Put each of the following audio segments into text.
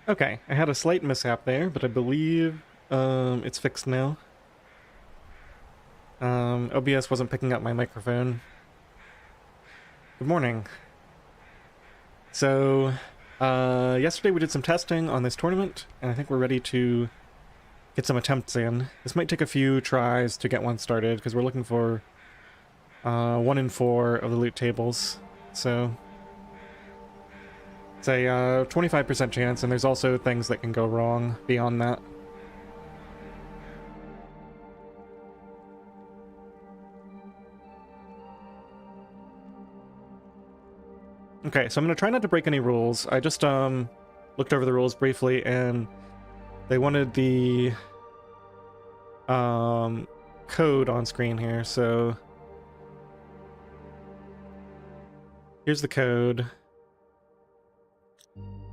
Okay, I had a slight mishap there, but I believe it's fixed now. OBS wasn't picking up my microphone. Good morning. So, yesterday we did some testing on this tournament, and I think we're ready to get some attempts in. This might take a few tries to get one started, because we're looking for 1 in 4 of the loot tables. So, it's a 25% chance, and there's also things that can go wrong beyond that. Okay, so I'm going to try not to break any rules. I just looked over the rules briefly, and they wanted the code on screen here, so here's the code.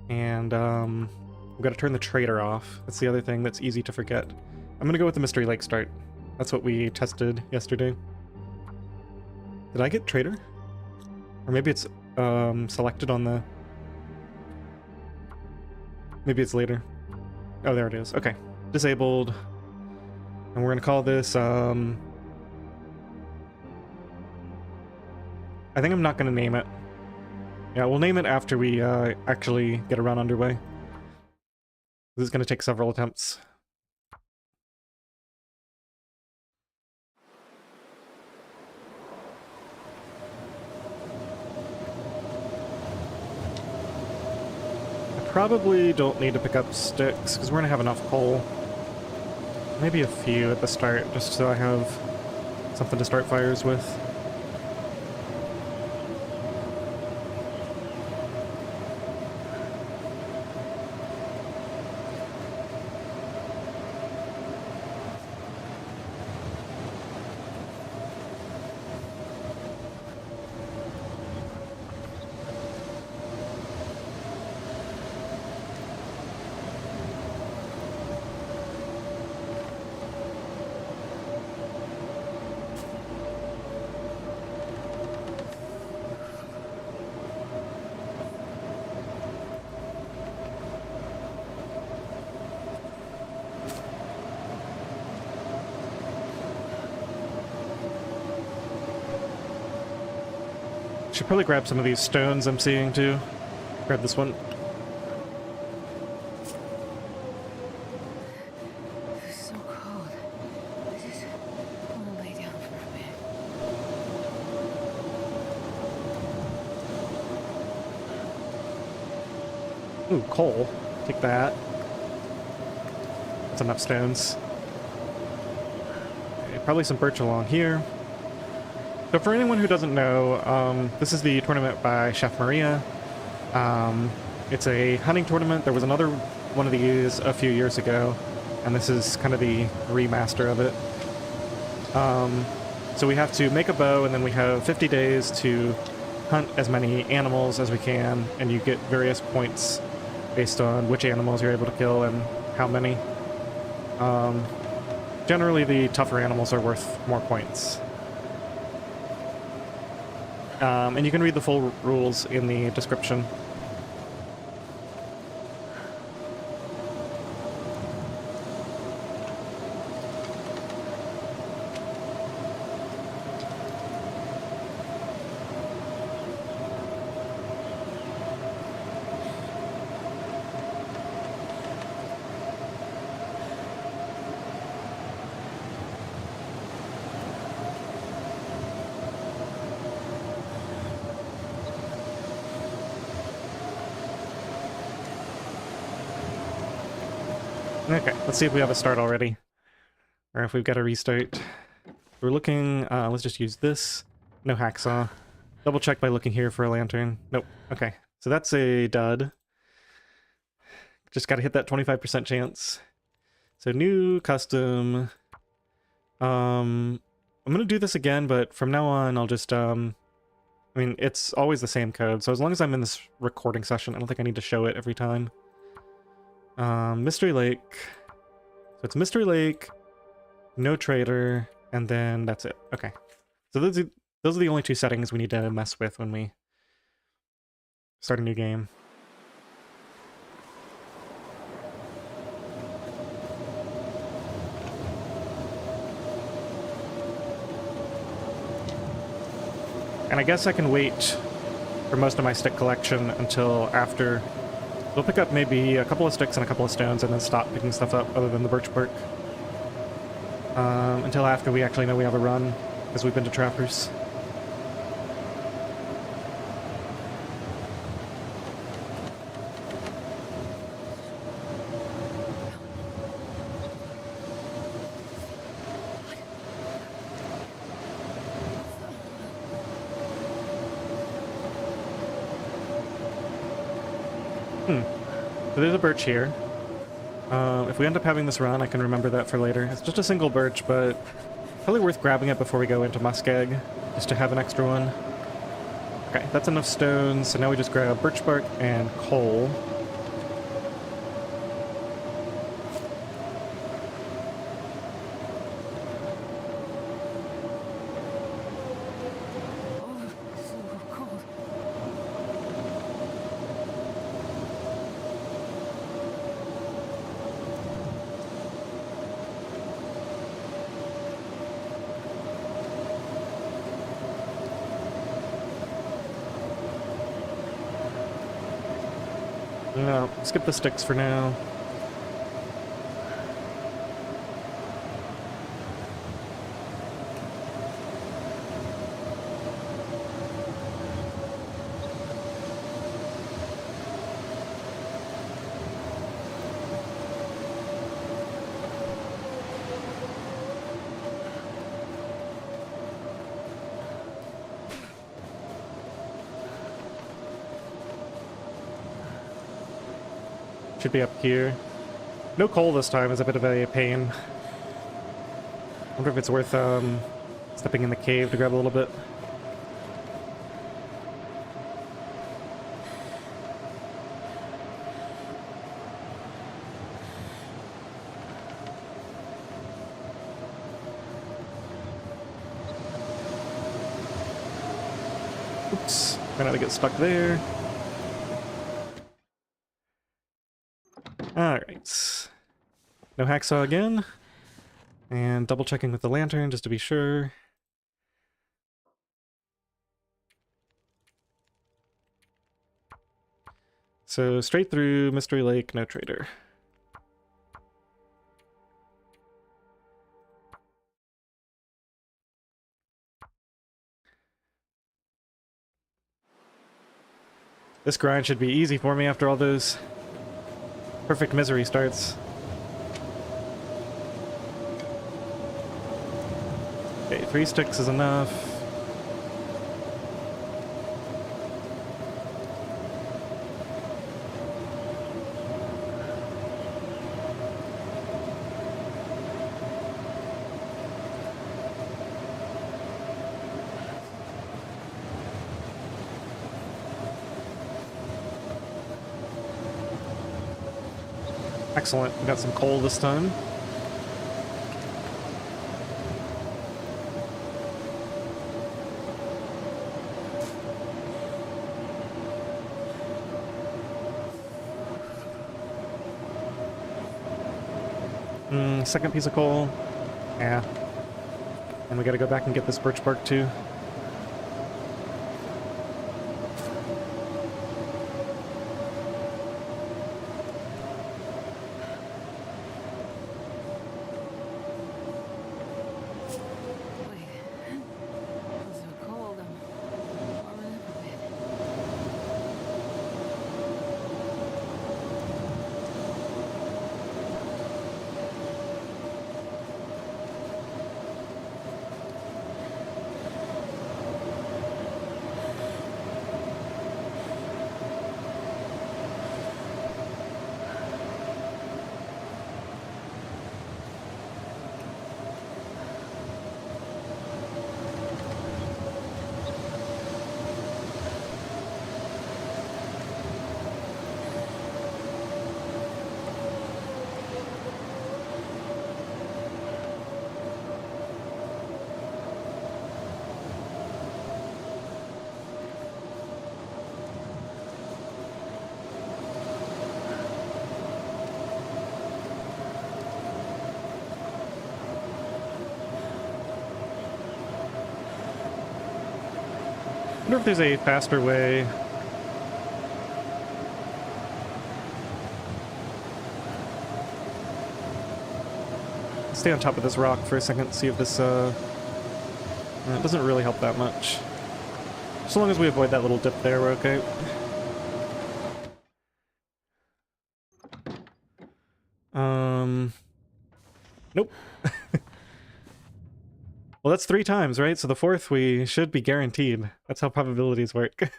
And we've got to turn the trader off. That's the other thing that's easy to forget. I'm going to go with the Mystery Lake start. That's what we tested yesterday. Did I get trader? Or maybe it's selected on the... Maybe it's later. Oh, there it is. Okay. Disabled. And we're going to call this... I think I'm not going to name it. Yeah, we'll name it after we actually get a run underway. This is going to take several attempts. Probably don't need to pick up sticks, because we're going to have enough coal. Maybe a few at the start, just so I have something to start fires with. Should probably grab some of these stones I'm seeing too. Grab this one. It's so cold. I just want to lay down for a bit. Ooh, coal. Take that. That's enough stones. Okay, probably some birch along here. So for anyone who doesn't know, this is the tournament by Chef Maria. It's a hunting tournament. There was another one of these a few years ago, and this is kind of the remaster of it. So we have to make a bow, and then we have 50 days to hunt as many animals as we can, and you get various points based on which animals you're able to kill and how many. Generally, the tougher animals are worth more points. And you can read the full rules in the description. Okay, let's see if we have a start already. Or if we've got a restart. We're looking, let's just use this. No hacksaw. Double check by looking here for a lantern. Nope. Okay, so that's a dud. Just gotta hit that 25% chance. So new custom. I'm gonna do this again, but from now on I'll just, I mean, it's always the same code, so as long as I'm in this recording session, I don't think I need to show it every time. Mystery Lake. So it's Mystery Lake, no trader, and then that's it. Okay. So those are the only two settings we need to mess with when we start a new game. And I guess I can wait for most of my stick collection until after. We'll pick up maybe a couple of sticks and a couple of stones and then stop picking stuff up other than the birch bark. Until after we actually know we have a run, because we've been to trappers. So there's a birch here. If we end up having this run, I can remember that for later. It's just a single birch, but probably worth grabbing it before we go into Muskeg, just to have an extra one. Okay, that's enough stones, so now we just grab birch bark and coal. Oh, so cold. No, skip the sticks for now. Should be up here. No coal this time is a bit of a pain. Wonder if it's worth stepping in the cave to grab a little bit. Oops, try not to get stuck there. Alright. No hacksaw again. And double checking with the lantern just to be sure. So straight through Mystery Lake, no trader. This grind should be easy for me after all those perfect misery starts. Okay, 3 sticks is enough. Excellent, we got some coal this time. Second piece of coal. Yeah. And we gotta go back and get this birch bark too. Wait. It's so cold. I'm warming up a bit. wonder if there's a faster way. Stay on top of this rock for a second, see if this, it doesn't really help that much. As long as we avoid that little dip there, we're okay. Nope. Well, that's 3 times, right? So the 4th we should be guaranteed. That's how probabilities work.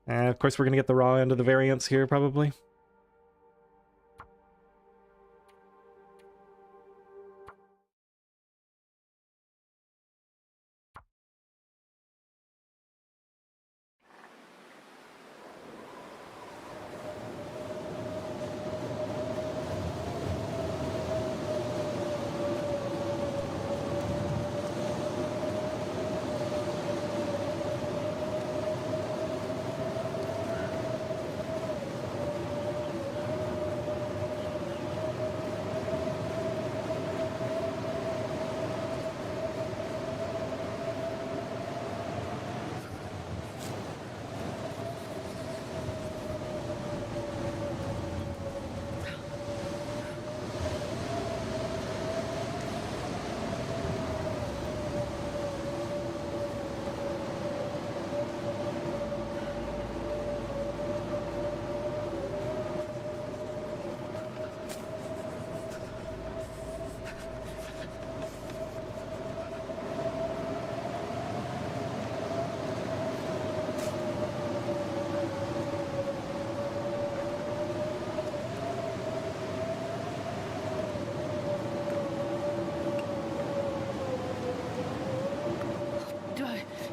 Of course, we're gonna get the raw end of the variance here, probably.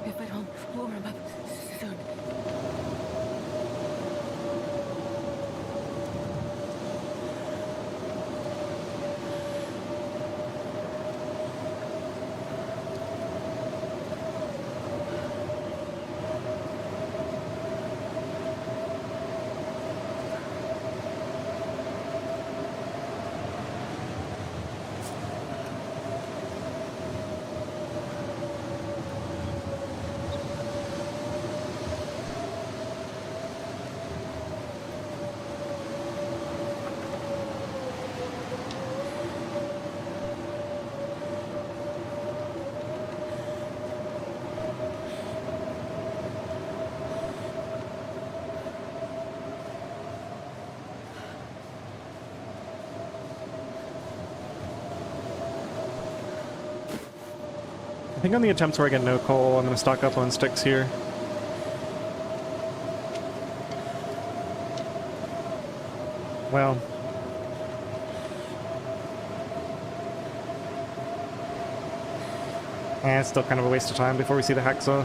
If I don't warm him up soon. I think on the attempts where I get no coal, I'm gonna stock up on sticks here. Well. It's still kind of a waste of time before we see the hacksaw.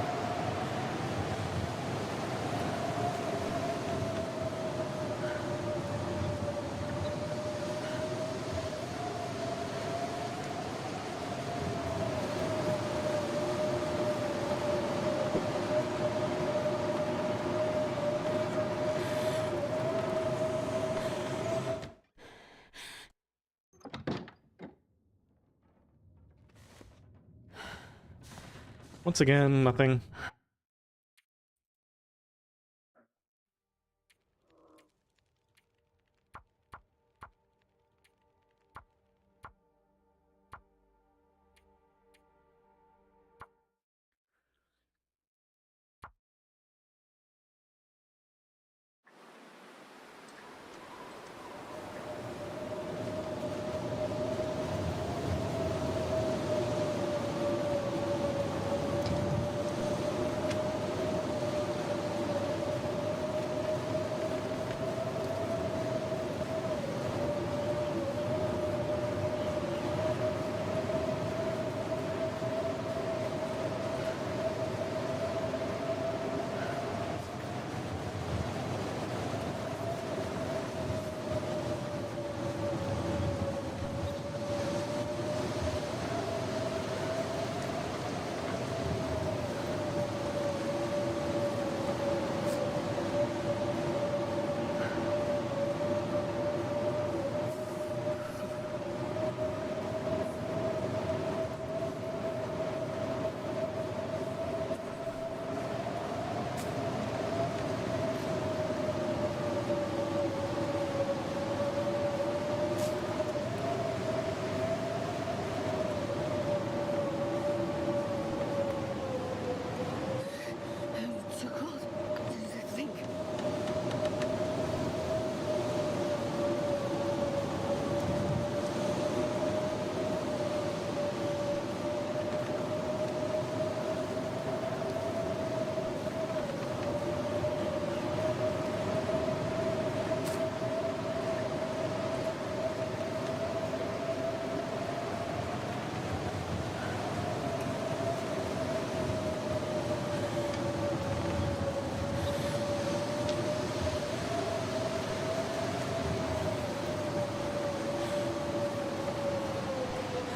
Once again, nothing.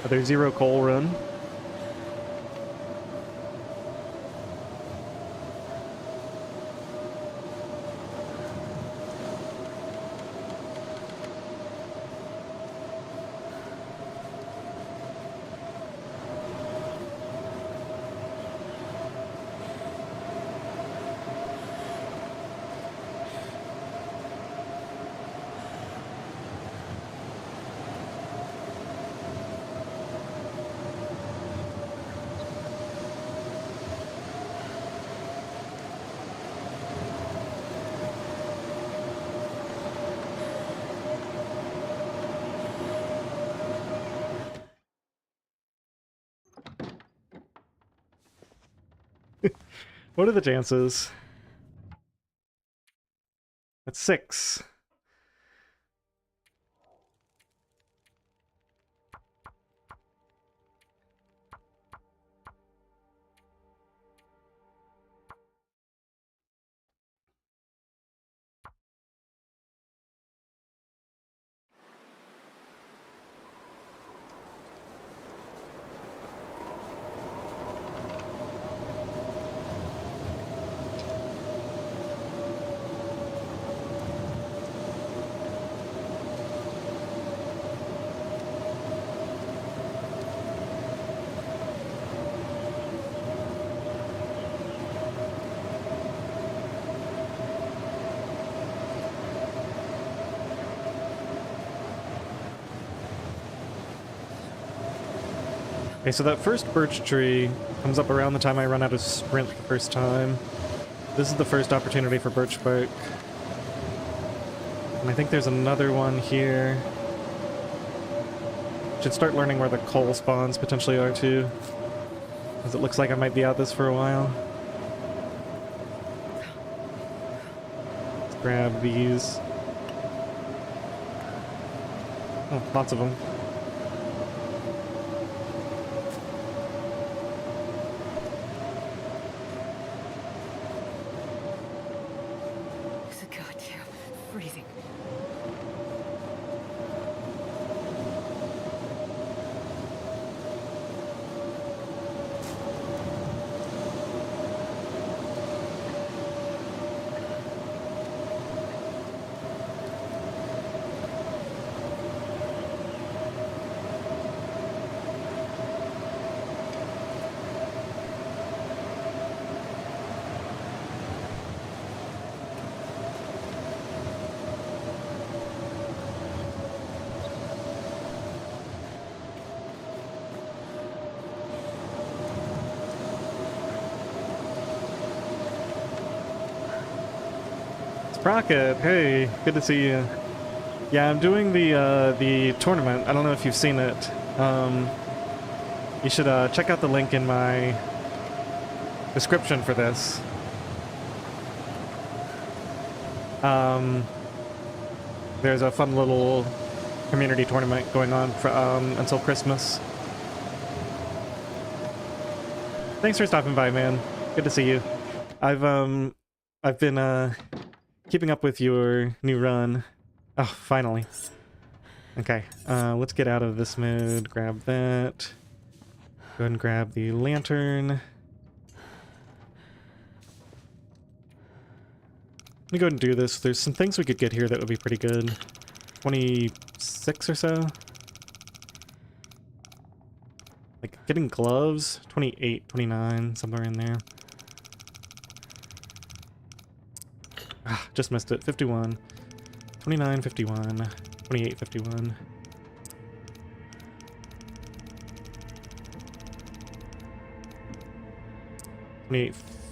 Another 0 coal run. What are the chances? That's 6. Okay, so that first birch tree comes up around the time I run out of sprint the first time. This is the first opportunity for birch bark. And I think there's another one here. Should start learning where the coal spawns potentially are too. Because it looks like I might be out this for a while. Let's grab these. Oh, lots of them. It's a goddamn freezing. Sprocket, hey, good to see you. Yeah, I'm doing the tournament. I don't know if you've seen it. You should check out the link in my description for this. There's a fun little community tournament going on for, until Christmas. Thanks for stopping by, man. Good to see you. I've been keeping up with your new run. Oh, finally. Okay, let's get out of this mode. Grab that. Go ahead and grab the lantern. Let me go ahead and do this. There's some things we could get here that would be pretty good. 26 or so. Like getting gloves, 28, 29, somewhere in there. Ah, just missed it. 51. 29, 51. 28, 51.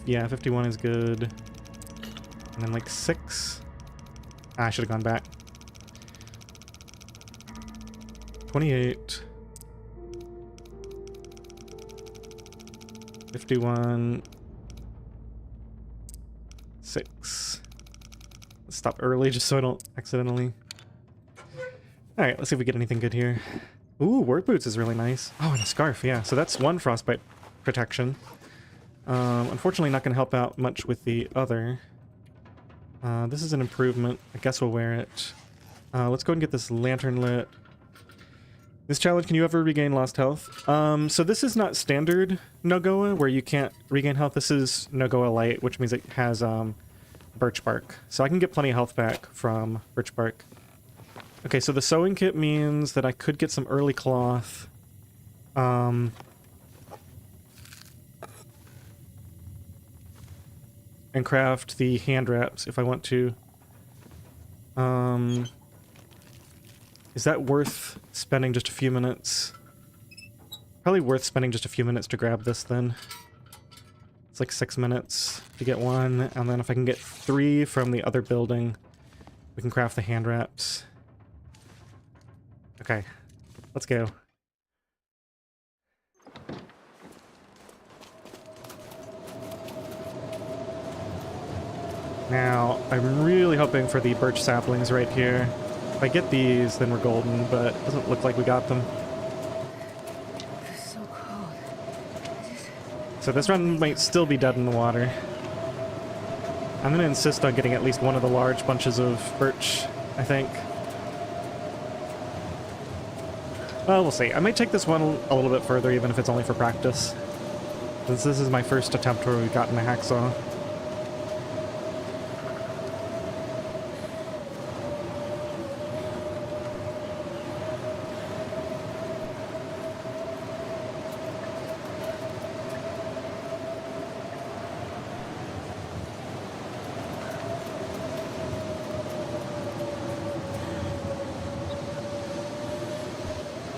Yeah, 51 is good. And then like 6. Ah, I should have gone back. 28. 51. 6. Let's stop early just so I don't accidentally. Alright, let's see if we get anything good here. Ooh, work boots is really nice. Oh, and a scarf, yeah. So that's one frostbite protection. Unfortunately not going to help out much with the other. This is an improvement. I guess we'll wear it. Let's go and get this lantern lit. This challenge, can you ever regain lost health? So this is not standard Nogoa, where you can't regain health. This is NOGOAlite, which means it has birch bark. So I can get plenty of health back from birch bark. Okay, so the sewing kit means that I could get some early cloth. And craft the hand wraps if I want to. Is that worth spending just a few minutes? Probably worth spending just a few minutes to grab this then. It's like 6 minutes to get one, and then if I can get 3 from the other building, we can craft the hand wraps. Okay, let's go. Now, I'm really hoping for the birch saplings right here. If I get these, then we're golden, but it doesn't look like we got them. It's so cold. So this run might still be dead in the water. I'm going to insist on getting at least one of the large bunches of birch, I think. Well, we'll see. I might take this one a little bit further, even if it's only for practice. Since this is my first attempt where we've gotten a hacksaw.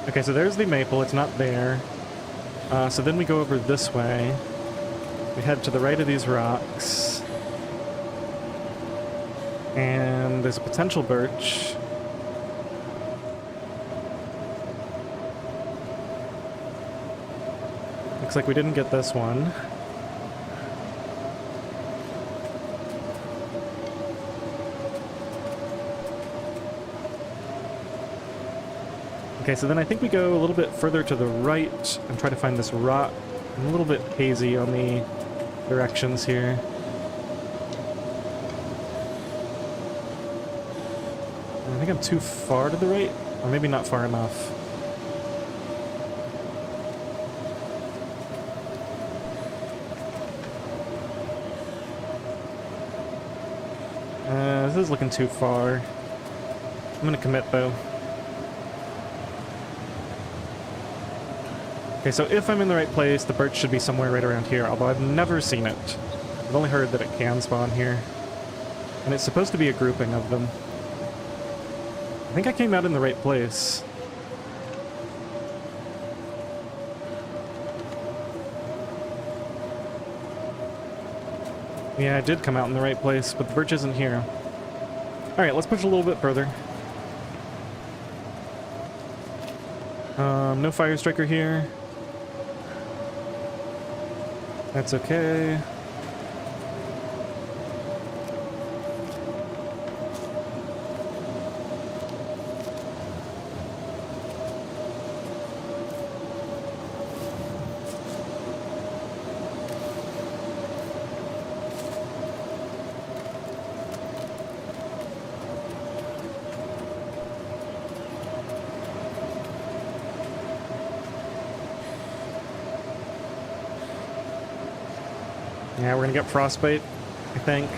Okay, so there's the maple, it's not there. So then we go over this way. We head to the right of these rocks. And there's a potential birch. Looks like we didn't get this one. Okay, so then I think we go a little bit further to the right and try to find this rock. I'm a little bit hazy on the directions here. I think I'm too far to the right, or maybe not far enough. This is looking too far. I'm gonna commit though. Okay, so if I'm in the right place, the birch should be somewhere right around here, although I've never seen it. I've only heard that it can spawn here. And it's supposed to be a grouping of them. I think I came out in the right place. Yeah, I did come out in the right place, but the birch isn't here. Alright, let's push a little bit further. No fire striker here. That's okay. Yeah, we're gonna get frostbite, I think.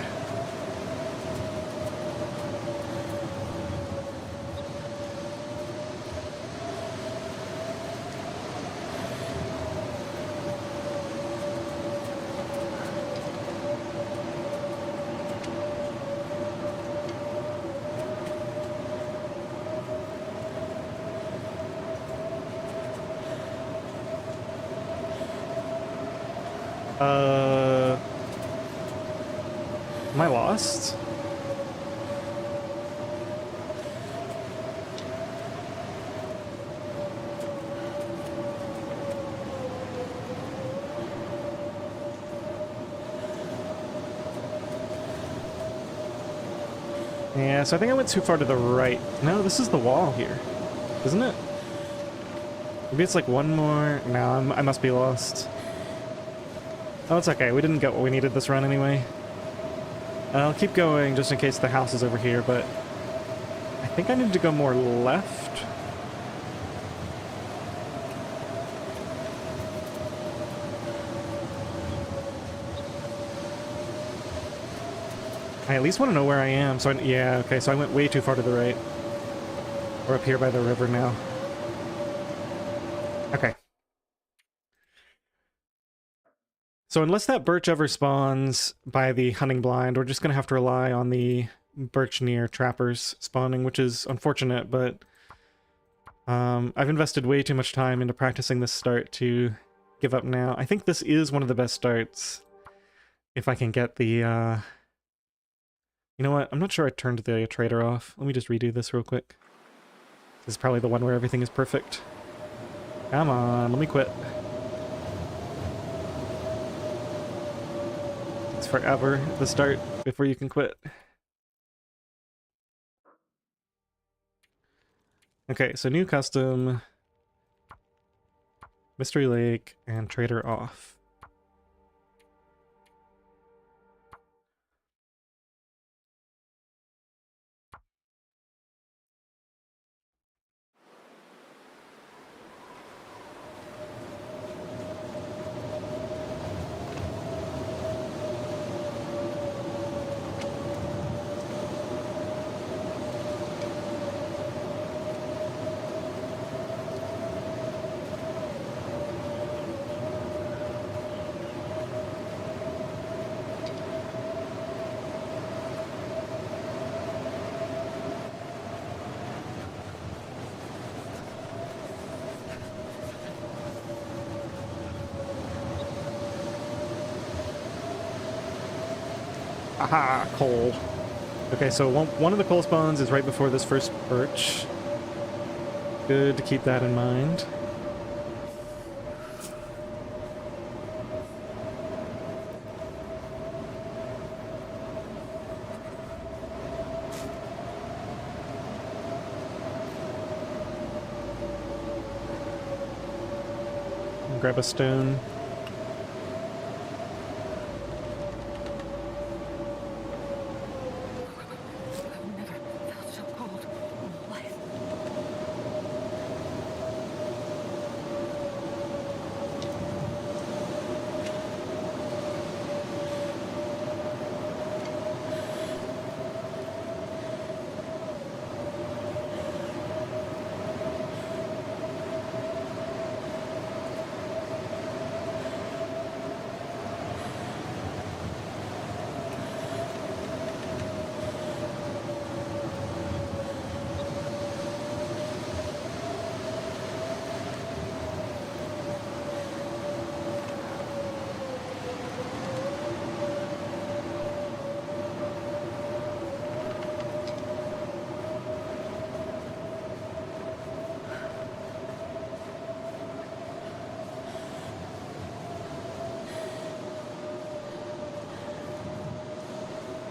Am I lost? Yeah, so I think I went too far to the right. No, this is the wall here, isn't it? Maybe it's like one more... No, I must be lost. Oh, it's okay. We didn't get what we needed this run anyway. I'll keep going just in case the house is over here, but I think I need to go more left. I at least want to know where I am. So yeah, okay, so I went way too far to the right. We're up here by the river now. Okay. So unless that birch ever spawns by the hunting blind, we're just going to have to rely on the birch near trappers spawning, which is unfortunate, but I've invested way too much time into practicing this start to give up now. I think this is one of the best starts if I can get the... You know what? I'm not sure I turned the trader off. Let me just redo this real quick. This is probably the one where everything is perfect. Come on, let me quit. It's forever at the start before you can quit. Okay, so new custom, Mystery Lake, and trader off. Aha, coal. Okay, so one of the coal spawns is right before this first birch. Good to keep that in mind. Grab a stone. I've never felt so cold in my life.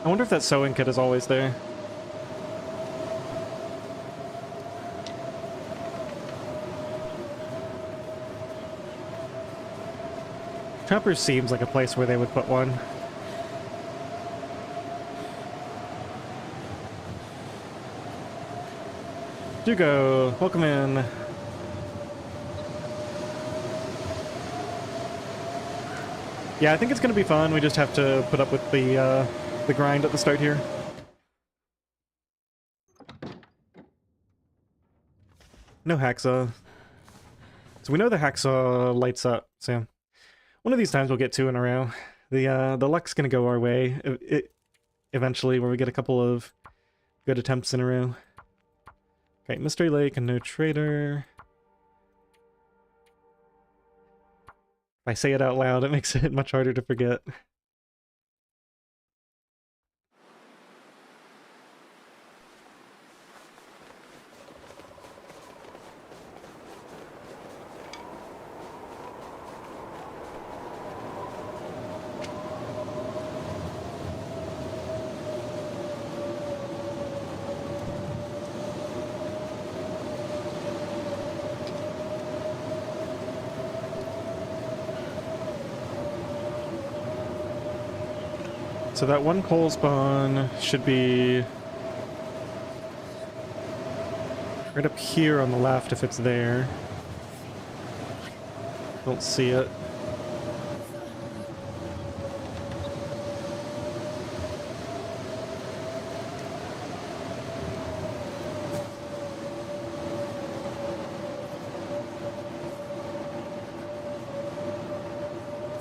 I wonder if that sewing kit is always there. Trappers seems like a place where they would put one. Dugo, welcome in. Yeah, I think it's going to be fun. We just have to put up with the grind at the start here. No hacksaw. So we know the hacksaw lights up, so one of these times we'll get two in a row. The luck's gonna go our way eventually, where we get a couple of good attempts in a row. Okay, Mystery Lake and no trader. If I say it out loud, it makes it much harder to forget. So that one coal spawn should be right up here on the left if it's there. Don't see it.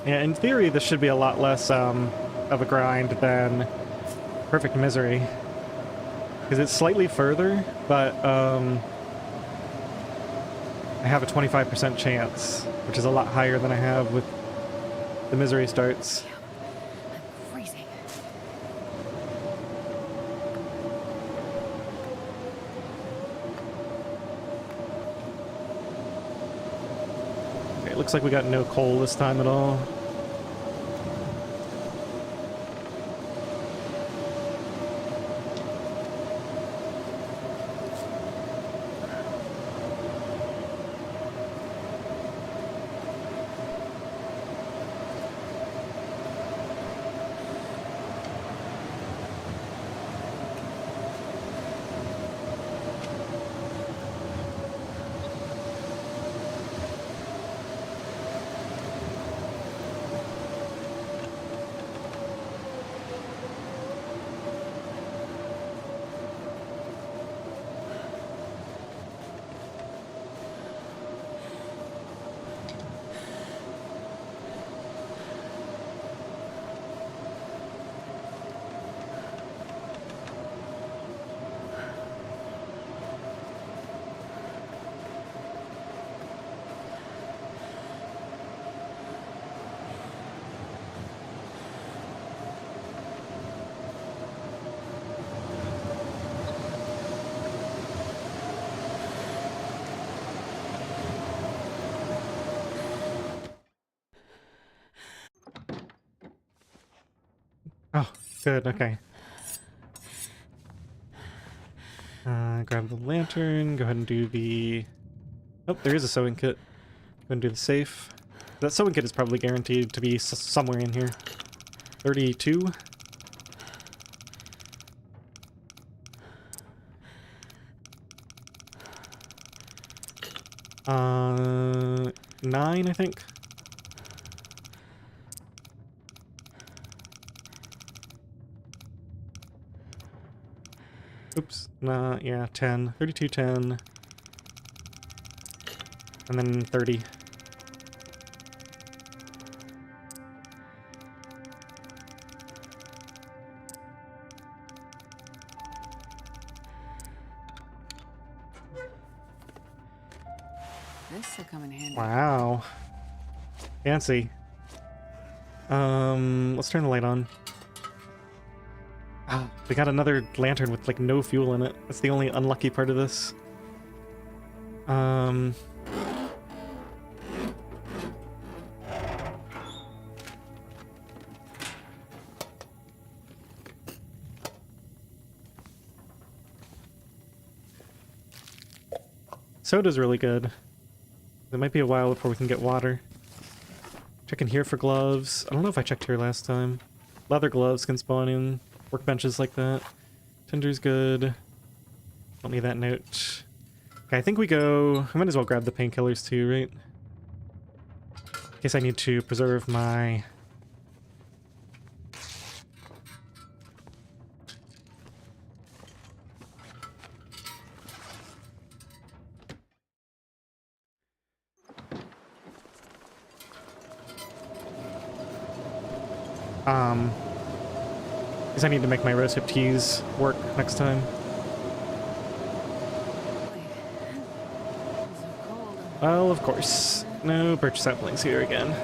Yeah, in theory, this should be a lot less of a grind than Perfect Misery. Because it's slightly further, but I have a 25% chance, which is a lot higher than I have with the Misery starts. I'm freezing. Okay, it looks like we got no coal this time at all. Oh, good, okay. Grab the lantern, go ahead and do the... Oh, there is a sewing kit. Go ahead and do the safe. That sewing kit is probably guaranteed to be somewhere in here. 32. Uh, 9, I think. Oops, nah, yeah, 10. 32, 10. And then 30. This will come in handy. Wow. Fancy. Let's turn the light on. Ah, we got another lantern with, like, no fuel in it. That's the only unlucky part of this. Soda's really good. It might be a while before we can get water. Checking here for gloves. I don't know if I checked here last time. Leather gloves can spawn in workbenches like that. Tinder's good. Don't need that note. Okay, I think we go... I might as well grab the painkillers too, right? In case I need to preserve my... Because I need to make my rose hip teas work next time. It's so cold. Well, of course. No birch saplings here again.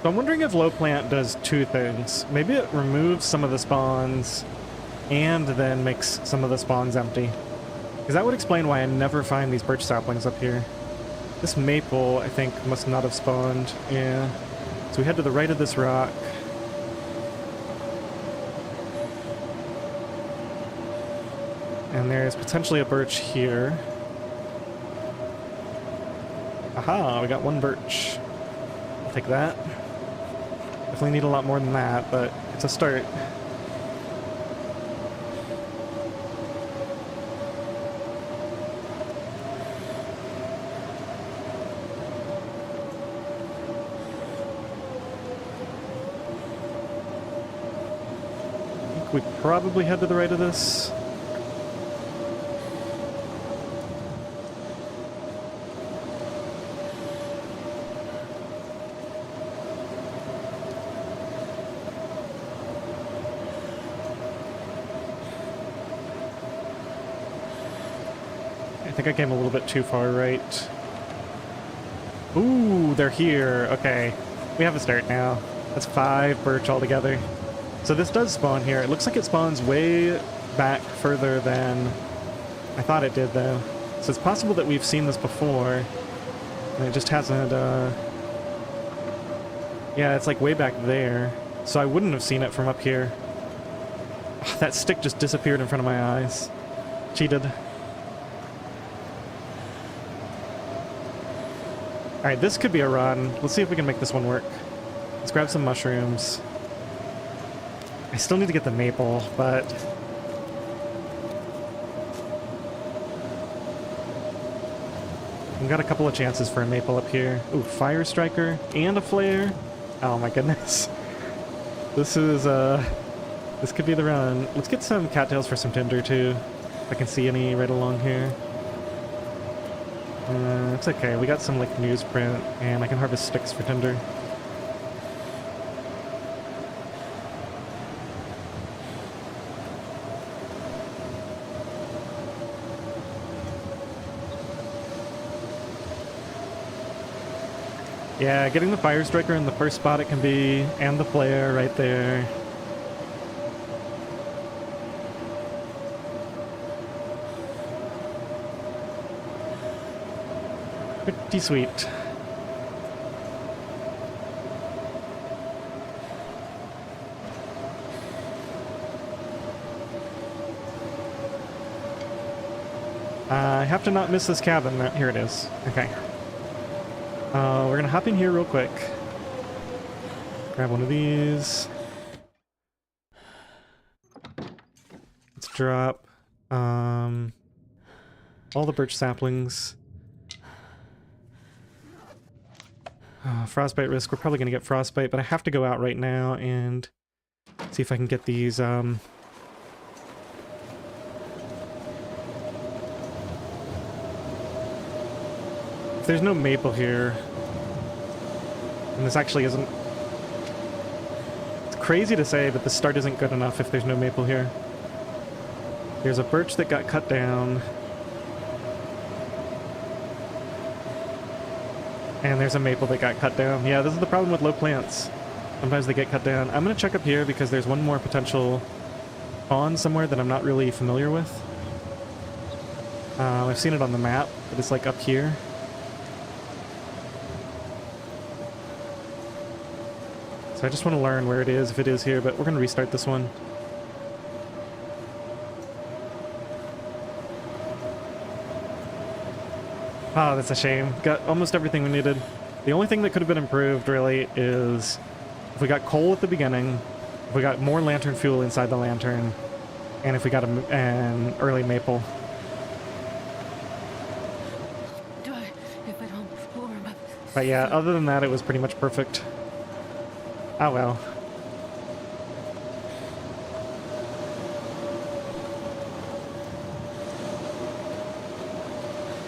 So I'm wondering if low plant does two things. Maybe it removes some of the spawns and then makes some of the spawns empty. Because that would explain why I never find these birch saplings up here. This maple, I think, must not have spawned. Yeah. So we head to the right of this rock. And there's potentially a birch here. Aha, we got one birch. I'll take that. definitely need a lot more than that, but it's a start. I think we probably head to the right of this. I think I came a little bit too far right. Ooh, they're here. Okay. We have a start now. That's 5 birch altogether. So this does spawn here. It looks like it spawns way back further than I thought it did, though. So it's possible that we've seen this before, and it just hasn't, yeah, it's like way back there. So I wouldn't have seen it from up here. Oh, that stick just disappeared in front of my eyes. Cheated. Alright, this could be a run. Let's see if we can make this one work. Let's grab some mushrooms. I still need to get the maple, but... we've got a couple of chances for a maple up here. Ooh, fire striker and a flare. Oh my goodness. This is, this could be the run. Let's get some cattails for some tinder, too. If I can see any right along here. It's okay. We got some, like, newsprint, and I can harvest sticks for tinder. Yeah, getting the fire striker in the first spot it can be, and the flare right there. Pretty sweet. I have to not miss this cabin. Here it is. Okay. We're gonna hop in here real quick. Grab one of these. Let's drop all the birch saplings. Frostbite risk. We're probably gonna get frostbite, but I have to go out right now and see if I can get these if there's no maple here, and this actually isn't... it's crazy to say, but the start isn't good enough if there's no maple here. There's a birch that got cut down. And there's a maple that got cut down. Yeah, this is the problem with low plants. Sometimes they get cut down. I'm going to check up here because there's one more potential spawn somewhere that I'm not really familiar with. I've seen it on the map, but it's like up here. So I just want to learn where it is, if it is here, but we're going to restart this one. Oh, that's a shame. Got almost everything we needed. The only thing that could have been improved, really, is if we got coal at the beginning, if we got more lantern fuel inside the lantern, and if we got an early maple. But yeah, other than that, it was pretty much perfect. Oh well.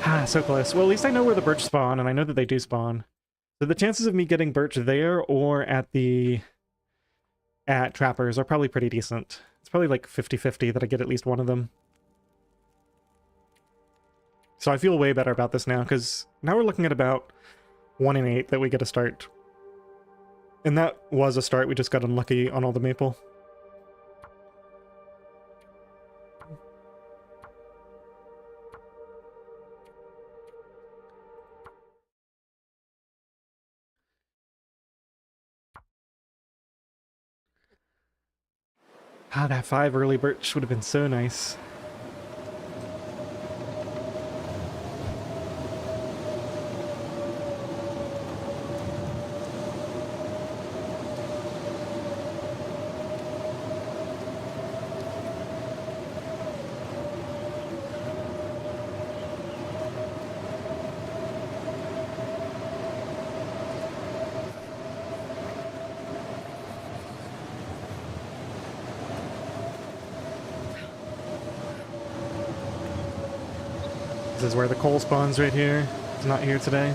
Ah, so close. Well, at least I know where the birch spawn, and I know that they do spawn. So the chances of me getting birch there or at Trappers are probably pretty decent. It's probably like 50-50 that I get at least one of them. So I feel way better about this now, because now we're looking at about 1 in 8 that we get a start. And that was a start, we just got unlucky on all the maple. Ah, that 5 early birch would have been so nice. is where the coal spawns right here. It's not here today.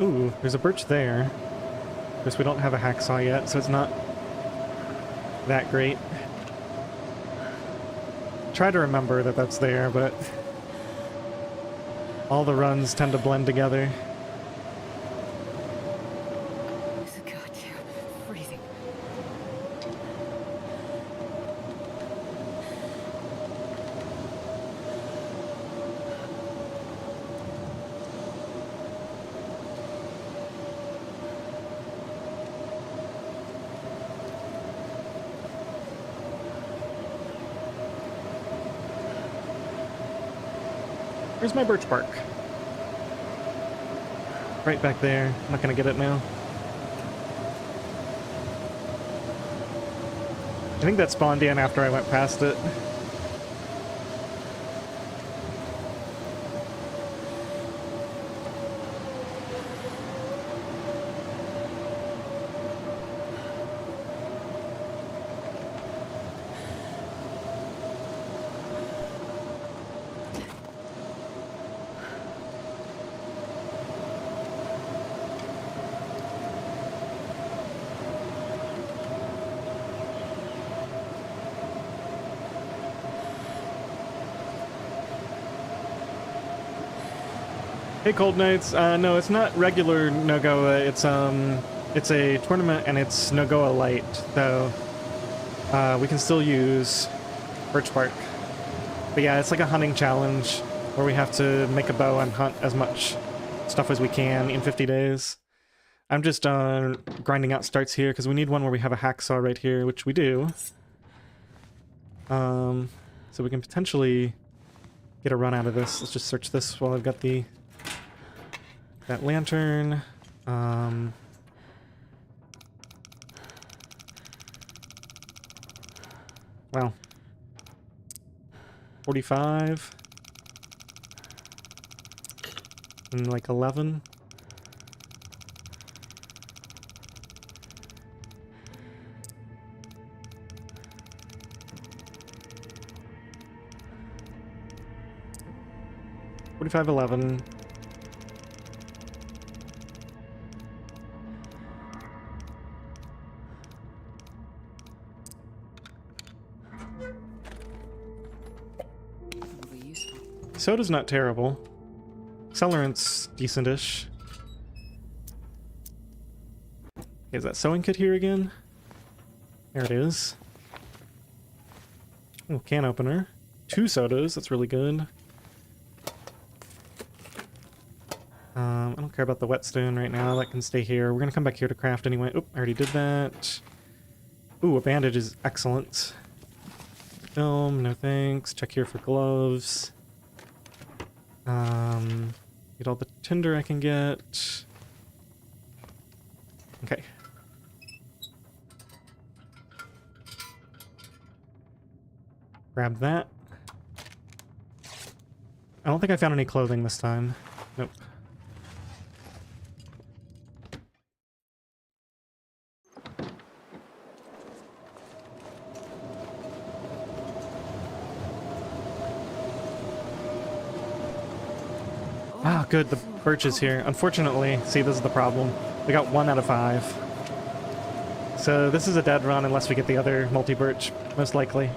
Ooh, there's a birch there. Of course, we don't have a hacksaw yet, so it's not that great. Try to remember that that's there, but all the runs tend to blend together. Goddamn, freezing. Where's my birch bark? Right back there. I'm not gonna get it now. I think that spawned in after I went past it. Hey, Cold Knights. No, it's not regular Nogoa. It's a tournament and it's NOGOAlite, though. We can still use birch bark. But yeah, it's like a hunting challenge where we have to make a bow and hunt as much stuff as we can in 50 days. I'm just grinding out starts here because we need one where we have a hacksaw right here, which we do. So we can potentially get a run out of this. Let's just search this while I've got that lantern. Wow. 45. And like 11. $45, 11. Soda's not terrible. Accelerant's decentish. Is that sewing kit here again? There it is. Oh, can opener. 2 sodas, that's really good. I don't care about the whetstone right now, that can stay here. We're gonna come back here to craft anyway. Oop, I already did that. Ooh, a bandage is excellent. Film, no thanks. Check here for gloves. Get all the tinder I can get. Okay. Grab that. I don't think I found any clothing this time. Nope. Ah, good, the birch is here. Unfortunately, see, this is the problem. We got 1 out of 5. So this is a dead run unless we get the other multi-birch, most likely.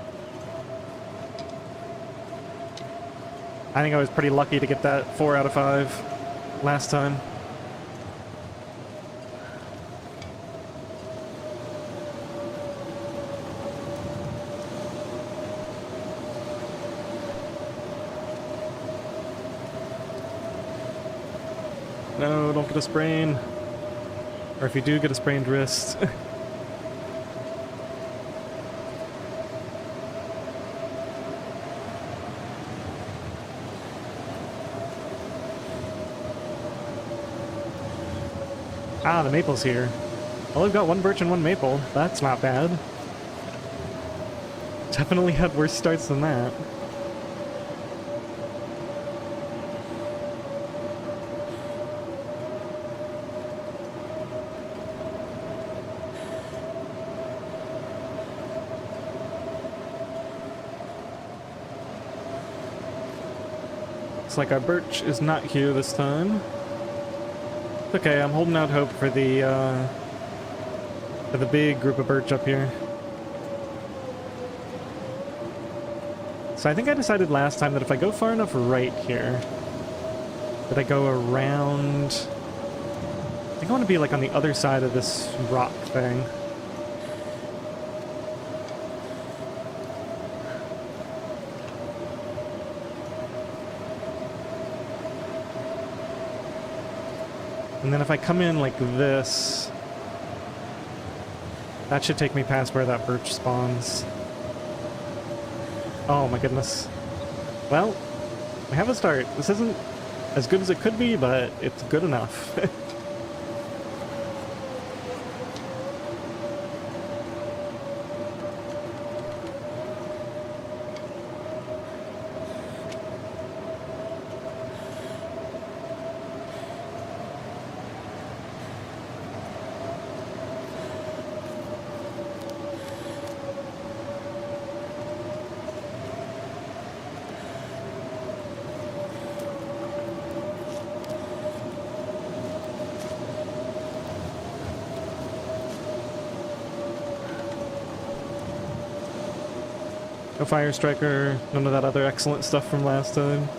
I think I was pretty lucky to get that 4 out of 5 last time. No, don't get a sprain. Or if you do, get a sprained wrist. Ah, the maple's here. Well, we've got 1 birch and 1 maple. That's not bad. Definitely had worse starts than that. like our birch is not here this time. It's okay, I'm holding out hope for the big group of birch up here. So I think I decided last time that if I go far enough right here, that I go around... I think I want to be like on the other side of this rock thing. And then if I come in like this, that should take me past where that birch spawns. Oh my goodness. Well, we have a start. This isn't as good as it could be, but it's good enough. No fire striker, none of that other excellent stuff from last time.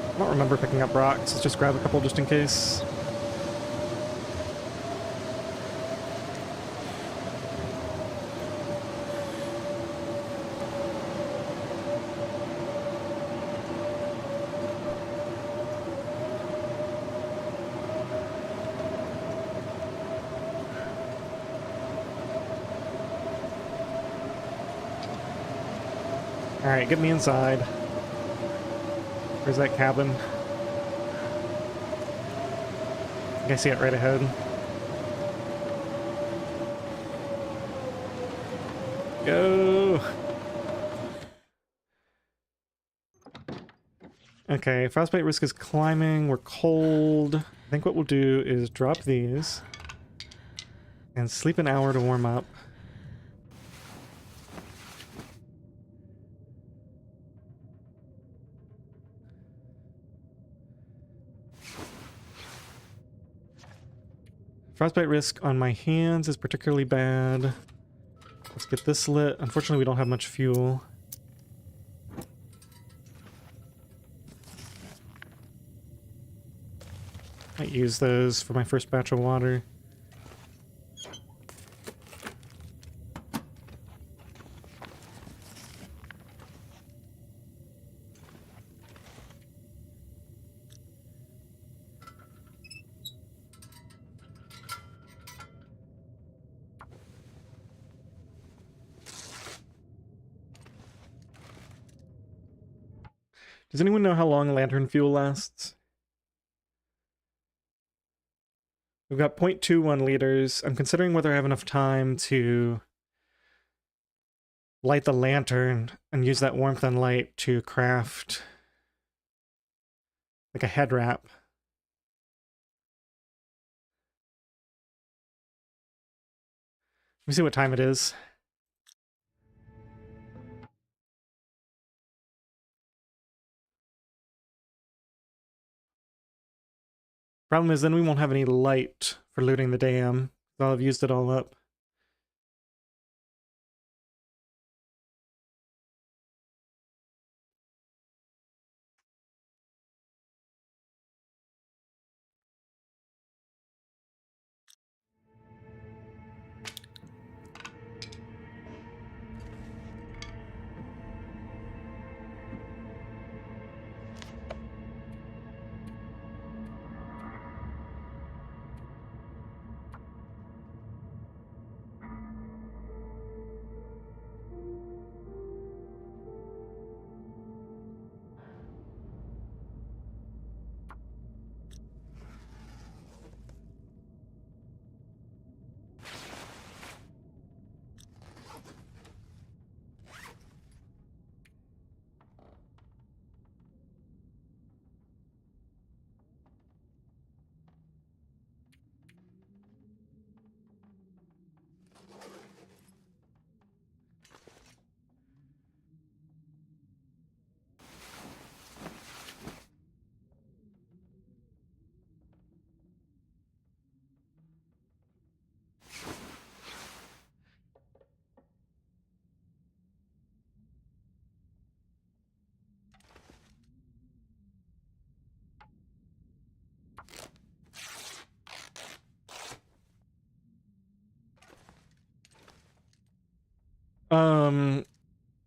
I don't remember picking up rocks, let's just grab a couple just in case. Alright, get me inside. Where's that cabin? I think I see it right ahead. Go! Okay, frostbite risk is climbing. We're cold. I think what we'll do is drop these and sleep an hour to warm up. Frostbite risk on my hands is particularly bad. Let's get this lit. Unfortunately, we don't have much fuel. Might use those for my first batch of water. Does anyone know how long lantern fuel lasts? We've got 0.21 liters. I'm considering whether I have enough time to light the lantern and use that warmth and light to craft like a head wrap. Let me see what time it is. Problem is, then we won't have any light for looting the dam. I'll have used it all up.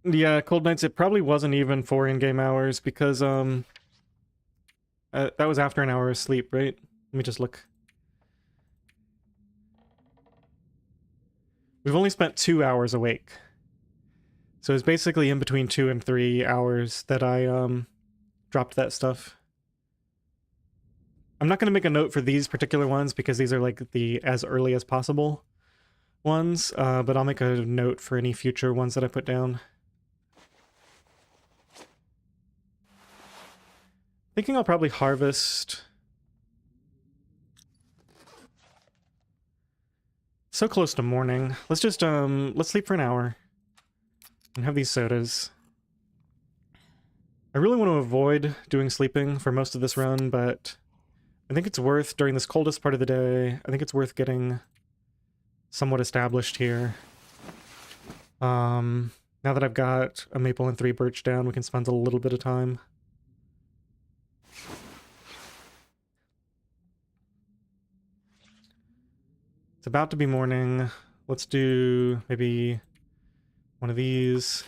Yeah, cold nights, it probably wasn't even 4 in-game hours because, that was after an hour of sleep, right? Let me just look. We've only spent 2 hours awake. So it's basically in between 2 and 3 hours that I, dropped that stuff. I'm not going to make a note for these particular ones because these are like the as early as possible ones, but I'll make a note for any future ones that I put down. Thinking I'll probably harvest... So close to morning. Let's just, let's sleep for an hour. And have these sodas. I really want to avoid doing sleeping for most of this run, but I think it's worth, during this coldest part of the day, I think it's worth getting somewhat established here. Now that I've got a maple and 3 birch down, we can spend a little bit of time. It's about to be morning. Let's do maybe one of these.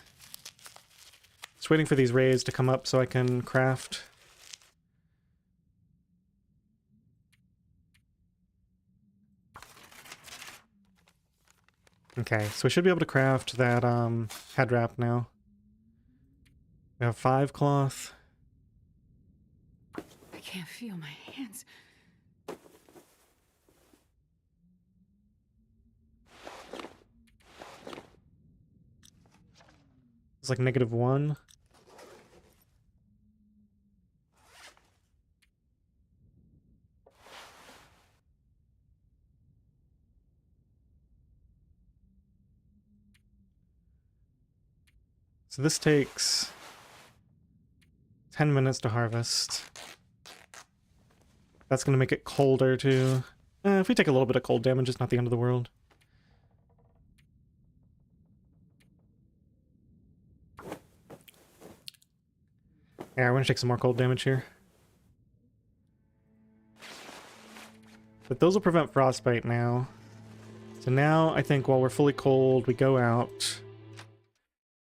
Just waiting for these rays to come up so I can craft. Okay, so we should be able to craft that head wrap now. We have 5 cloth. I can't feel my hands. It's like -1. So this takes 10 minutes to harvest. That's going to make it colder too. If we take a little bit of cold damage, it's not the end of the world. Yeah, we're going to take some more cold damage here. But those will prevent frostbite now. So now I think while we're fully cold, we go out.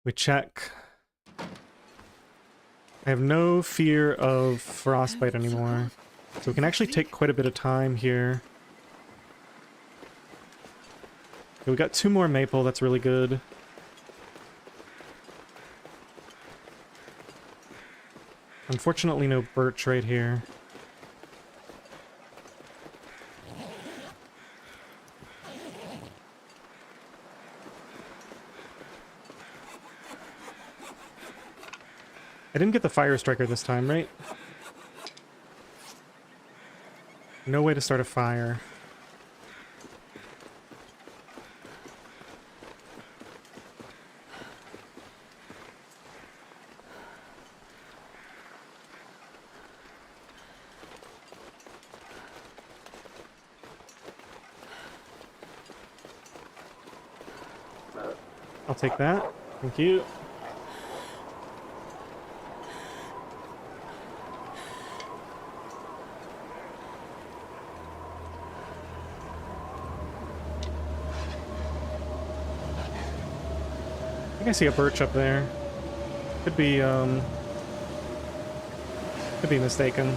We check. I have no fear of frostbite anymore. So we can actually take quite a bit of time here. Okay, we got 2 more maple, that's really good. Unfortunately no birch right here. I didn't get the fire striker this time, right? No way to start a fire. I'll take that. Thank you. I think I see a birch up there. Could be mistaken.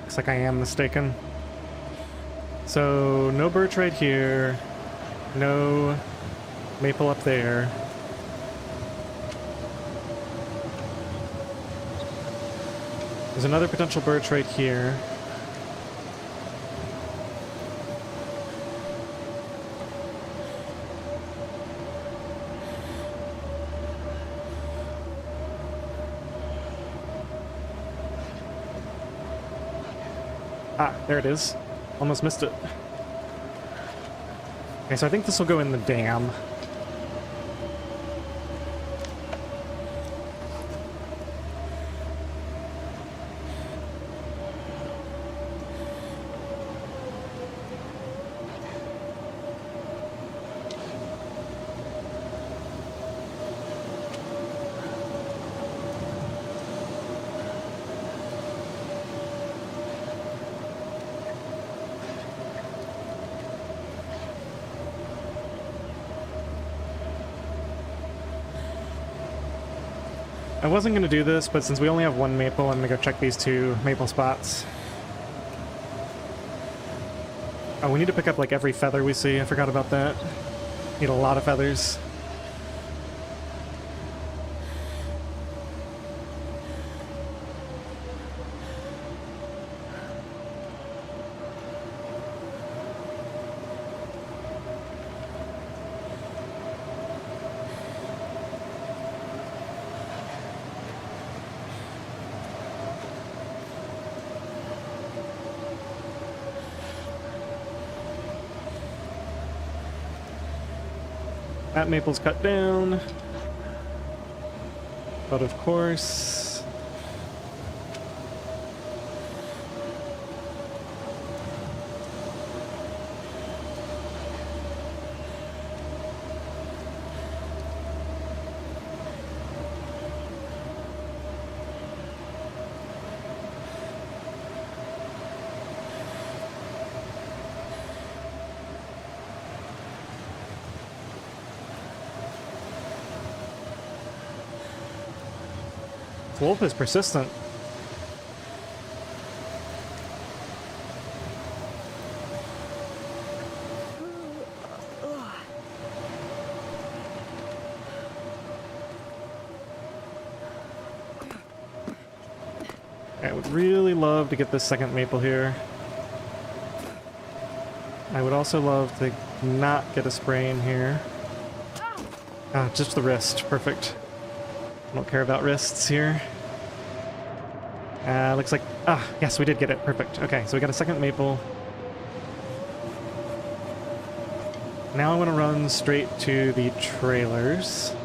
Looks like I am mistaken. So, no birch right here. No maple up there. There's another potential birch right here. Ah, there it is. Almost missed it. Okay, so I think this will go in the dam. I wasn't going to do this, but since we only have one maple, I'm going to go check these 2 maple spots. Oh, we need to pick up like every feather we see. I forgot about that. Need a lot of feathers. That maple's cut down. But of course... Wolf is persistent. I would really love to get this second maple here. I would also love to not get a spray in here. Ah, just the wrist. Perfect. I don't care about wrists here. Looks like... Ah, yes, we did get it. Perfect. Okay, so we got a second maple. Now I want to run straight to the trailers.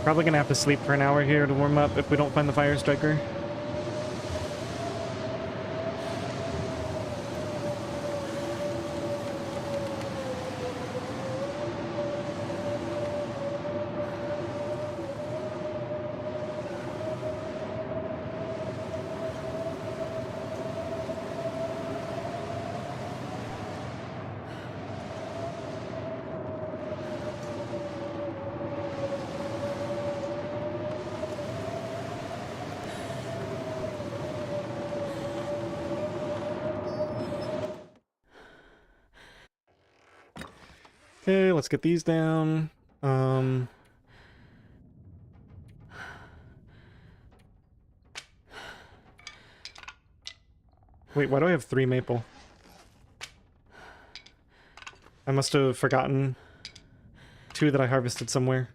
Probably gonna have to sleep for an hour here to warm up if we don't find the fire striker. Okay, let's get these down. Wait, why do I have 3 maple? I must have forgotten 2 that I harvested somewhere.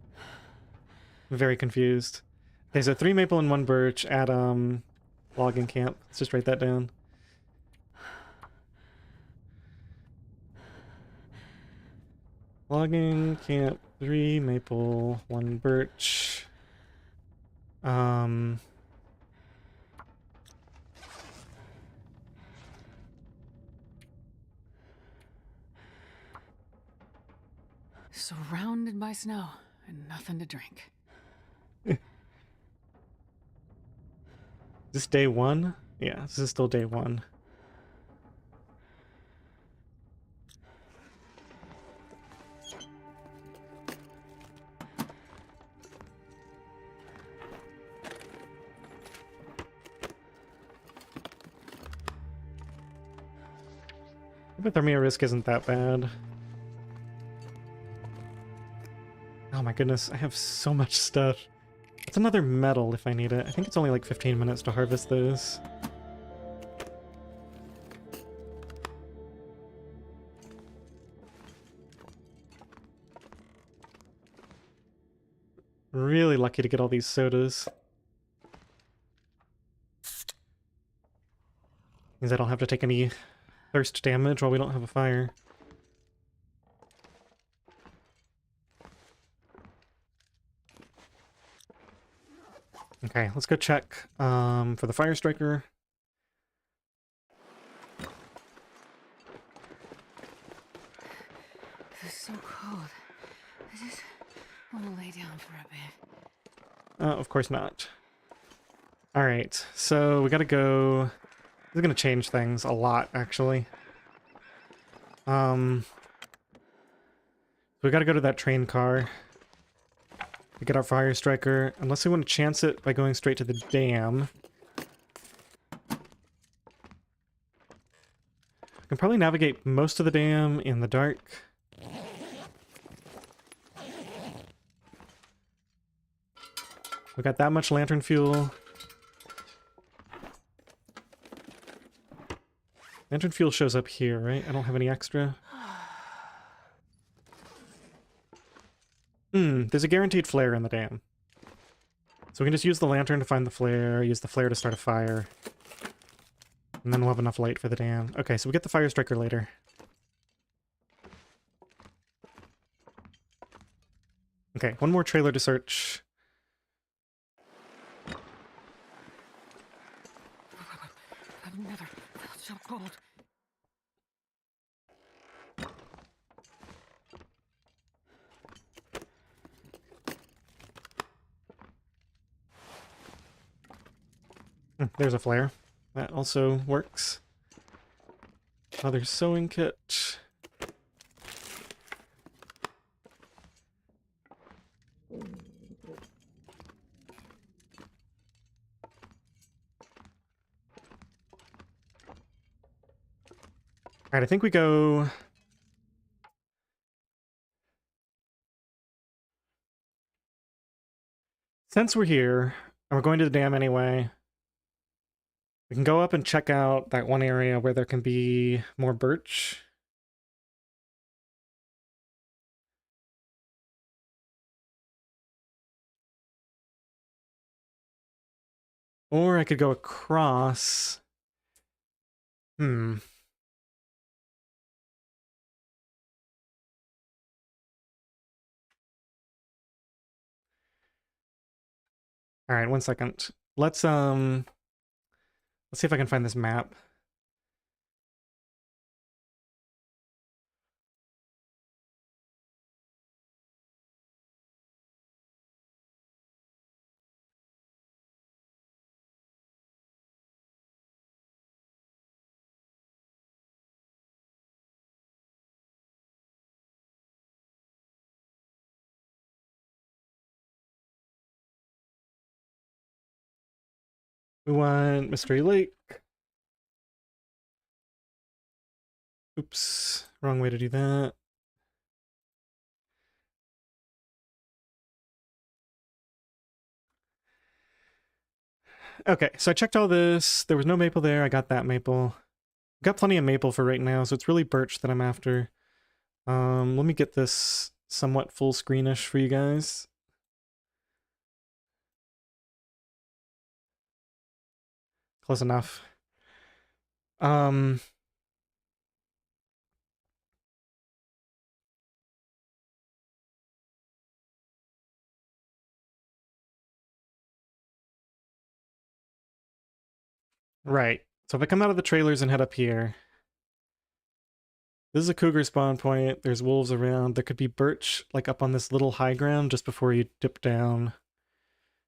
I'm very confused. Okay, so 3 maple and 1 birch at logging camp. Let's just write that down. Logging camp, 3 maple, 1 birch. Surrounded by snow and nothing to drink. Is this day 1? Yeah, this is still day 1. Hypothermia risk isn't that bad. Oh my goodness, I have so much stuff. It's another metal if I need it. I think it's only like 15 minutes to harvest those. Really lucky to get all these sodas. Means I don't have to take any thirst damage while we don't have a fire. Okay, let's go check for the fire striker. lay down for a bit. Of course not. Alright, so we gotta go... This is gonna change things a lot, actually. We gotta go to that train car to get our fire striker, unless we want to chance it by going straight to the dam. I can probably navigate most of the dam in the dark. We got that much lantern fuel. Lantern fuel shows up here, right? I don't have any extra. There's a guaranteed flare in the dam. So we can just use the lantern to find the flare, use the flare to start a fire. And then we'll have enough light for the dam. Okay, so we get the fire striker later. Okay, one more trailer to search. I've never felt so cold. There's a flare. That also works. Another sewing kit. Alright, I think we go... Since we're here, and we're going to the dam anyway, we can go up and check out that one area where there can be more birch. Or I could go across. Alright, one second. Let's see if I can find this map. We want Mystery Lake. Oops, wrong way to do that. Okay, so I checked all this. There was no maple there. I got that maple. Got plenty of maple for right now, so it's really birch that I'm after. Let me get this somewhat full screenish for you guys. Close enough. Right. So if I come out of the trailers and head up here, this is a cougar spawn point. There's wolves around. There could be birch like up on this little high ground just before you dip down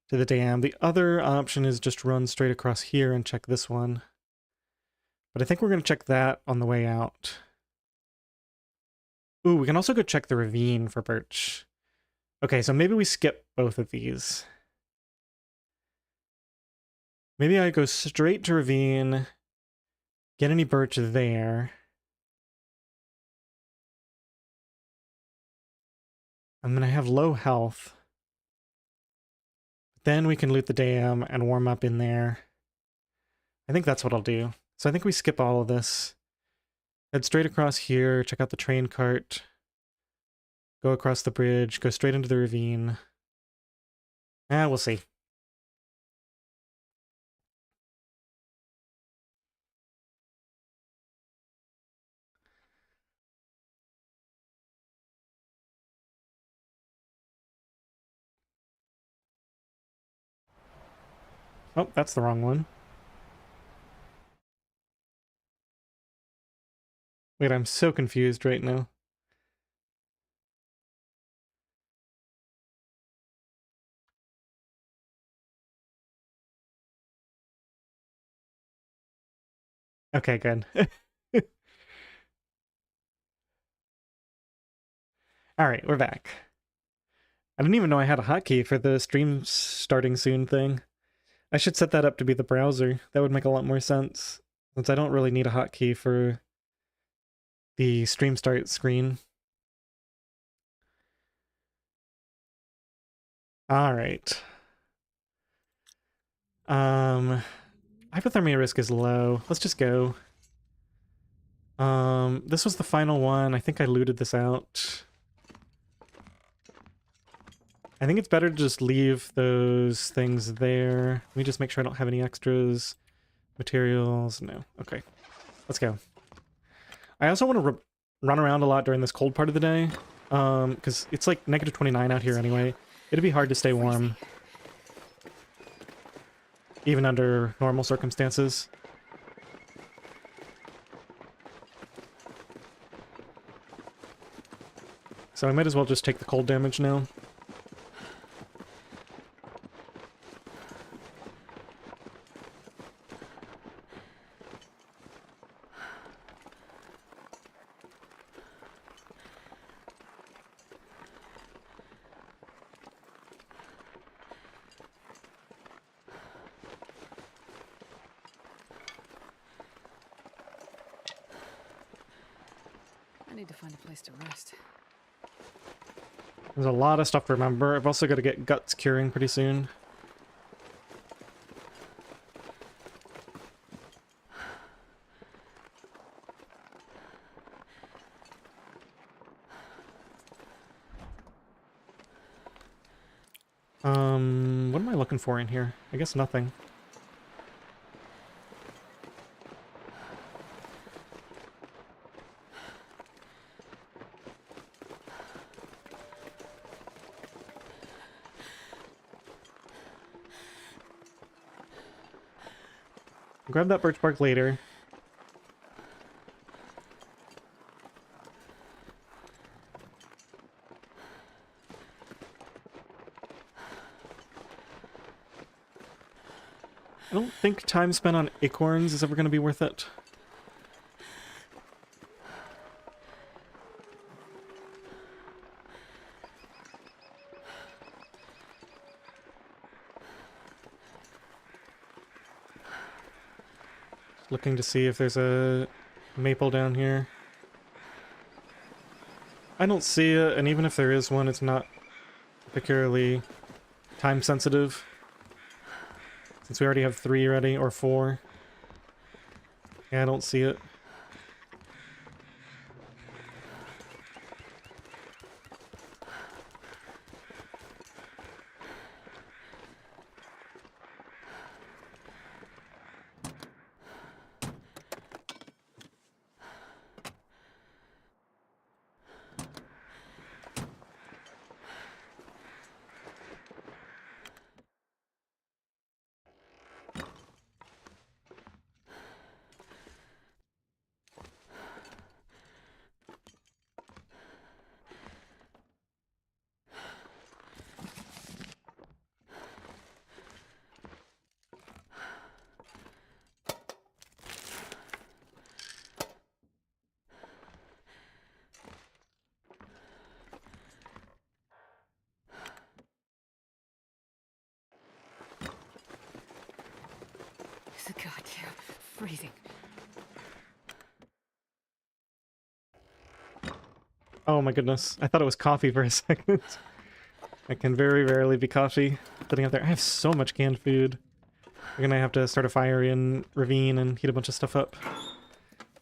to the dam. The other option is just run straight across here and check this one. But I think we're going to check that on the way out. Ooh, we can also go check the ravine for birch. Okay, so maybe we skip both of these. Maybe I go straight to ravine, get any birch there. I'm going to have low health. Then we can loot the dam and warm up in there. I think that's what I'll do. So I think we skip all of this. Head straight across here, check out the train cart. Go across the bridge, go straight into the ravine. We'll see. Oh, that's the wrong one. Wait, I'm so confused right now. Okay, good. Alright, we're back. I didn't even know I had a hotkey for the stream starting soon thing. I should set that up to be the browser. That would make a lot more sense, since I don't really need a hotkey for the stream start screen. Alright. Hypothermia risk is low. Let's just go. This was the final one. I think I looted this out. I think it's better to just leave those things there. Let me just make sure I don't have any extras. Materials, no. Okay, let's go. I also want to run around a lot during this cold part of the day, because it's like negative 29 out here anyway. It'd be hard to stay warm, even under normal circumstances. So I might as well just take the cold damage now. I need to find a place to rest. There's a lot of stuff to remember. I've also got to get guts curing pretty soon. What am I looking for in here? I guess nothing. Grab that birch bark later. I don't think time spent on acorns is ever going to be worth it. Looking to see if there's a maple down here. I don't see it, and even if there is one, it's not particularly time sensitive. Since we already have 3 ready, or 4. Yeah, I don't see it. It's goddamn freezing. Oh my goodness, I thought it was coffee for a second. It can very rarely be coffee sitting up there. I have so much canned food. We're gonna have to start a fire in Ravine and heat a bunch of stuff up.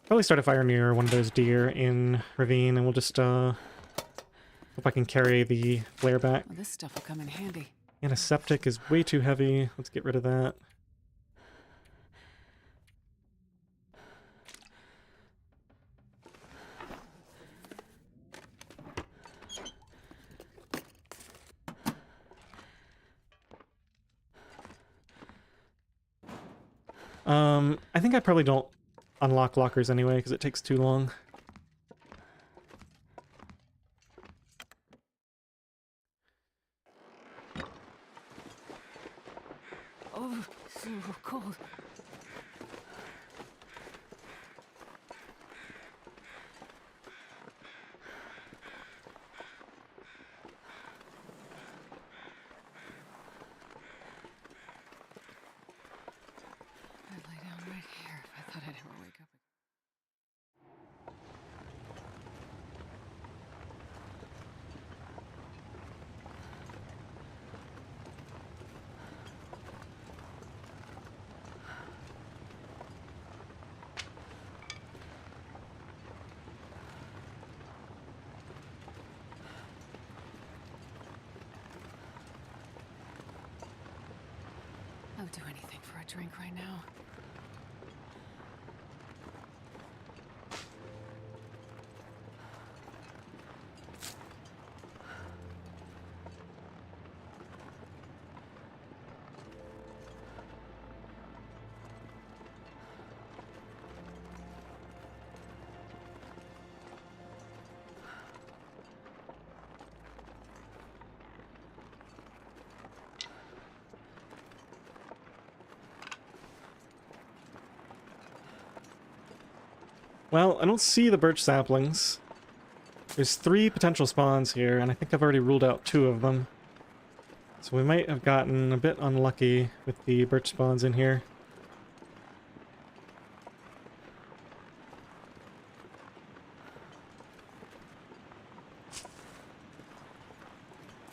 Probably start a fire near one of those deer in Ravine, and we'll just, hope I can carry the flare back. Well, this stuff will come in handy. Antiseptic is way too heavy. Let's get rid of that. I think I probably don't unlock lockers anyway, because it takes too long. Oh, so cold. anything for a drink right now. Well, I don't see the birch saplings. There's 3 potential spawns here, and I think I've already ruled out 2 of them. So we might have gotten a bit unlucky with the birch spawns in here.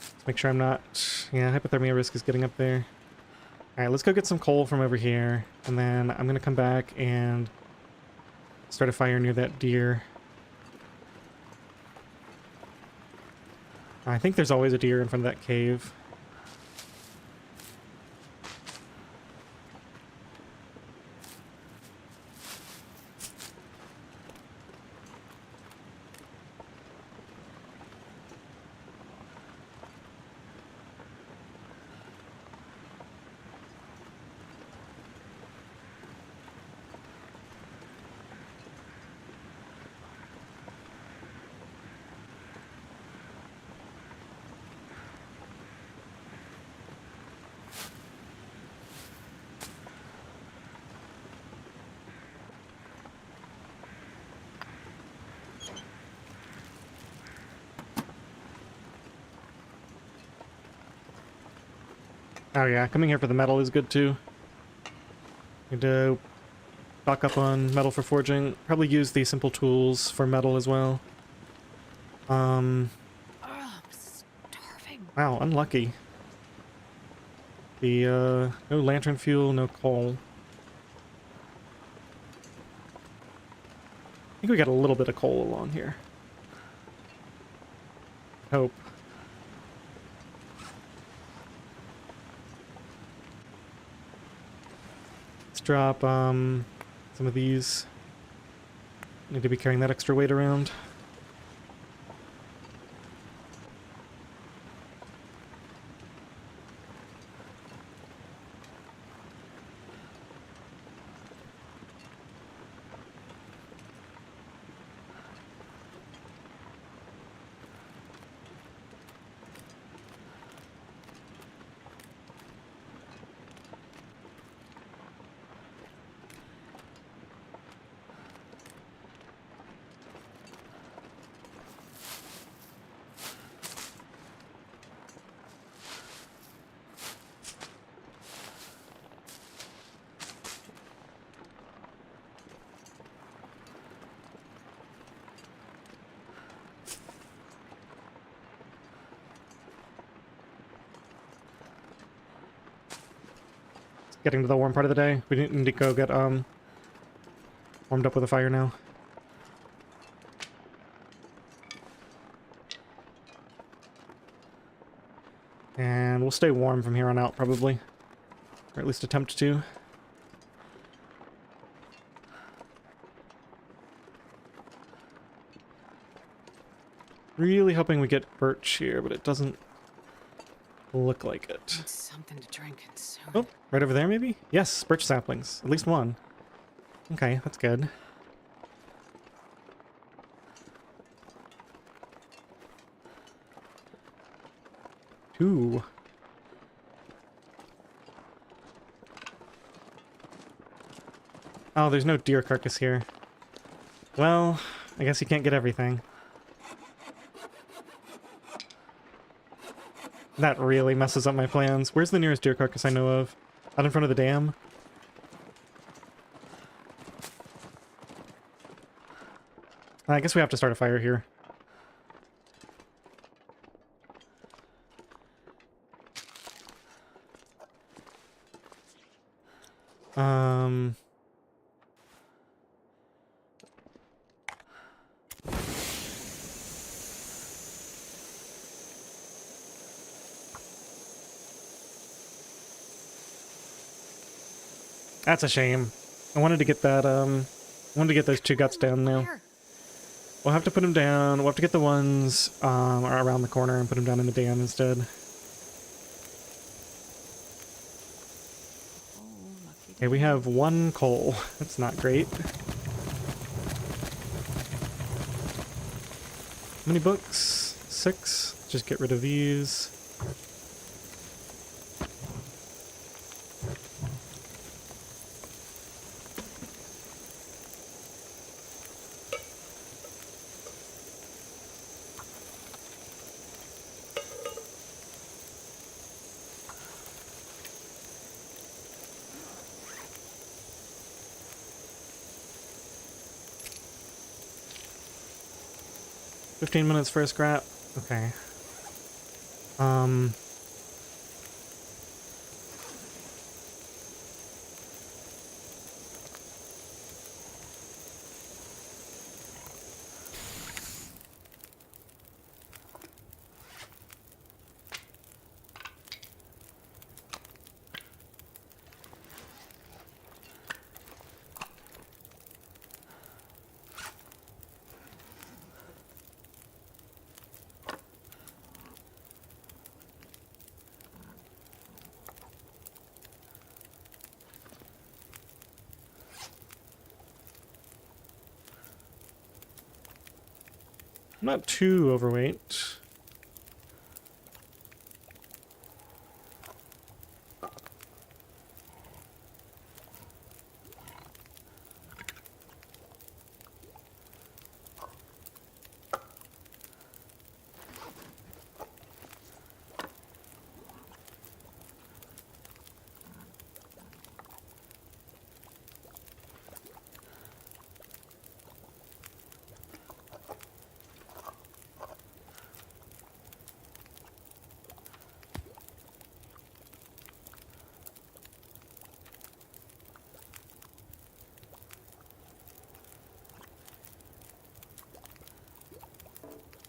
Let's make sure I'm not... Yeah, hypothermia risk is getting up there. Alright, let's go get some coal from over here, and then I'm gonna come back and start a fire near that deer. I think there's always a deer in front of that cave. Oh yeah, coming here for the metal is good too. Need to stock up on metal for forging. Probably use the simple tools for metal as well. I'm starving. Wow, unlucky. The, no lantern fuel, no coal. I think we got a little bit of coal along here. Hope. Let's drop, some of these. Need to be carrying that extra weight around. Getting to the warm part of the day. We need to go get, warmed up with a fire now. And we'll stay warm from here on out, probably. Or at least attempt to. Really hoping we get birch here, but it doesn't look like it. Need something to drink soon. Oh, right over there maybe? Yes, birch saplings. At least one. Okay, that's good. Two. Oh, there's no deer carcass here. Well, I guess you can't get everything. That really messes up my plans. Where's the nearest deer carcass I know of? Out in front of the dam? I guess we have to start a fire here. That's a shame. I wanted to get that, I wanted to get those 2 guts down now. Where? We'll have to put them down. We'll have to get the ones around the corner and put them down in the dam instead. Oh, lucky Okay, we have 1 coal. That's not great. How many books? 6. Just get rid of these. "15 minutes for a scrap." Okay. I'm not too overweight.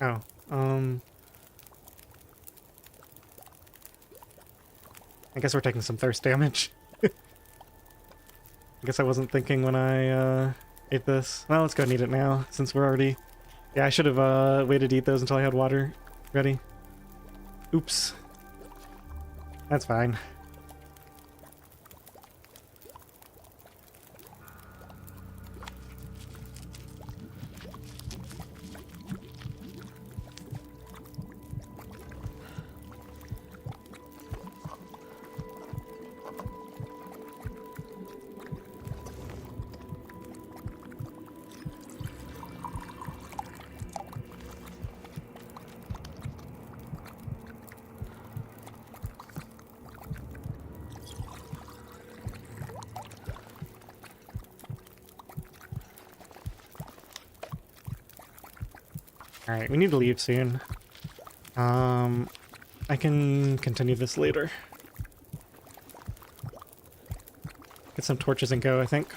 Oh, I guess we're taking some thirst damage. I guess I wasn't thinking when I, ate this. Well, let's go and eat it now, since we're already... Yeah, I should have, waited to eat those until I had water ready. Oops. That's fine. Alright, we need to leave soon. I can continue this later. Get some torches and go, I think.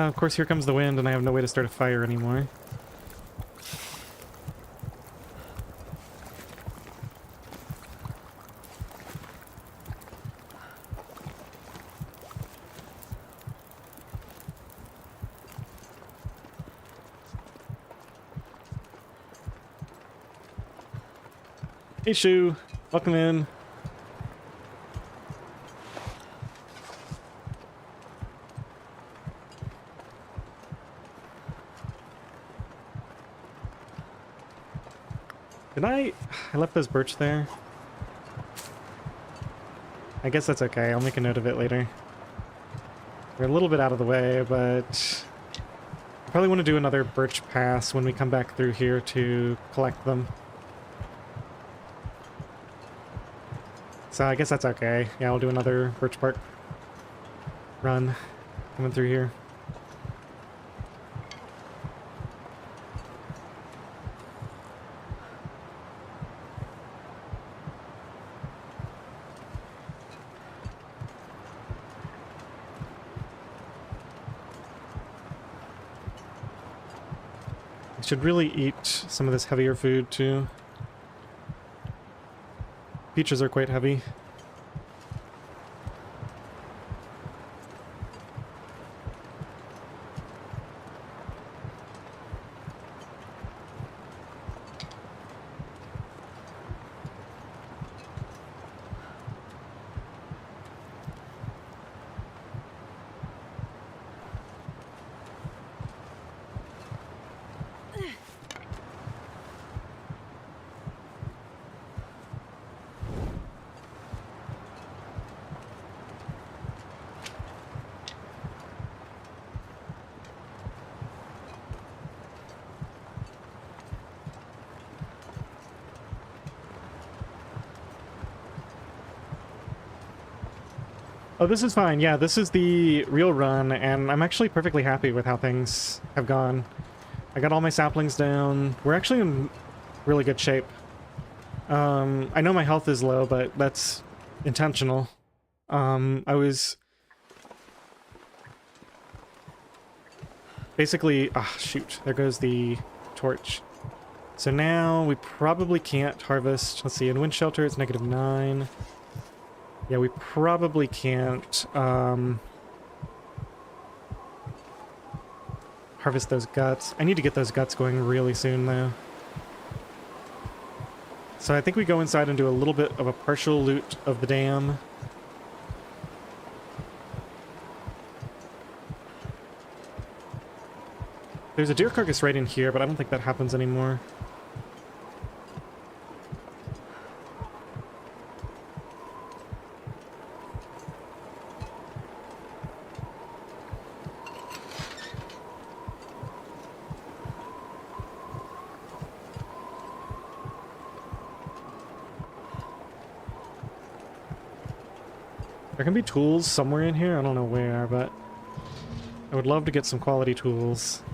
Of course, here comes the wind, and I have no way to start a fire anymore. Hey, Shu. Welcome in. Did I left those birch there. I guess that's okay. I'll make a note of it later. We're a little bit out of the way, but I probably want to do another birch pass when we come back through here to collect them. So I guess that's okay. Yeah, we'll do another Birch Bark run coming through here. I should really eat some of this heavier food too. Peaches are quite heavy. Oh, this is fine. Yeah, this is the real run, and I'm actually perfectly happy with how things have gone. I got all my saplings down. We're actually in really good shape. I know my health is low, but that's intentional. I was basically... Ah, shoot. There goes the torch. So now we probably can't harvest... Let's see, in wind shelter it's -9. Yeah, we probably can't harvest those guts. I need to get those guts going really soon, though. So I think we go inside and do a little bit of a partial loot of the dam. There's a deer carcass right in here, but I don't think that happens anymore. There can be tools somewhere in here. I don't know where, but I would love to get some quality tools.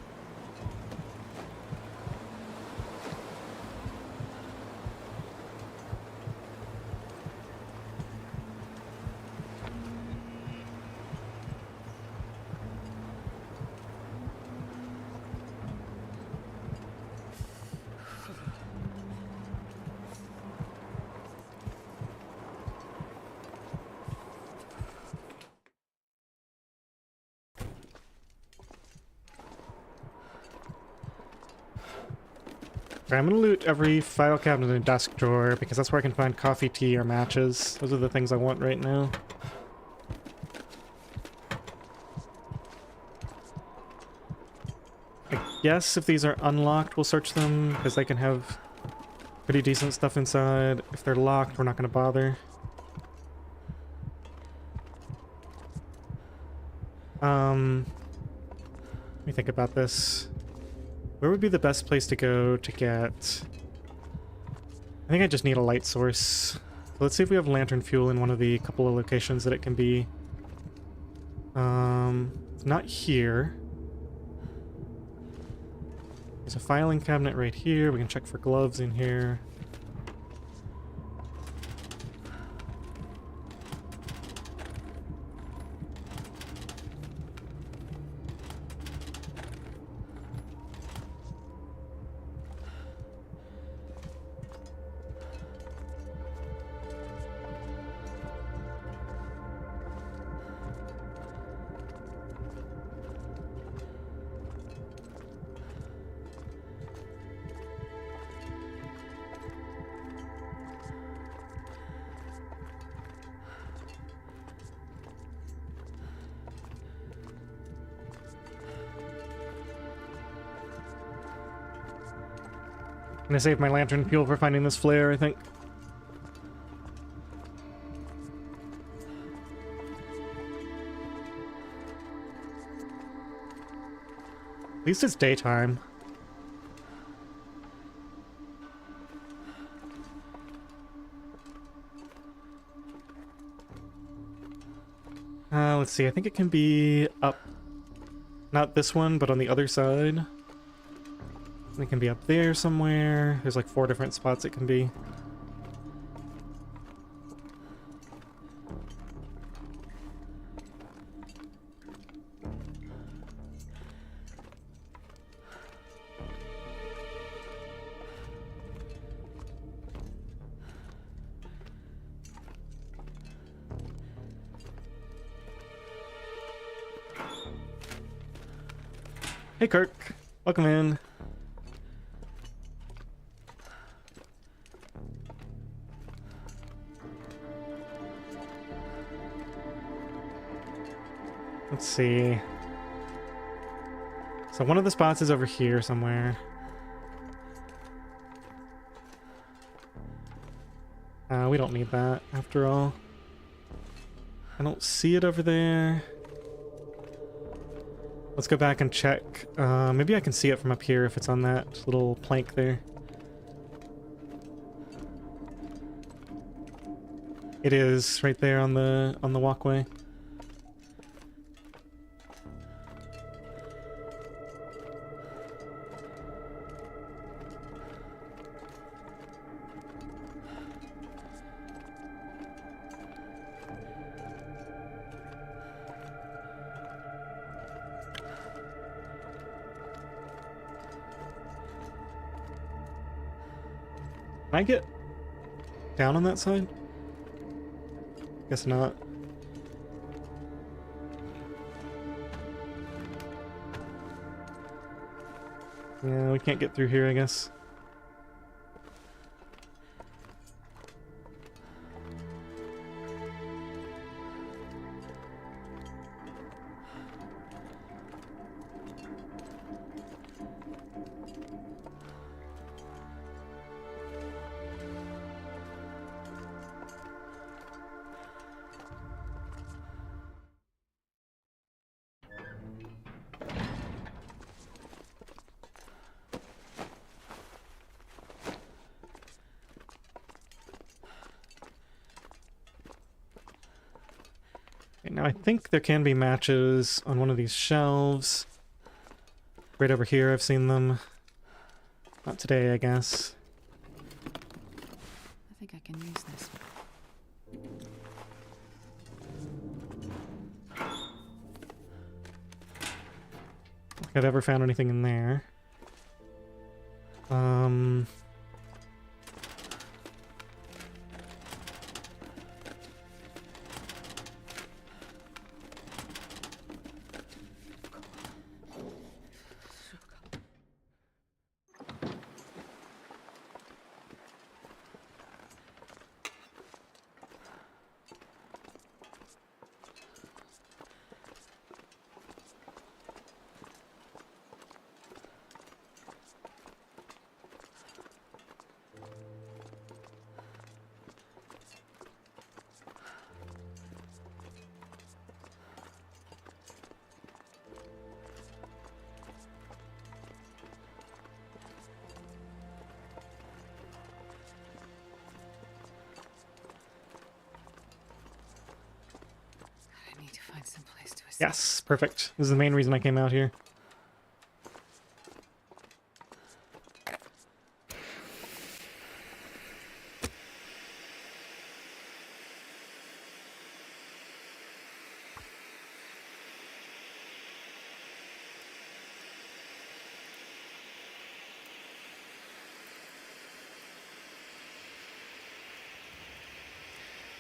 Okay, I'm gonna loot every file cabinet and desk drawer because that's where I can find coffee, tea, or matches. Those are the things I want right now. I guess if these are unlocked, we'll search them because they can have pretty decent stuff inside. If they're locked, we're not gonna bother. Let me think about this. Where would be the best place to go to get... I think I just need a light source. So let's see if we have lantern fuel in one of the couple of locations that it can be. It's not here. There's a filing cabinet right here. We can check for gloves in here. I'm gonna save my lantern fuel for finding this flare, I think. At least it's daytime. Let's see, I think it can be up, not this one, but on the other side. And it can be up there somewhere. There's like 4 different spots it can be. Hey Kirk, welcome in. Let's see. So one of the spots is over here somewhere. We don't need that after all. I don't see it over there. Let's go back and check. Maybe I can see it from up here if it's on that little plank there. It is right there on the walkway. Can I get down on that side? Guess not. Yeah, we can't get through here, I guess. Now I think there can be matches on one of these shelves. Right over here, I've seen them. Not today, I guess. I think I can use this. If I've ever found anything in there. I need to find some place to escape. Yes, perfect. This is the main reason I came out here.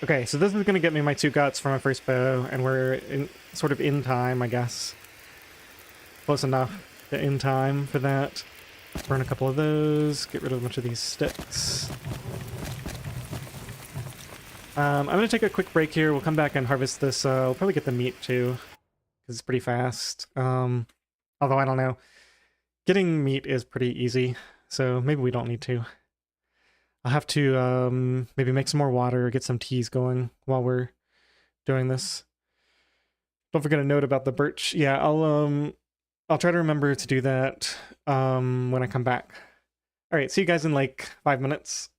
Okay, so this is going to get me my 2 guts for my first bow, and we're sort of in time, I guess. Close enough to in time for that. Burn a couple of those, get rid of a bunch of these sticks. I'm going to take a quick break here. We'll come back and harvest this. We'll probably get the meat too, because it's pretty fast. Although, I don't know. Getting meat is pretty easy, so maybe we don't need to. I'll have to maybe make some more water or get some teas going while we're doing this. Don't forget a note about the birch. Yeah, I'll try to remember to do that when I come back. All right, see you guys in like 5 minutes.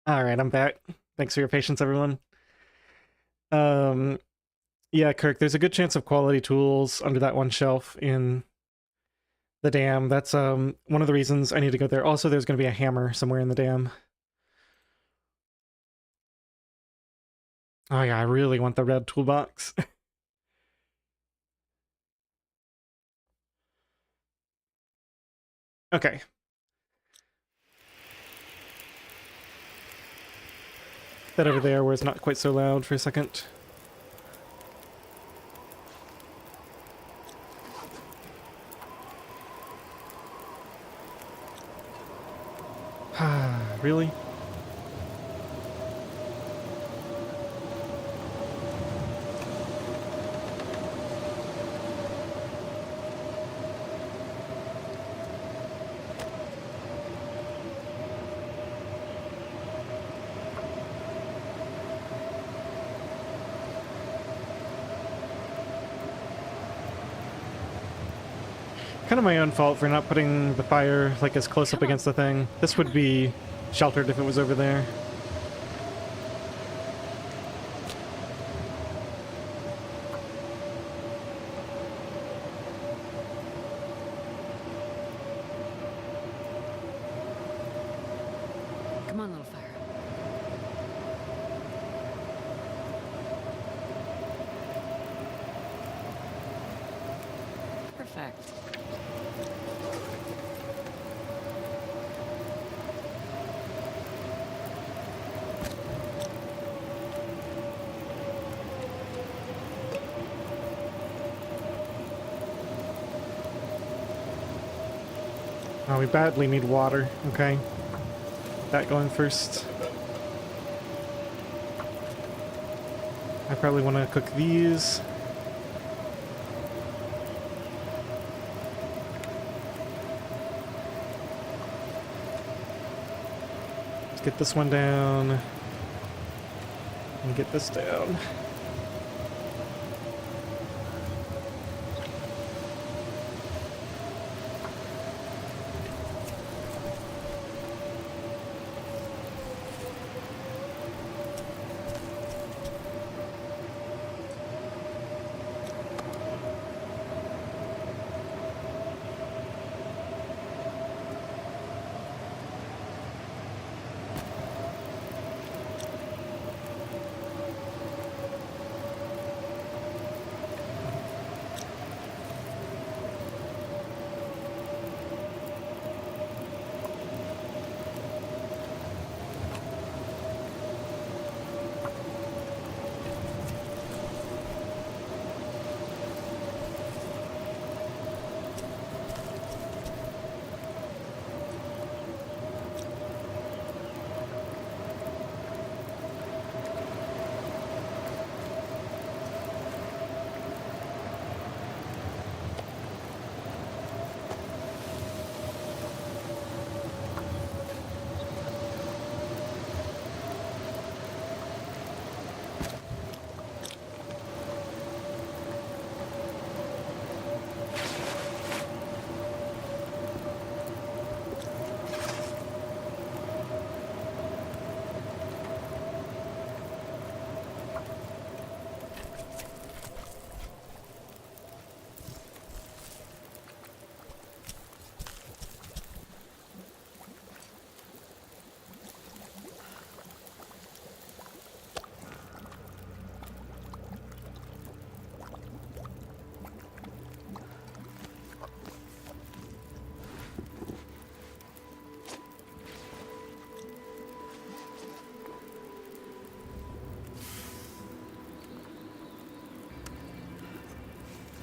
Alright, I'm back. Thanks for your patience, everyone. Um, yeah, Kirk, there's a good chance of quality tools under that one shelf in the dam. That's one of the reasons I need to go there. Also, there's going to be a hammer somewhere in the dam. Oh yeah, I really want the red toolbox. Okay. That over there where it's not quite so loud for a second. Really? Kind of my own fault for not putting the fire like as close up against the thing. This would be sheltered if it was over there. Come on, little fire. Perfect. Oh, we badly need water. Okay. That going first. I probably want to cook these. Let's get this one down. And get this down.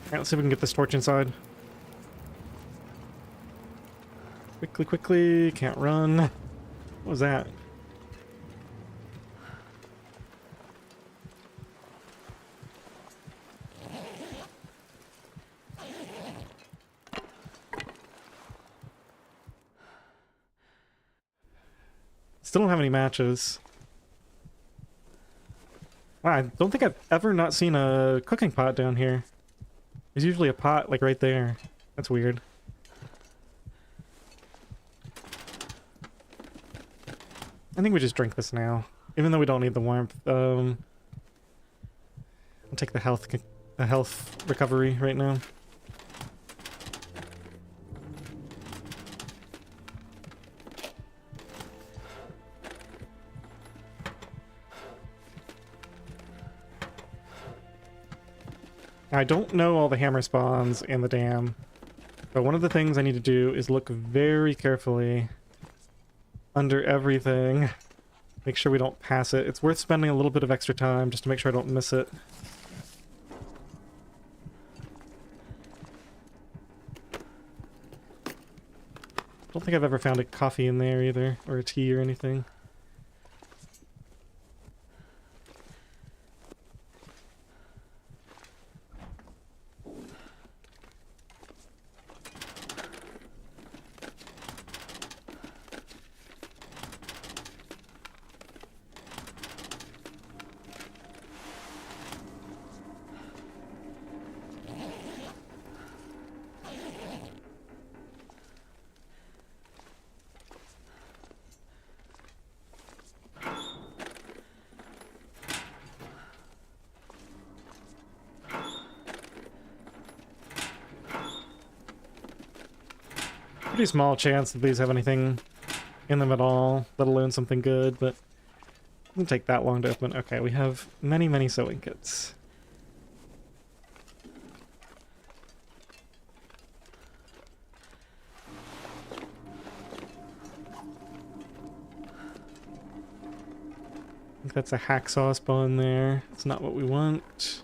Alright, let's see if we can get this torch inside. Quickly, quickly. Can't run. What was that? Still don't have any matches. Wow, I don't think I've ever not seen a cooking pot down here. There's usually a pot, like, right there. That's weird. I think we just drink this now, even though we don't need the warmth. I'll take the health recovery right now. I don't know all the hammer spawns in the dam, but one of the things I need to do is look very carefully under everything. Make sure we don't pass it. It's worth spending a little bit of extra time just to make sure I don't miss it. I don't think I've ever found a coffee in there either, or a tea or anything. Pretty small chance that these have anything in them at all, let alone something good, but it doesn't take that long to open. Okay, we have many, many sewing kits. I think that's a hacksaw spawn there. It's not what we want.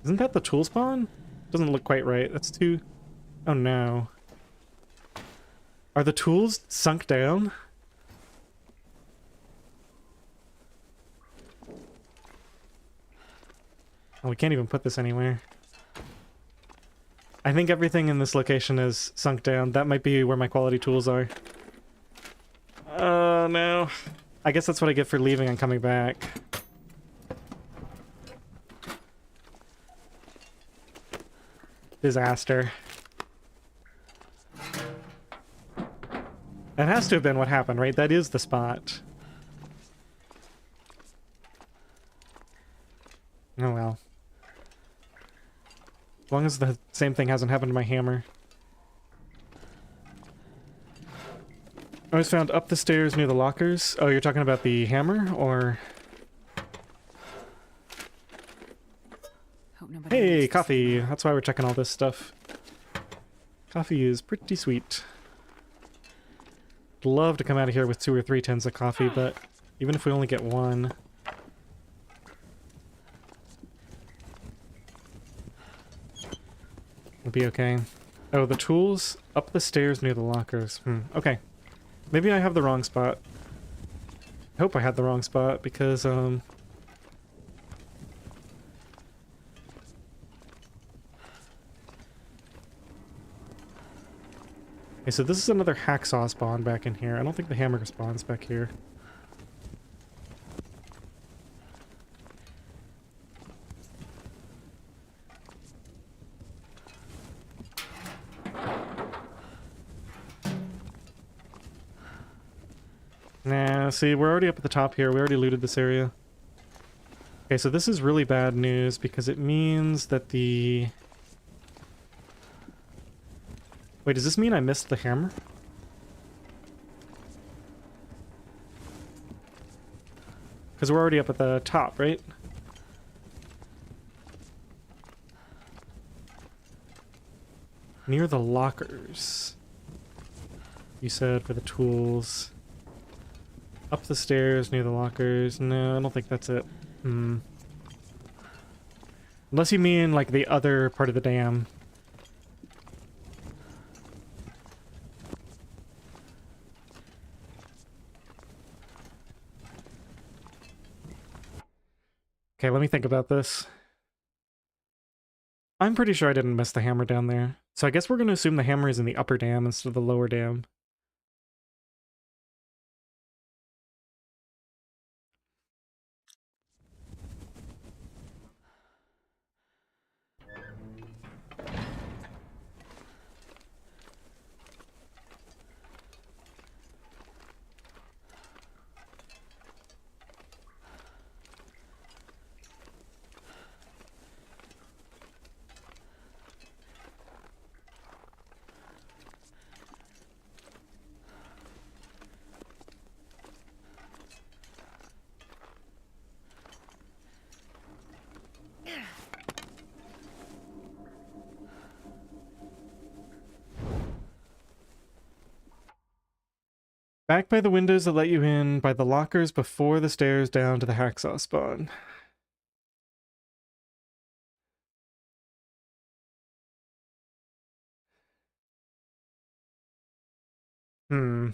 Isn't that the tool spawn? Doesn't look quite right. That's too... Oh no. Are the tools sunk down? Oh, we can't even put this anywhere. I think everything in this location is sunk down. That might be where my quality tools are. Oh no. I guess that's what I get for leaving and coming back. Disaster. That has to have been what happened, right? That is the spot. Oh well. As long as the same thing hasn't happened to my hammer. I was found up the stairs near the lockers. Oh, you're talking about the hammer, or... Hey, coffee! That's why we're checking all this stuff. Coffee is pretty sweet. Love to come out of here with 2 or 3 tins of coffee, but even if we only get 1... we'll be okay. Oh, the tools up the stairs near the lockers. Okay. Maybe I have the wrong spot. I hope I had the wrong spot, because, Okay, so this is another hacksaw spawn back in here. I don't think the hammer spawns back here. Nah, see, we're already up at the top here. We already looted this area. Okay, so this is really bad news because it means that the... Wait, does this mean I missed the hammer? Because we're already up at the top, right? Near the lockers. You said for the tools. Up the stairs near the lockers. No, I don't think that's it. Unless you mean like the other part of the dam. Okay, let me think about this. I'm pretty sure I didn't miss the hammer down there. So I guess we're going to assume the hammer is in the upper dam instead of the lower dam. Back by the windows that let you in, by the lockers before the stairs down to the hacksaw spawn. Hmm.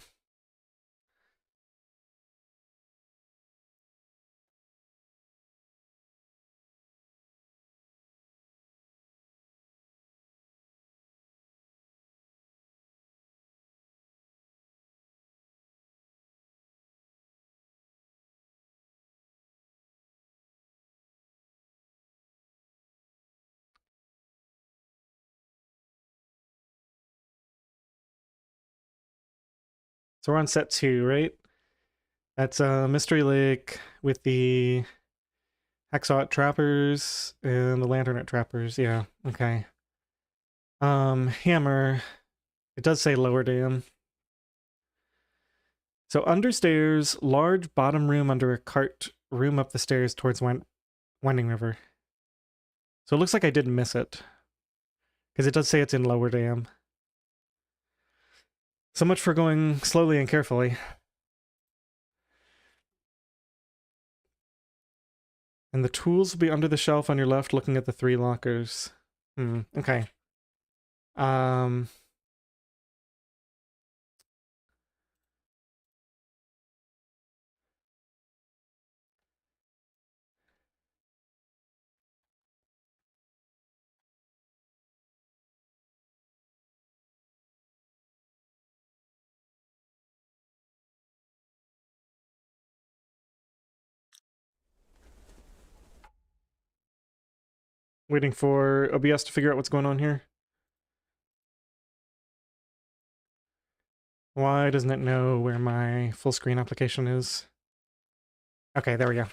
So we're on set 2, right? That's Mystery Lake with the hacksaw trappers and the lantern at trappers. Yeah, okay. Hammer. It does say lower dam. So understairs, large bottom room under a cart, room up the stairs towards Winding River. So it looks like I didn't miss it. Because it does say it's in lower dam. So much for going slowly and carefully. And the tools will be under the shelf on your left looking at the 3 lockers. Okay. Um... Waiting for OBS to figure out what's going on here. Why doesn't it know where my full screen application is? Okay, there we go.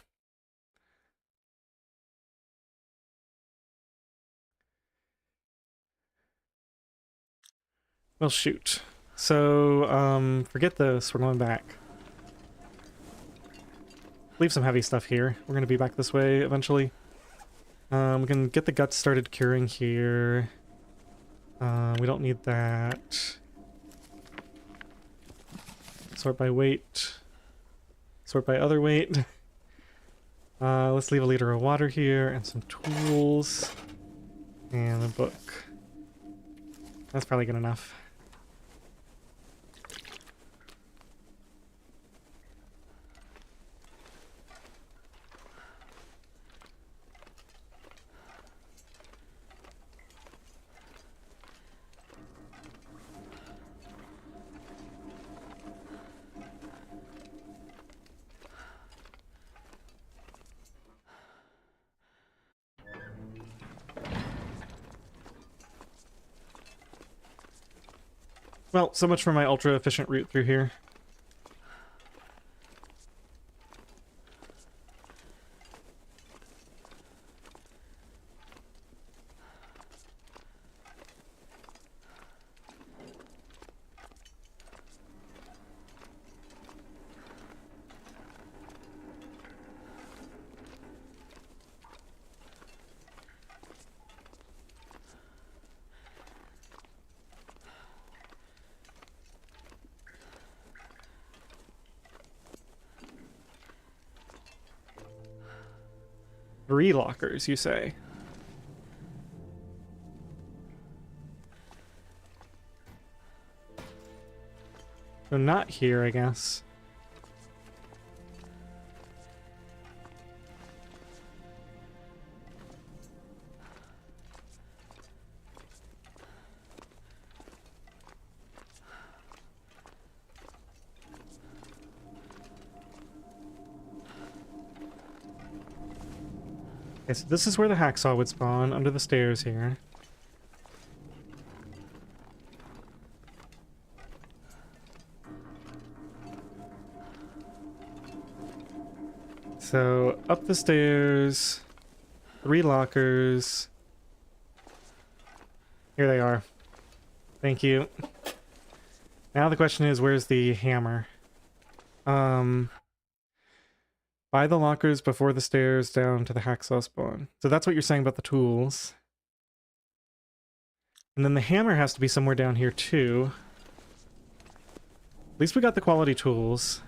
Well, shoot. So, forget this. We're going back. Leave some heavy stuff here. We're going to be back this way eventually. We can get the guts started curing here. We don't need that. Sort by weight. Sort by other weight. Let's leave a liter of water here and some tools. And a book. That's probably good enough. Well, so much for my ultra-efficient route through here. Three lockers, you say? So not here, I guess. Okay, so this is where the hacksaw would spawn, under the stairs here. So, up the stairs, 3 lockers. Here they are. Thank you. Now the question is, where's the hammer? By the lockers before the stairs down to the hacksaw spawn. So that's what you're saying about the tools. And then the hammer has to be somewhere down here too. At least we got the quality tools.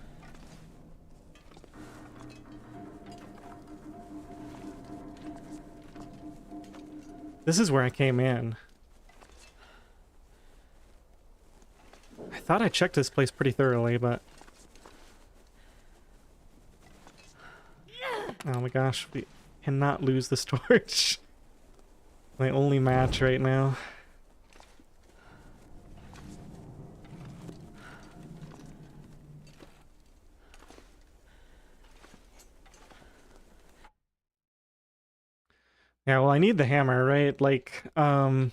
This is where I came in. I thought I checked this place pretty thoroughly, but... Oh my gosh, we cannot lose the torch. My only match right now. Yeah, well, I need the hammer, right? Like, the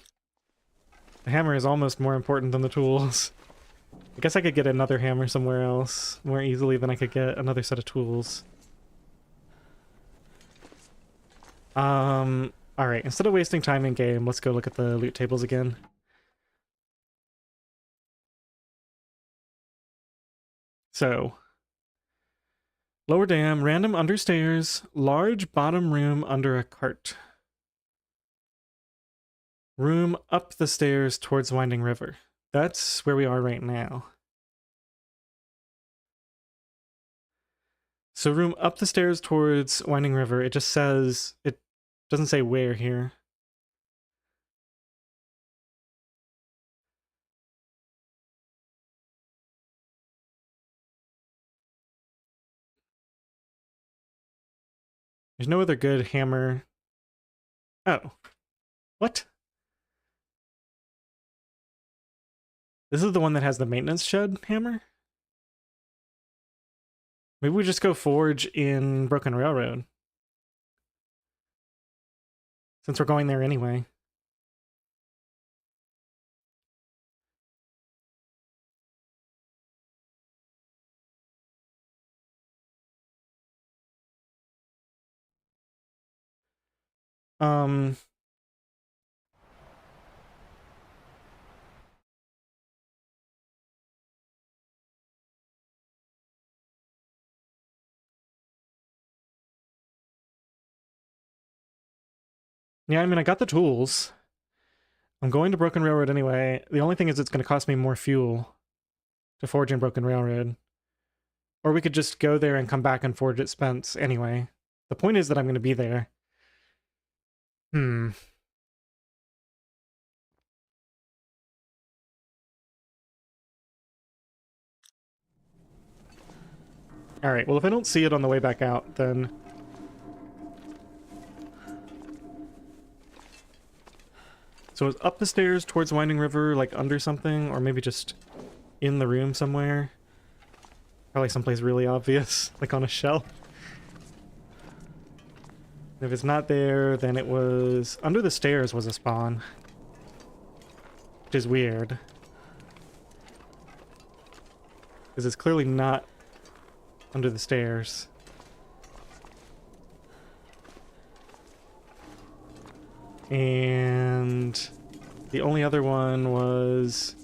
hammer is almost more important than the tools. I guess I could get another hammer somewhere else more easily than I could get another set of tools. Alright, instead of wasting time in game, let's go look at the loot tables again. So, lower dam, random understairs, large bottom room under a cart. Room up the stairs towards Winding River. That's where we are right now. So room up the stairs towards Winding River, it just says, it doesn't say where here. There's no other good hammer. Oh. What? This is the one that has the maintenance shed hammer? Maybe we just go forge in Broken Railroad. Since we're going there anyway. Um... Yeah, I mean, I got the tools. I'm going to Broken Railroad anyway. The only thing is it's going to cost me more fuel to forge in Broken Railroad. Or we could just go there and come back and forge at Spence anyway. The point is that I'm going to be there. Alright, well if I don't see it on the way back out, then... So it's up the stairs towards Winding River, like under something, or maybe just in the room somewhere. Probably someplace really obvious, like on a shelf. If it's not there, then it was... Under the stairs was a spawn. Which is weird. Because it's clearly not under the stairs. And the only other one was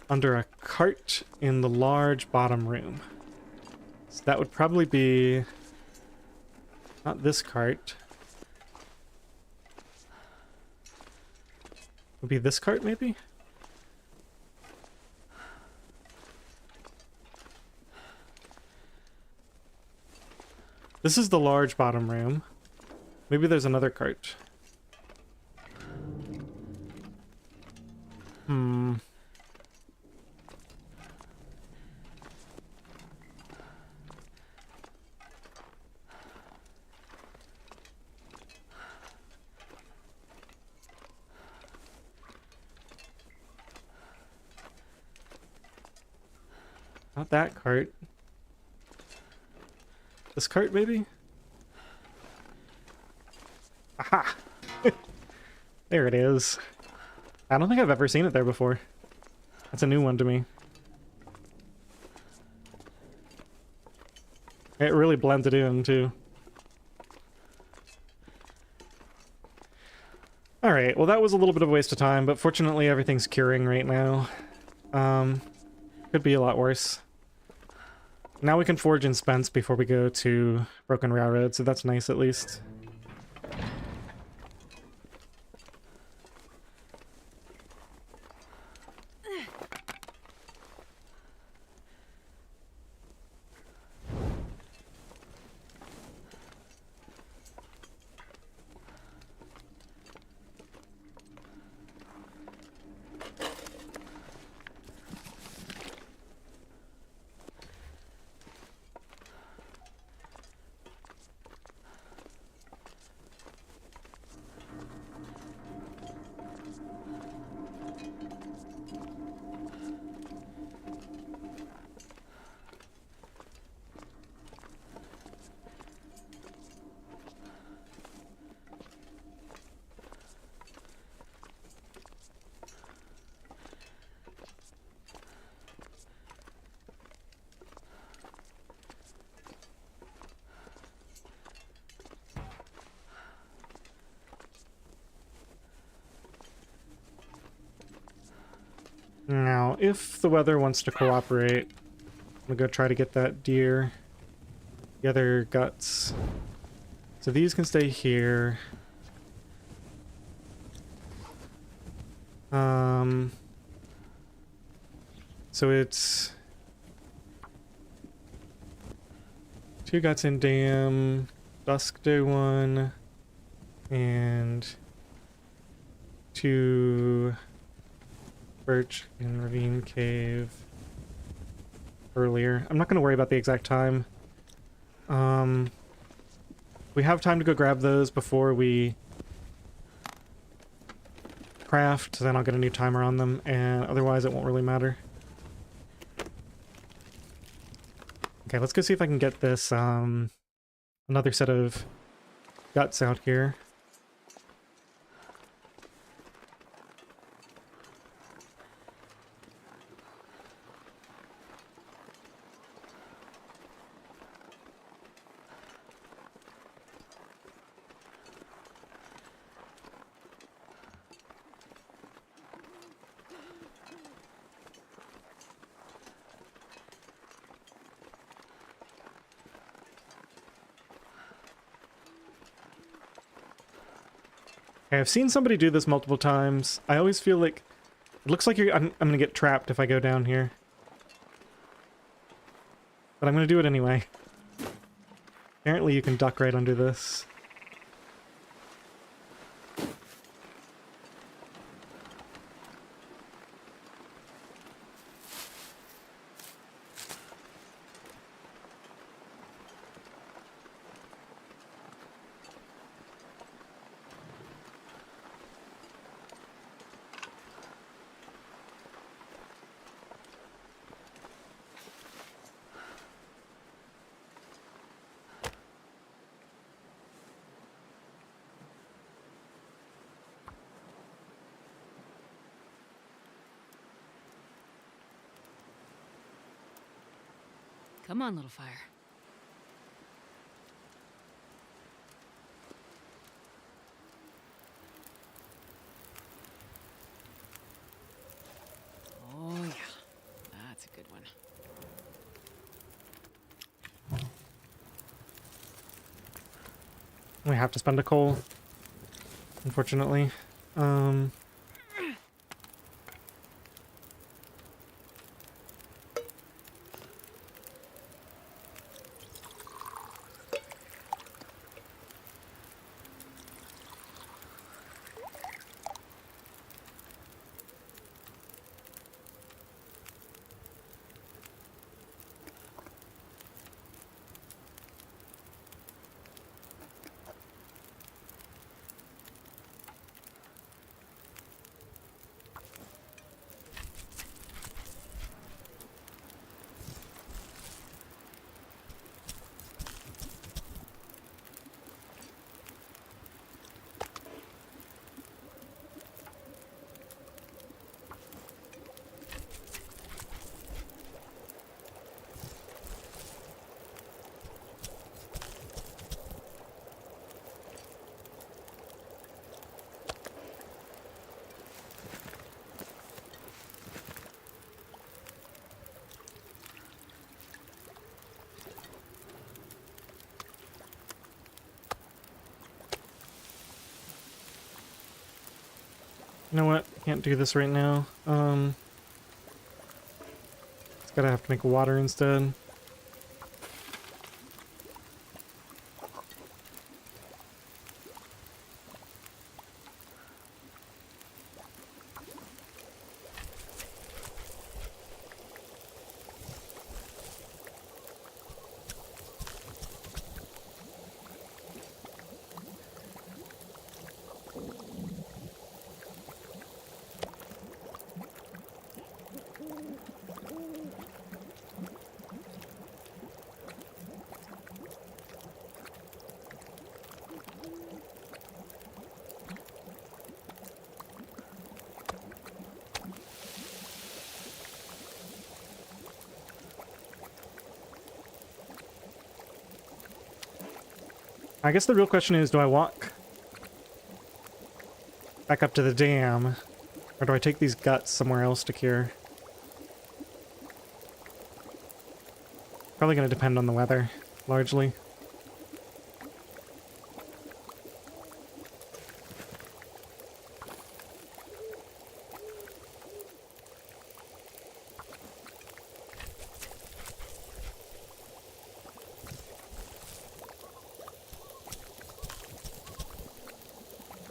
under a cart in the large bottom room. So that would probably be not this cart. Would be this cart maybe? This is the large bottom room. Maybe there's another cart. Not that cart. This cart, maybe? Aha! There it is. I don't think I've ever seen it there before. That's a new one to me. It really blends it in, too. Alright, well that was a little bit of a waste of time, but fortunately everything's curing right now. Could be a lot worse. Now we can forge in Spence before we go to Broken Railroad, so that's nice at least. Now, if the weather wants to cooperate, I'm gonna go try to get that deer. The other guts. So these can stay here. So it's 2 guts in dam, dusk day 1, and 2 birch in ravine cave earlier. I'm not going to worry about the exact time. We have time to go grab those before we craft, then I'll get a new timer on them, and otherwise it won't really matter. Okay, let's go see if I can get this, another set of guts out here. Okay, I've seen somebody do this multiple times. I always feel like it looks like I'm gonna get trapped if I go down here. But I'm gonna do it anyway. Apparently you can duck right under this. Come on, little fire. Oh, yeah. That's a good one. We have to spend a coal, unfortunately. You know what? Can't do this right now. It's gotta have to make water instead. I guess the real question is, do I walk back up to the dam, or do I take these guts somewhere else to cure? Probably going to depend on the weather, largely.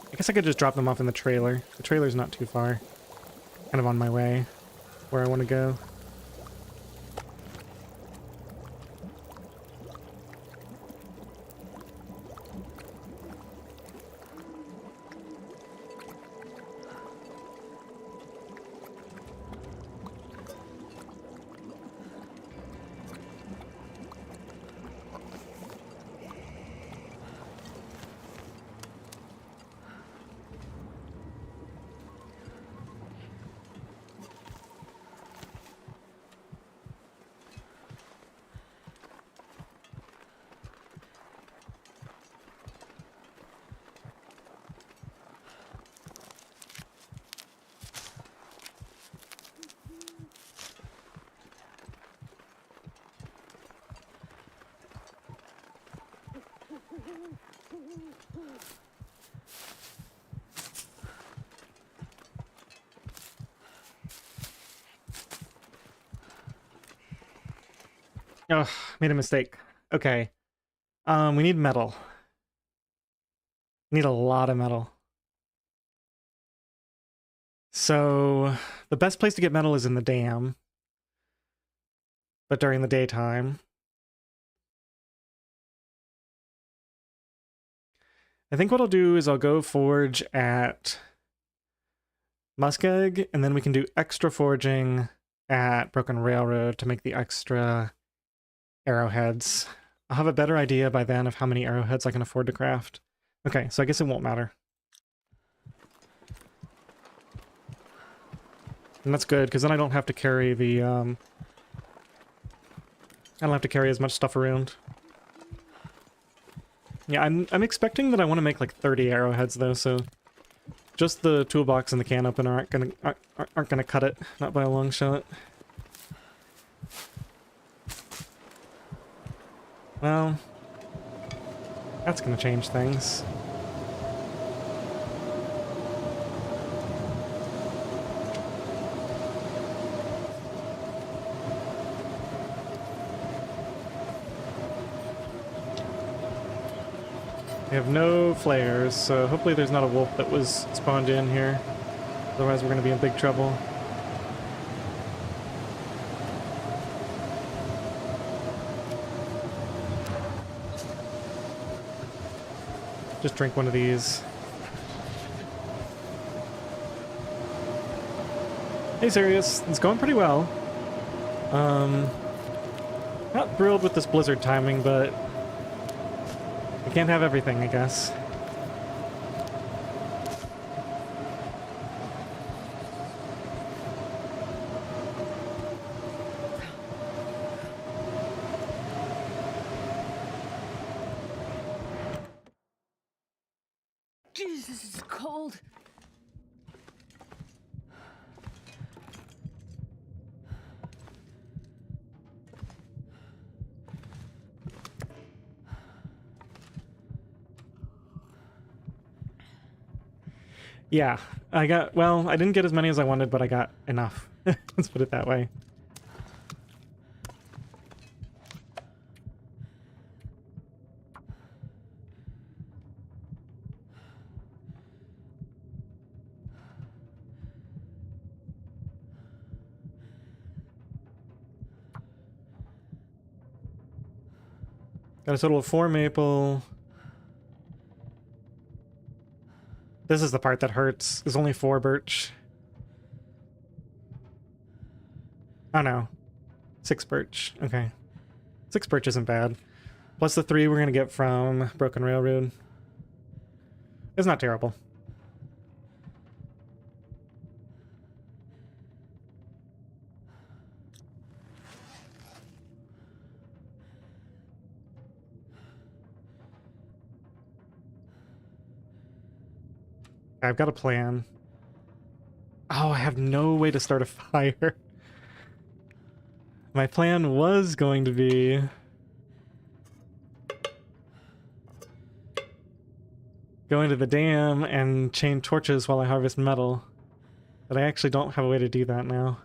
I guess I could just drop them off in the trailer. The trailer's not too far. Kind of on my way where I want to go. Ugh, made a mistake. Okay. We need metal. We need a lot of metal. So, the best place to get metal is in the dam. But during the daytime. I think what I'll do is I'll go forge at Muskeg, and then we can do extra forging at Broken Railroad to make the extra arrowheads. I'll have a better idea by then of how many arrowheads I can afford to craft. Okay, so I guess it won't matter. And that's good, because then I don't have to carry the, I don't have to carry as much stuff around. Yeah, I'm expecting that I want to make like 30 arrowheads though, so just the toolbox and the can opener aren't gonna cut it, not by a long shot. Well, that's gonna change things. We have no flares, so hopefully there's not a wolf that was spawned in here. Otherwise we're going to be in big trouble. Just drink one of these. Hey Sirius, it's going pretty well. Not thrilled with this blizzard timing, but we can't have everything, I guess. Jesus, this is cold. Yeah, I got, well, I didn't get as many as I wanted, but I got enough. Let's put it that way. Got a total of 4 maple. This is the part that hurts. There's only 4 birch. Oh no. 6 birch. Okay. 6 birch isn't bad. Plus the 3 we're gonna get from Broken Railroad. It's not terrible. I've got a plan. Oh, I have no way to start a fire. My plan was going to be... go into the dam and chain torches while I harvest metal. But I actually don't have a way to do that now.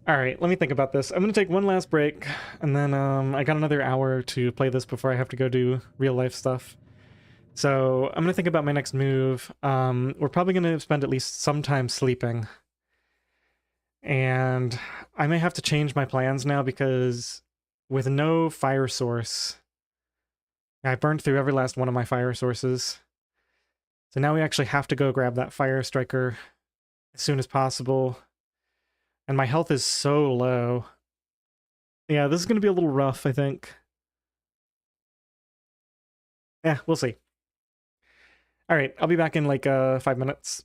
Alright, let me think about this. I'm gonna take one last break, and then I got another hour to play this before I have to go do real life stuff. So I'm gonna think about my next move. We're probably gonna spend at least some time sleeping. And I may have to change my plans now because with no fire source, I burned through every last one of my fire sources. So now we actually have to go grab that fire striker as soon as possible. And my health is so low. Yeah, this is going to be a little rough, I think. Yeah, we'll see. Alright, I'll be back in like 5 minutes.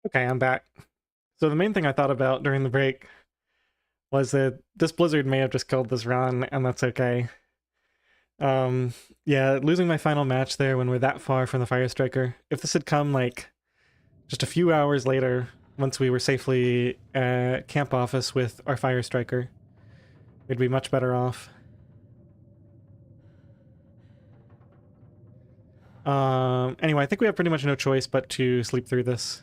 Okay, I'm back. So the main thing I thought about during the break was that this blizzard may have just killed this run, and that's okay. Yeah, losing my final match there when we're that far from the Fire Striker. If this had come, like, just a few hours later, once we were safely at camp office with our Fire Striker, we'd be much better off. Anyway, I think we have pretty much no choice but to sleep through this.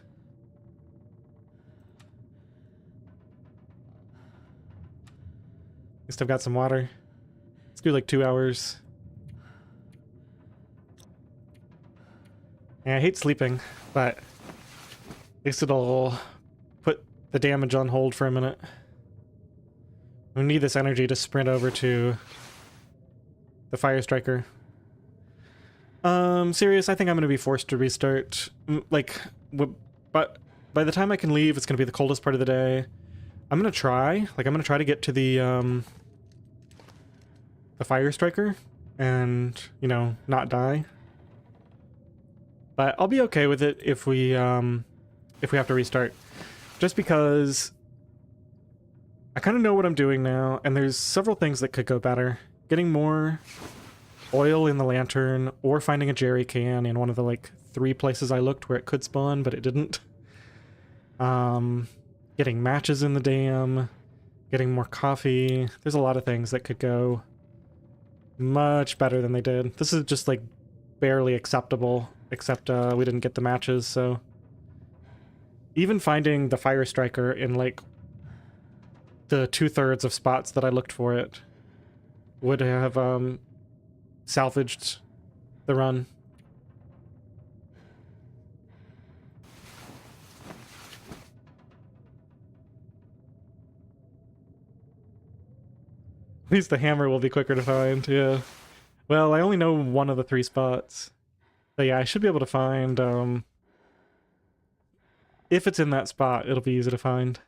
At least I've got some water. Let's do like 2 hours. Yeah, I hate sleeping, but at least it'll put the damage on hold for a minute. We need this energy to sprint over to the Fire Striker. Serious, I think I'm going to be forced to restart. But by the time I can leave, it's going to be the coldest part of the day. I'm going to try. Like, I'm going to try to get to the Fire Striker and, you know, not die. But I'll be okay with it if we have to restart. Just because I kind of know what I'm doing now, and there's several things that could go better. Getting more oil in the lantern, or finding a jerry can in one of the, like, 3 places I looked where it could spawn, but it didn't. Getting matches in the dam, getting more coffee. There's a lot of things that could go much better than they did. This is just, like, barely acceptable, except we didn't get the matches, so... Even finding the Fire Striker in, like, the 2/3 of spots that I looked for it would have, salvaged the run. At least the hammer will be quicker to find, yeah. Well, I only know one of the 3 spots. But yeah, I should be able to find, if it's in that spot, it'll be easy to find.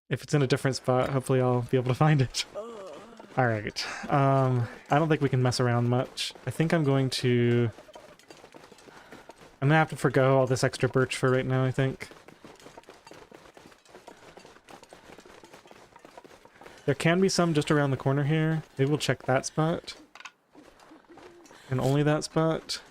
If it's in a different spot, hopefully I'll be able to find it. Alright, I don't think we can mess around much. I think I'm gonna have to forgo all this extra birch for right now, I think. There can be some just around the corner here. Maybe we'll check that spot. And only that spot.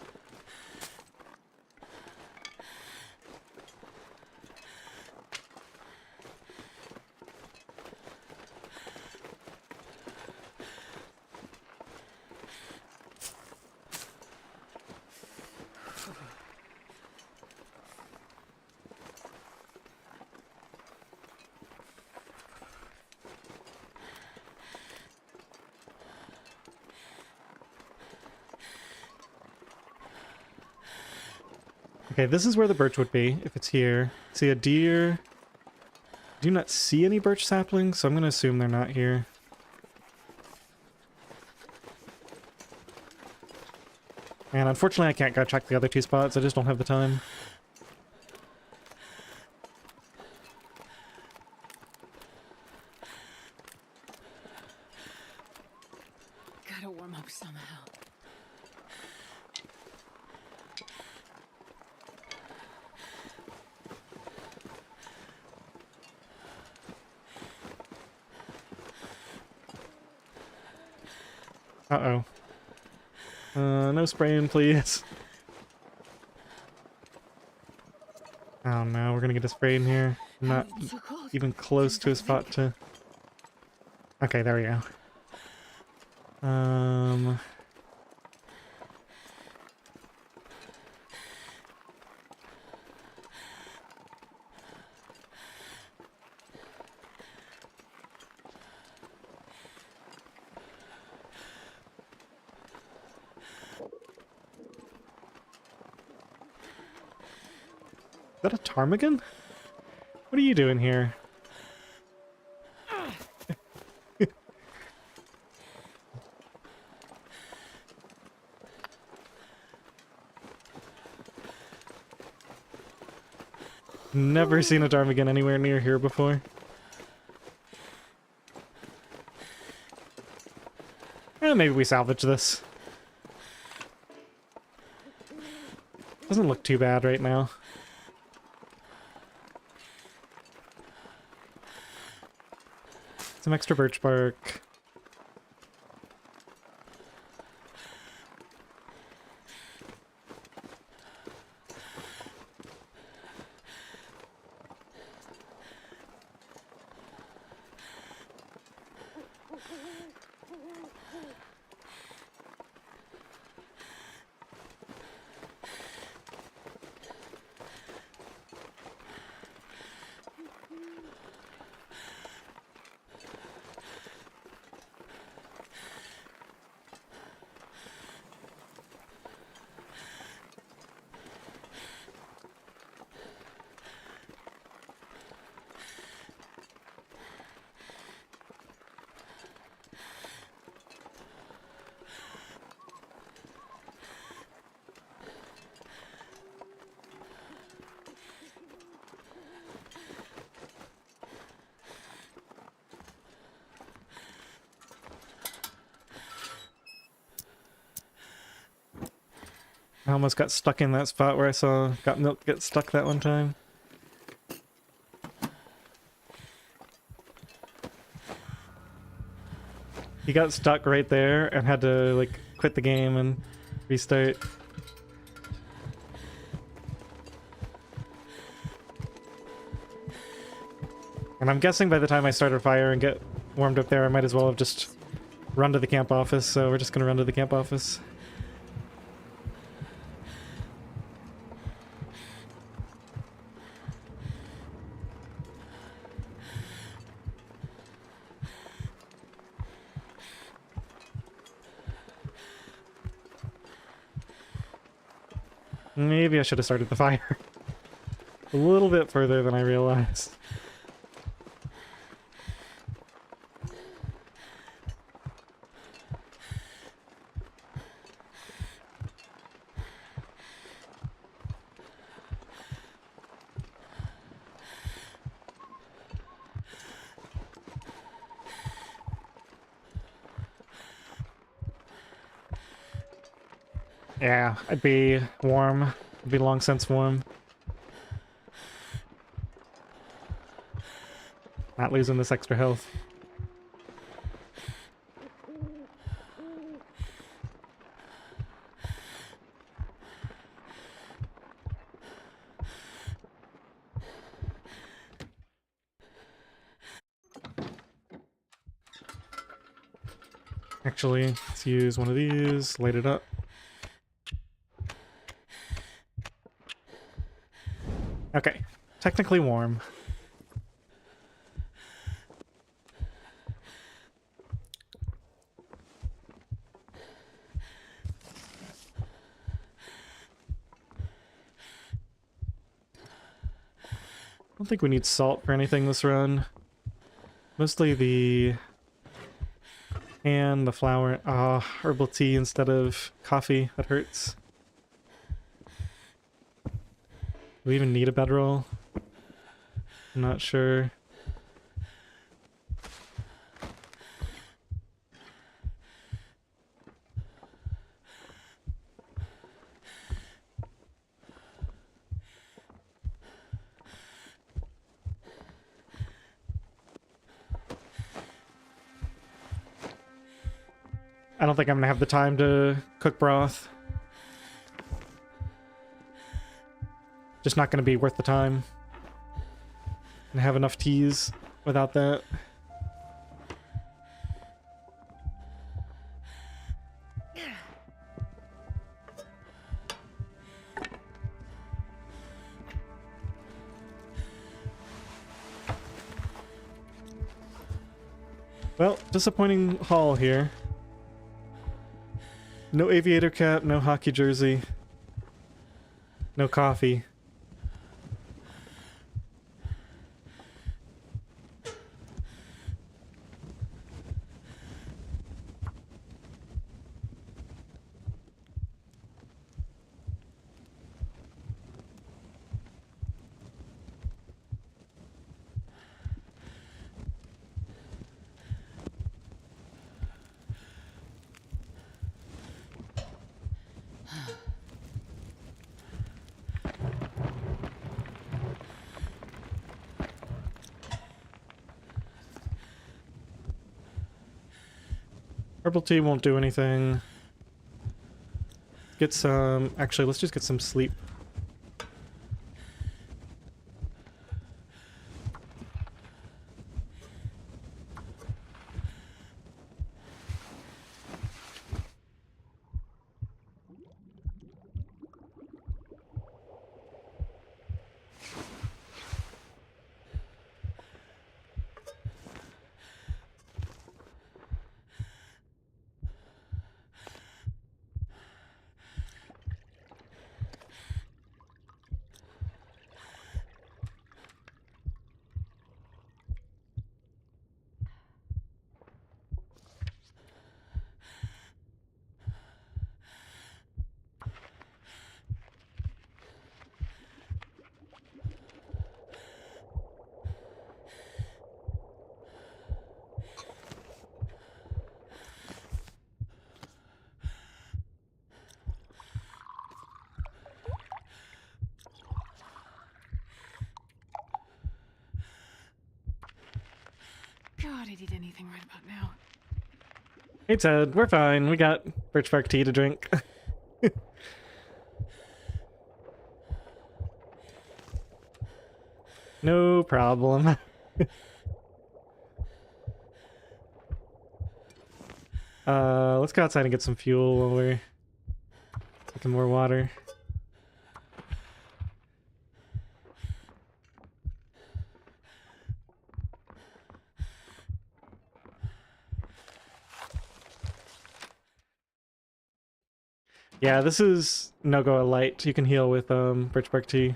Okay, this is where the birch would be, if it's here. See a deer. Do not see any birch saplings, so I'm going to assume they're not here. And unfortunately I can't go check the other 2 spots, I just don't have the time. Gotta warm up somehow. Uh-oh. No spraying, please. Oh no, we're gonna get a spray in here. I'm not So cold. even close to a spot to... Okay, there we go. Is that a ptarmigan? What are you doing here? Never seen a ptarmigan anywhere near here before. Maybe we salvage this. Doesn't look too bad right now. Some extra birch bark. I almost got stuck in that spot where I saw got milk get stuck that one time. He got stuck right there and had to like quit the game and restart. And I'm guessing by the time I start a fire and get warmed up there, I might as well have just run to the camp office, so we're just gonna run to the camp office. Maybe I should have started the fire a little bit further than I realized. Yeah, I'd be warm. I'd be long since warm. Not losing this extra health. Actually, let's use one of these, light it up. Okay, technically warm. I don't think we need salt for anything this run. Mostly the and the flour. Herbal tea instead of coffee. That hurts. Do we even need a bedroll? I'm not sure. I don't think I'm gonna have the time to cook broth. Just not gonna be worth the time. And have enough teas without that. Well, disappointing haul here. No aviator cap, no hockey jersey, no coffee. Herbal tea won't do anything. Get some... Actually, let's just get some sleep. God, I'd eat anything right about now. Hey Ted, we're fine. We got birch bark tea to drink. No problem. Let's go outside and get some fuel while we're taking more water. Yeah, this is NOGOAlite. You can heal with birch bark tea.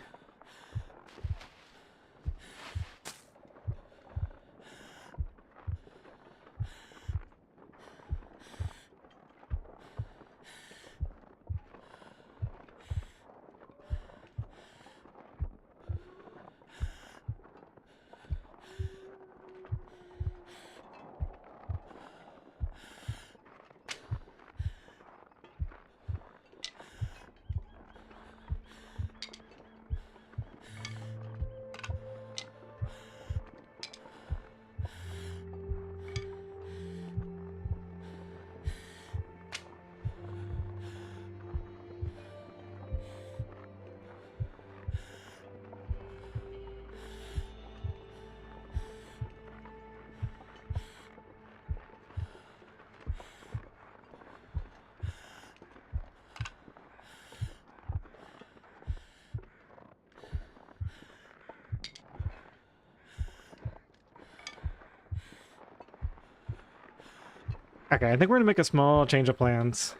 Okay, I think we're gonna make a small change of plans.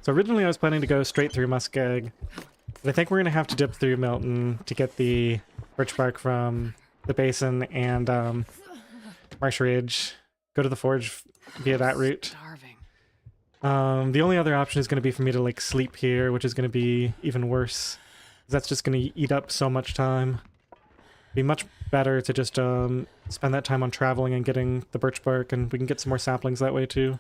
So originally I was planning to go straight through Muskeg, but I think we're gonna have to dip through Milton to get the birch bark from the basin and Marsh Ridge. Go to the forge via that route. Starving. The only other option is gonna be for me to like sleep here, which is gonna be even worse. That's just gonna eat up so much time. Be much better to just spend that time on traveling and getting the birch bark, and we can get some more saplings that way too.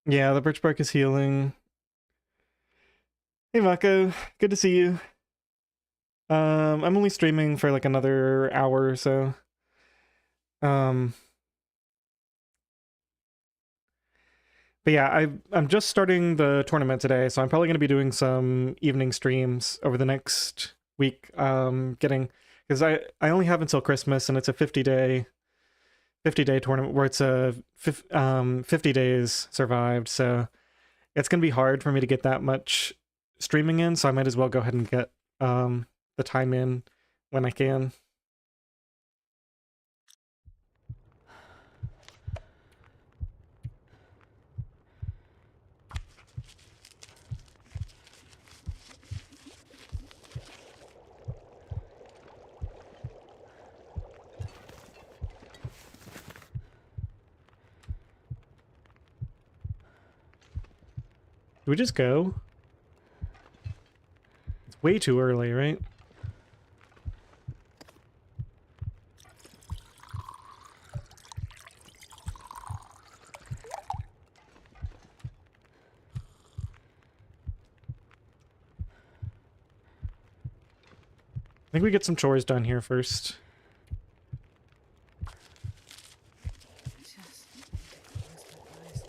Yeah, the birch bark is healing. Hey Mako, good to see you. I'm only streaming for like another hour or so. Um, but yeah, I'm just starting the tournament today, so I'm probably going to be doing some evening streams over the next week. Getting because I only have until Christmas, and it's a 50-day tournament where it's a 50 days survived, so it's gonna be hard for me to get that much streaming in, so I might as well go ahead and get the time in when I can. Do we just go? It's way too early, right? I think we get some chores done here first. Just need to close my eyes.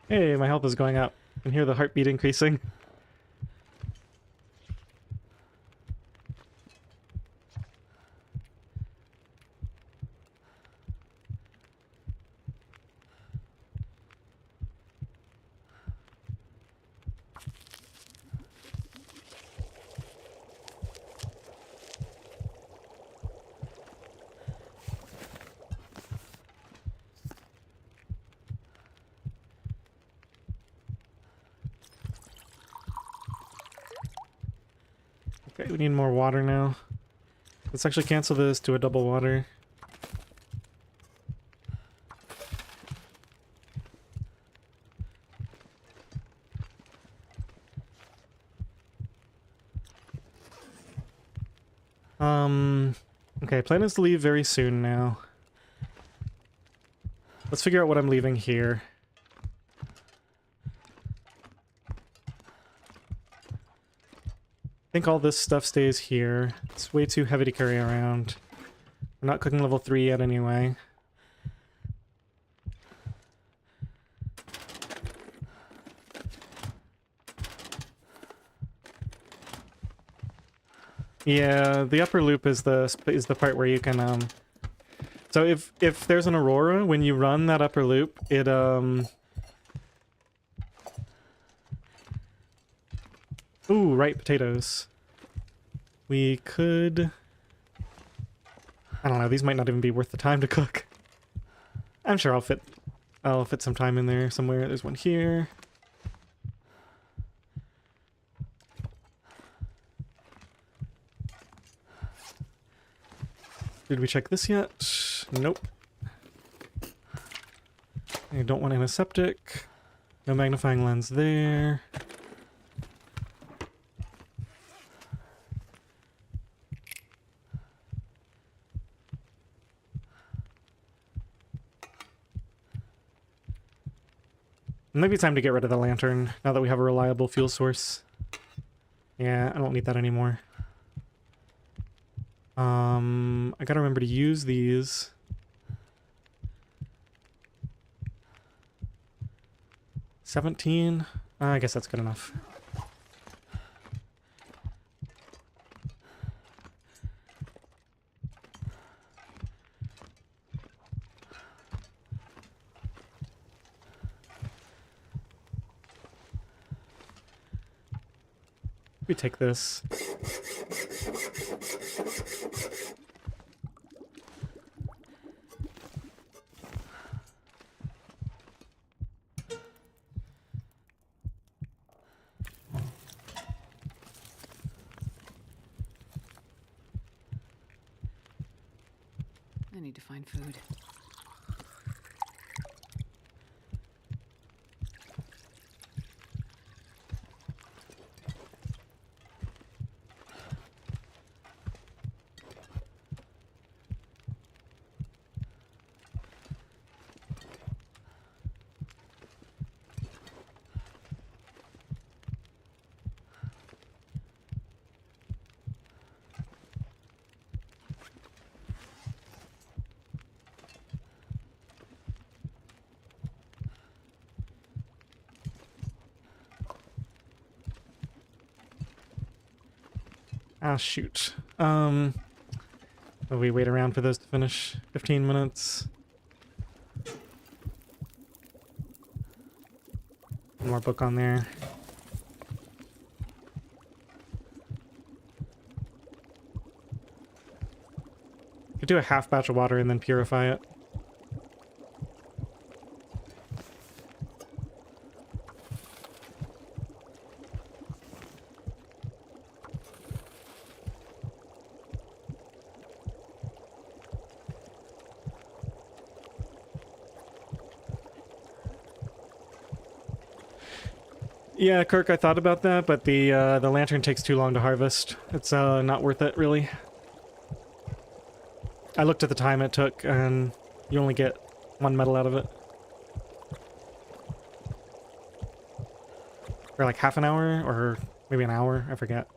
Hey, my health is going up. I can hear the heartbeat increasing. Okay, we need more water now. Let's actually cancel this to a double water. Okay, plan is to leave very soon now. Let's figure out what I'm leaving here. I think all this stuff stays here. It's way too heavy to carry around. We're not cooking level 3 yet anyway. Yeah, the upper loop is the part where you can so if there's an aurora, when you run that upper loop, it Ooh, right, potatoes. We could... I don't know, these might not even be worth the time to cook. I'm sure I'll fit some time in there somewhere. There's one here. Did we check this yet? Nope. I don't want antiseptic. No magnifying lens there. Maybe time to get rid of the lantern now that we have a reliable fuel source. Yeah, I don't need that anymore. I gotta remember to use these. $17? I guess that's good enough. We take this. I need to find food. Ah, shoot. Will we wait around for those to finish? 15 minutes. One more book on there. Could do a half batch of water and then purify it. Yeah, Kirk, I thought about that, but the lantern takes too long to harvest. It's not worth it, really. I looked at the time it took, and you only get 1 metal out of it. For like half an hour, or maybe an hour, I forget.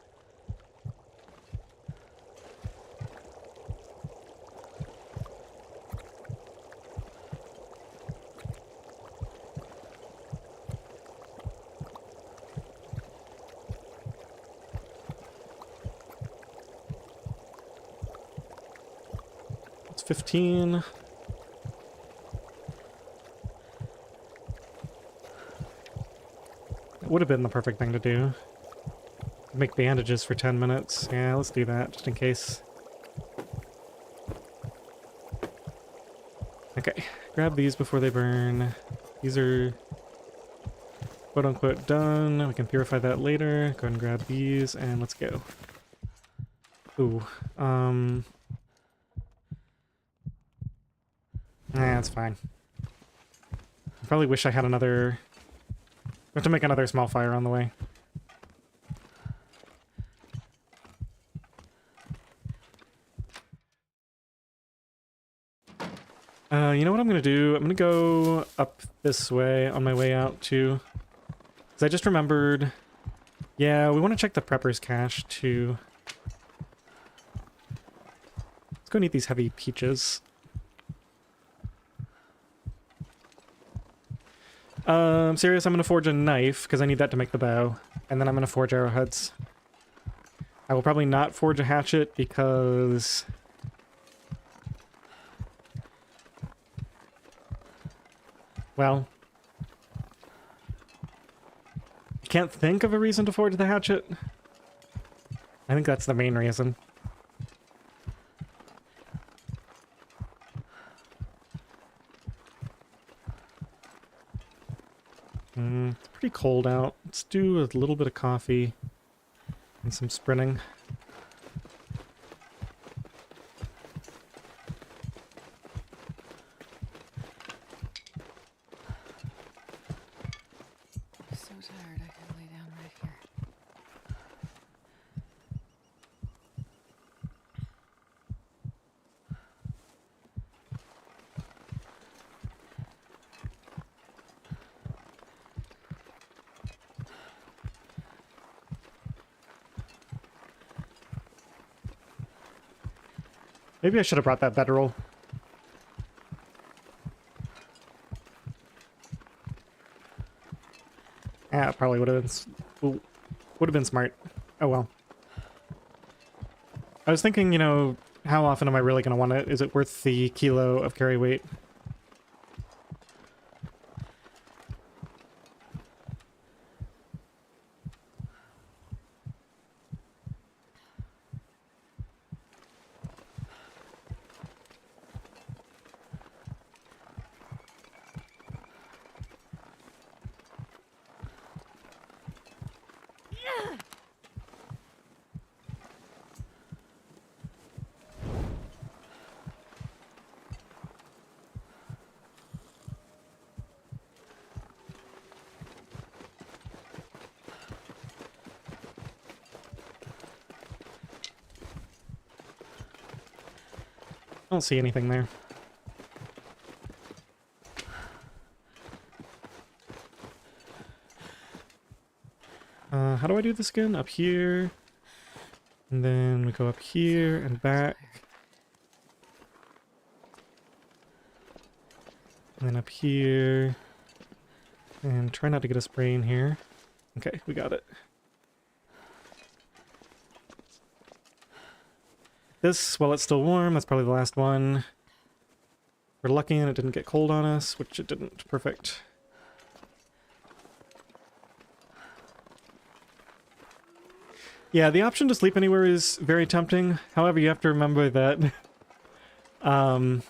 It's 15. It would have been the perfect thing to do. Make bandages for 10 minutes. Yeah, let's do that, just in case. Okay, grab these before they burn. These are quote-unquote done. We can purify that later. Go ahead and grab these, and let's go. Ooh, nah, it's fine. I probably wish I had another... I have to make another small fire on the way. You know what I'm gonna do? I'm gonna go up this way on my way out too. Because I just remembered... Yeah, we want to check the prepper's cache too. Let's go and eat these heavy peaches. I'm serious, I'm gonna forge a knife, because I need that to make the bow. And then I'm gonna forge arrowheads. I will probably not forge a hatchet, because... Well... I can't think of a reason to forge the hatchet. I think that's the main reason. It's pretty cold out. Let's do a little bit of coffee and some sprinting. I'm so tired I could lay down right here. Maybe I should have brought that bedroll. Yeah, it probably would have been smart. Oh well. I was thinking, you know, how often am I really going to want it? Is it worth the kilo of carry weight? I don't see anything there. How do I do this again? Up here. And then we go up here and back. And then up here. And try not to get a spray in here. Okay, we got it. This, while it's still warm, that's probably the last one. We're lucky and it didn't get cold on us, which it didn't. Perfect. Yeah, the option to sleep anywhere is very tempting. However, you have to remember that... I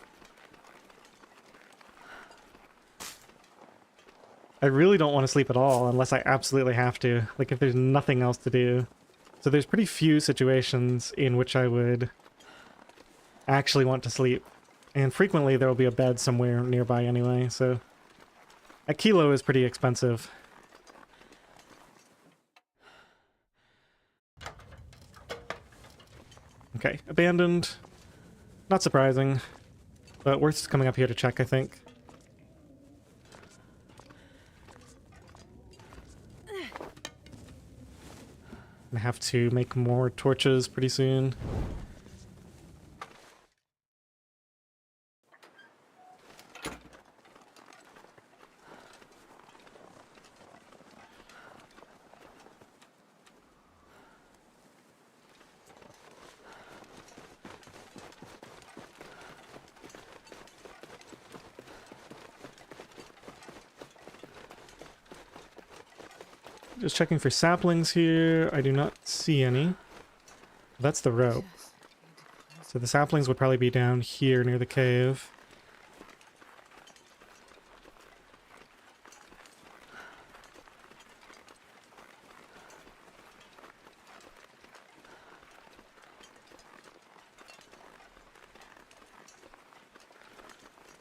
really don't want to sleep at all unless I absolutely have to. Like, if there's nothing else to do. So there's pretty few situations in which I would actually want to sleep. And frequently there will be a bed somewhere nearby anyway, so... A kilo is pretty expensive. Okay, abandoned. Not surprising, but worth coming up here to check, I think. I have to make more torches pretty soon. Just checking for saplings here. I do not see any. That's the rope. So the saplings would probably be down here near the cave.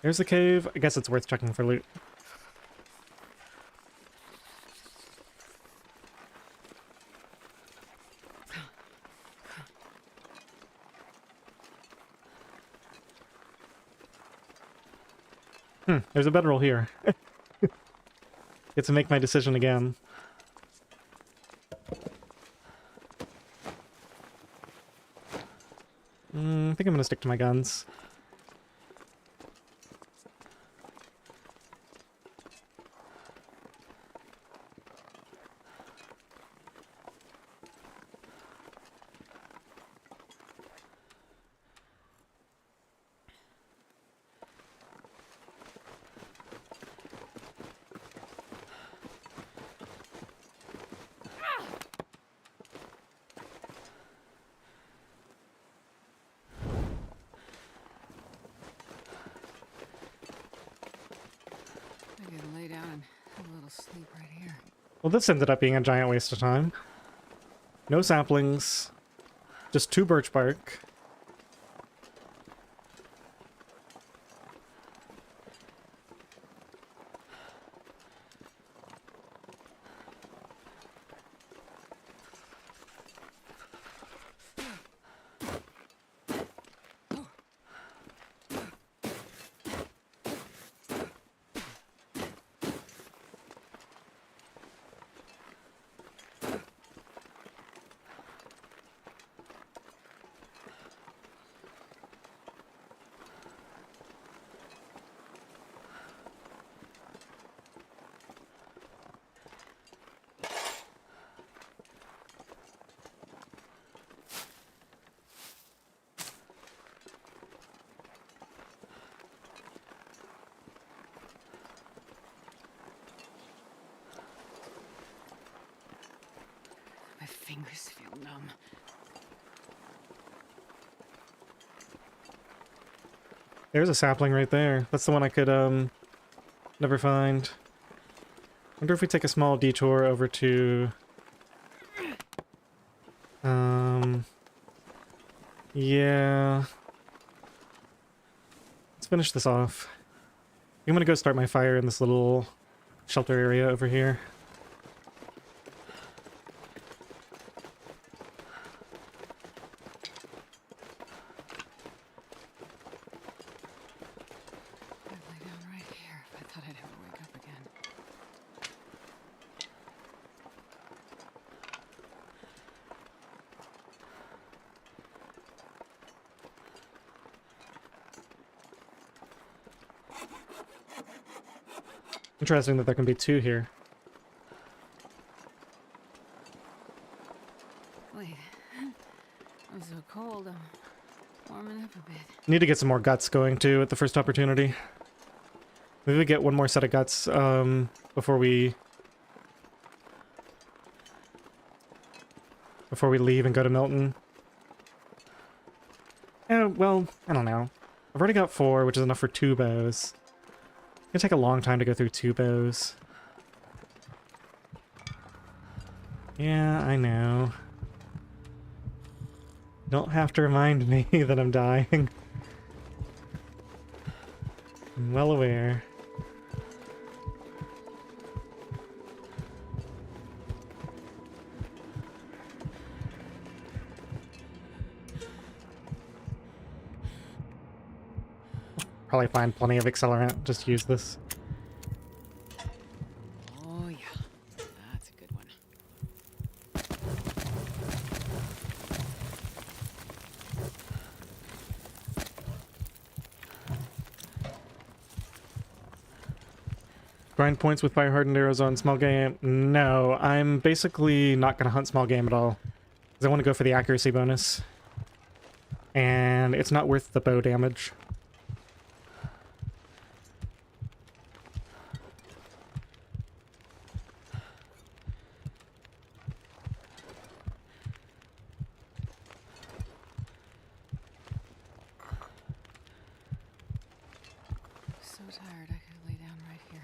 There's the cave. I guess it's worth checking for loot. There's a bedroll here. Get to make my decision again. I think I'm gonna stick to my guns. I can lay down and have a little sleep right here. Well, this ended up being a giant waste of time. No saplings. Just 2 birch bark. My fingers feel numb. There's a sapling right there. That's the one I could, never find. Wonder if we take a small detour over to... Yeah... Let's finish this off. I'm gonna go start my fire in this little shelter area over here. I'd lay down right here if I thought I'd ever wake up again. Interesting that there can be 2 here. Wait. I'm so cold. I'm warming up a bit. Need to get some more guts going too at the first opportunity. Maybe we get one more set of guts before we leave and go to Milton. Well, I don't know. I've already got 4, which is enough for 2 bows. It's gonna take a long time to go through 2 bows. Yeah, I know. Don't have to remind me that I'm dying. I'm well aware. probably find plenty of accelerant. Just use this. Oh, yeah. That's a good one. Grind points with fire hardened arrows on small game. No, I'm basically not going to hunt small game at all. Because I want to go for the accuracy bonus. And it's not worth the bow damage. So tired, I could lay down right here.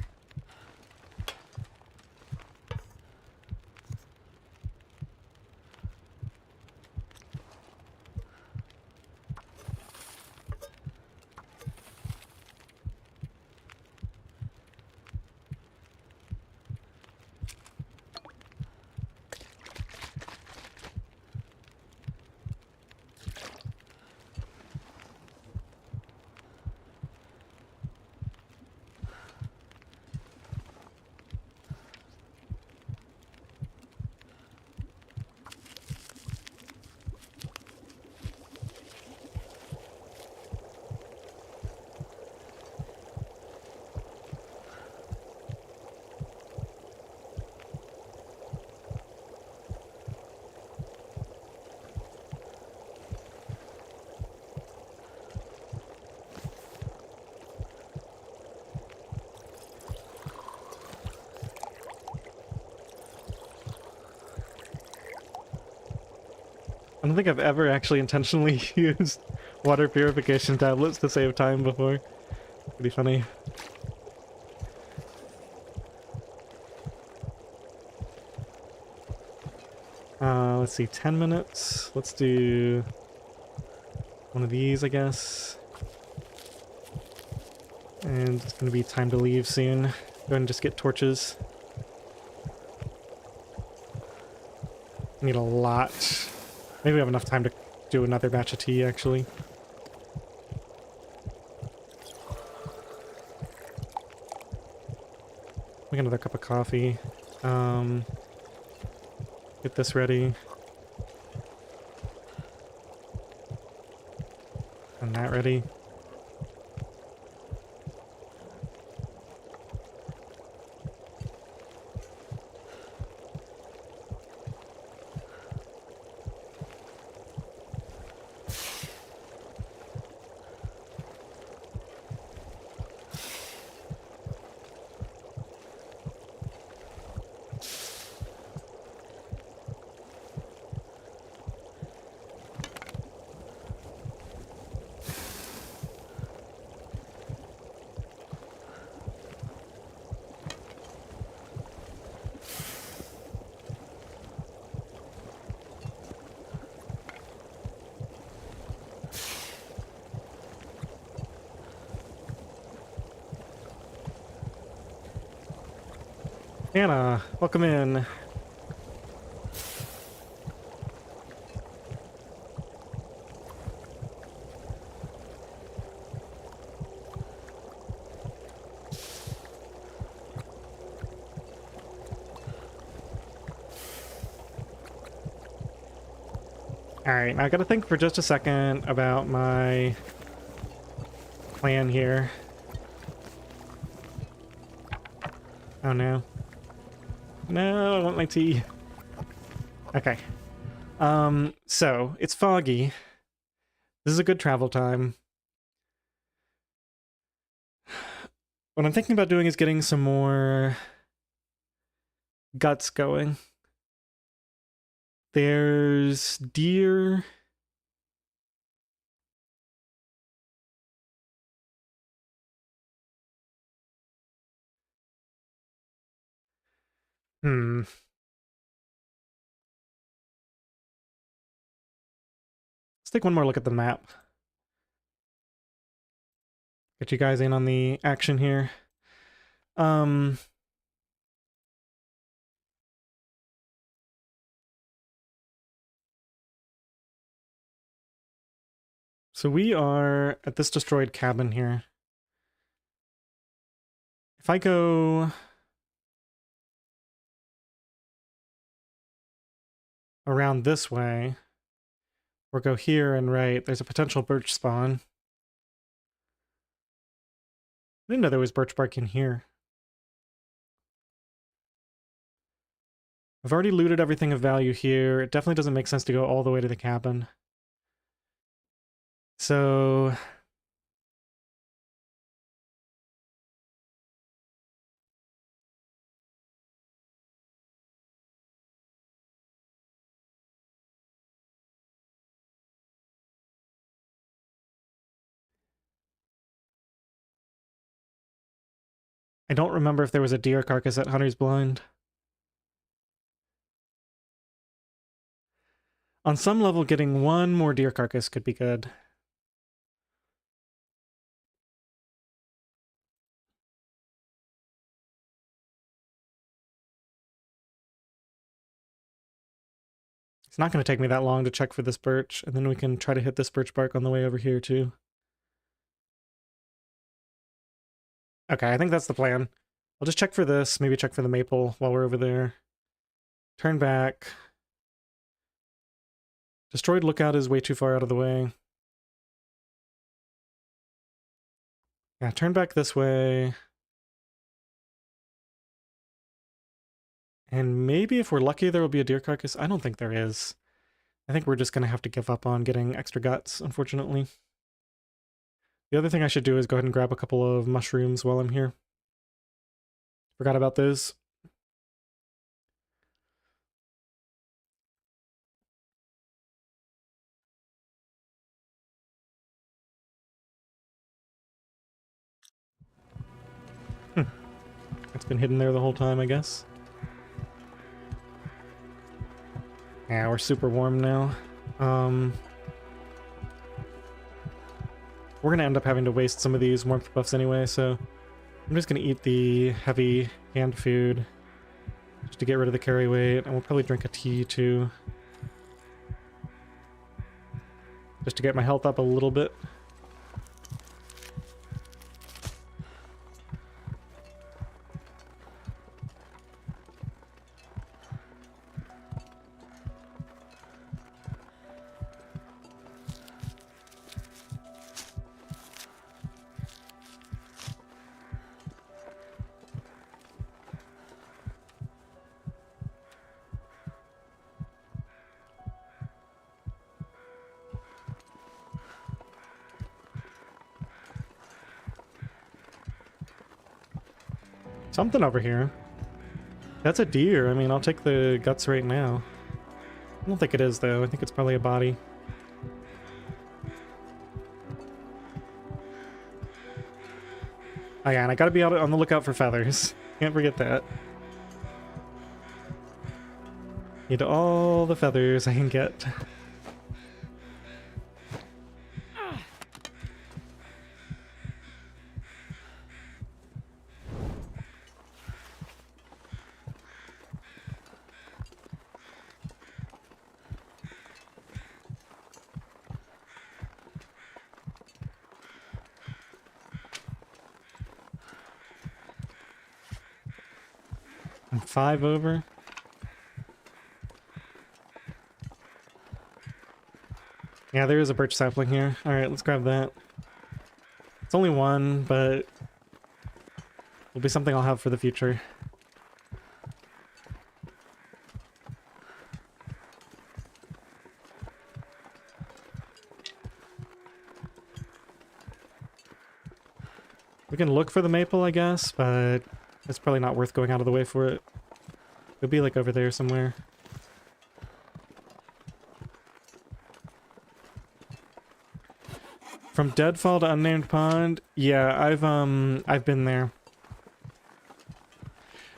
I don't think I've ever actually intentionally used water purification tablets to save time before. Pretty funny. Let's see, 10 minutes. Let's do one of these, I guess. And it's gonna be time to leave soon. Go ahead and just get torches. Need a lot. Maybe we have enough time to do another batch of tea, actually. Make another cup of coffee. Get this ready. And that ready. Anna, welcome in. Alright, now I gotta think for just a second about my plan here. Oh no. No, I want my tea. Okay. So, it's foggy. This is a good travel time. What I'm thinking about doing is getting some more guts going. There's deer. Let's take one more look at the map. Get you guys in on the action here. So we are at this destroyed cabin here. If I go around this way, or go here and right, there's a potential birch spawn. I didn't know there was birch bark in here. I've already looted everything of value here. It definitely doesn't make sense to go all the way to the cabin. So... I don't remember if there was a deer carcass at Hunter's Blind. On some level, getting one more deer carcass could be good. It's not going to take me that long to check for this birch, and then we can try to hit this birch bark on the way over here, too. Okay, I think that's the plan. I'll just check for this, maybe check for the maple while we're over there. Turn back. Destroyed lookout is way too far out of the way. Yeah, turn back this way. And maybe if we're lucky there will be a deer carcass. I don't think there is. I think we're just going to have to give up on getting extra guts, unfortunately. The other thing I should do is go ahead and grab a couple of mushrooms while I'm here. Forgot about those. It's been hidden there the whole time, I guess. Yeah, we're super warm now. We're gonna end up having to waste some of these warmth buffs anyway, so I'm just gonna eat the heavy canned food just to get rid of the carry weight, and we'll probably drink a tea too. Just to get my health up a little bit. Something over here. That's a deer. I mean, I'll take the guts right now. I don't think it is, though. I think it's probably a body. Oh yeah, and I gotta be out on the lookout for feathers. Can't forget that. Need all the feathers I can get. I'm 5 over. Yeah, there is a birch sapling here. Alright, let's grab that. It's only one, but it'll be something I'll have for the future. We can look for the maple, I guess, but it's probably not worth going out of the way for it. It'll be like over there somewhere. From Deadfall to Unnamed Pond? Yeah, I've been there.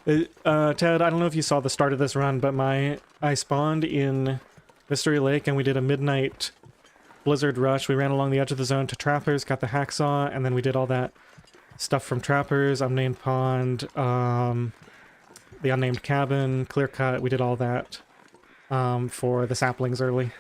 Ted, I don't know if you saw the start of this run, but I spawned in Mystery Lake and we did a midnight blizzard rush. We ran along the edge of the zone to Trappers, got the hacksaw, and then we did all that stuff from Trappers, Unnamed Pond, the Unnamed Cabin, Clear Cut. We did all that for the saplings early.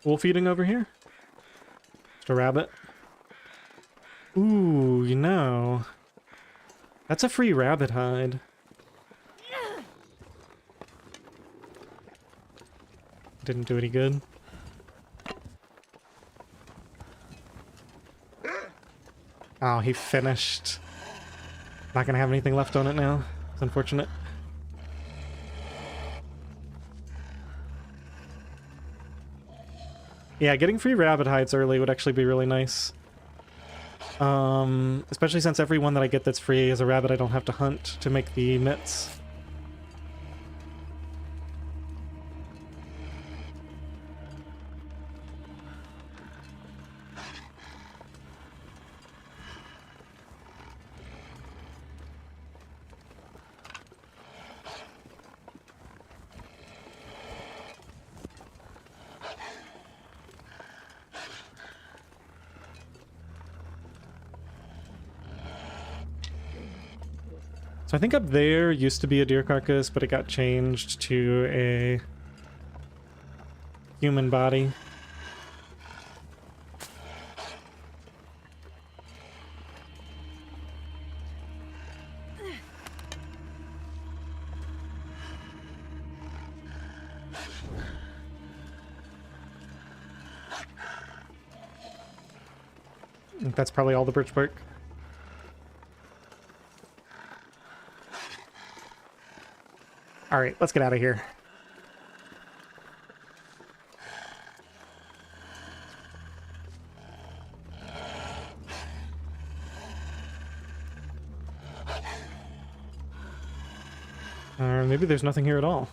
wolf eating over here? Just a rabbit. Ooh, you know. That's a free rabbit hide. Didn't do any good. Oh, he finished. Not gonna have anything left on it now. It's unfortunate. Yeah, getting free rabbit hides early would actually be really nice. Especially since every one that I get that's free is a rabbit I don't have to hunt to make the mitts. So I think up there used to be a deer carcass, but it got changed to a human body. I think that's probably all the birch bark. Alright, let's get out of here. Or maybe there's nothing here at all.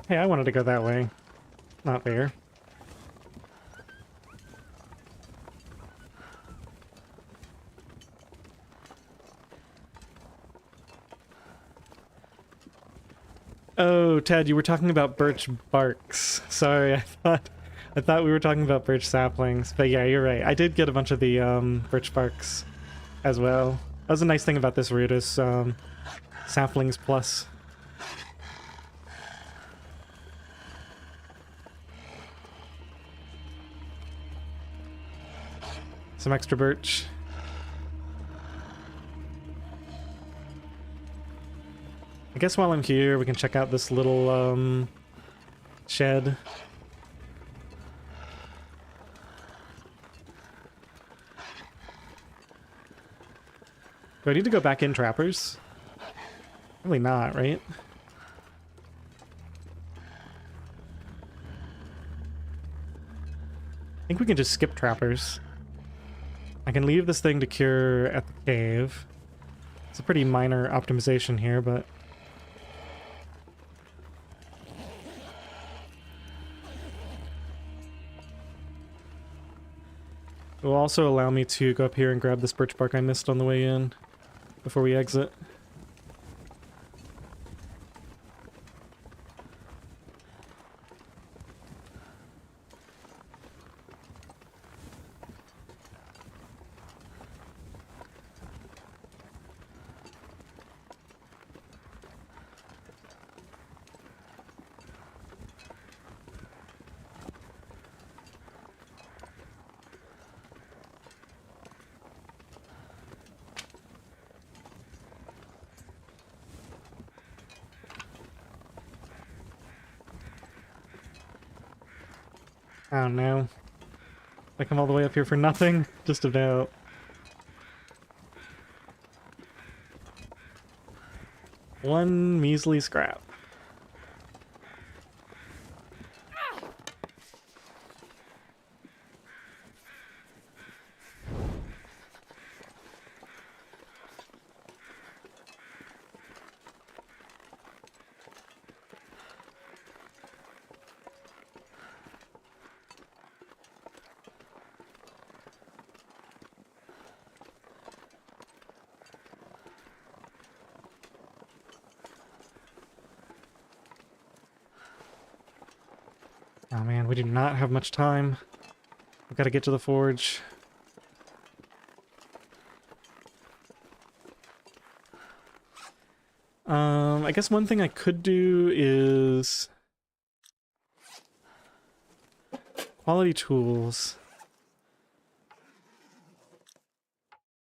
Hey, I wanted to go that way. Not there. Oh, Ted, you were talking about birch barks. Sorry, I thought we were talking about birch saplings. But yeah, you're right. I did get a bunch of the birch barks as well. That was a nice thing about this route is saplings plus. Some extra birch. I guess while I'm here, we can check out this little shed. Do I need to go back in trappers? Probably not, right? I think we can just skip trappers. I can leave this thing to cure at the cave. It's a pretty minor optimization here, but... it will also allow me to go up here and grab this birch bark I missed on the way in before we exit. I don't know. I come all the way up here for nothing? Just about. One measly scrap. Oh man, we do not have much time. We've got to get to the forge. I guess one thing I could do is quality tools.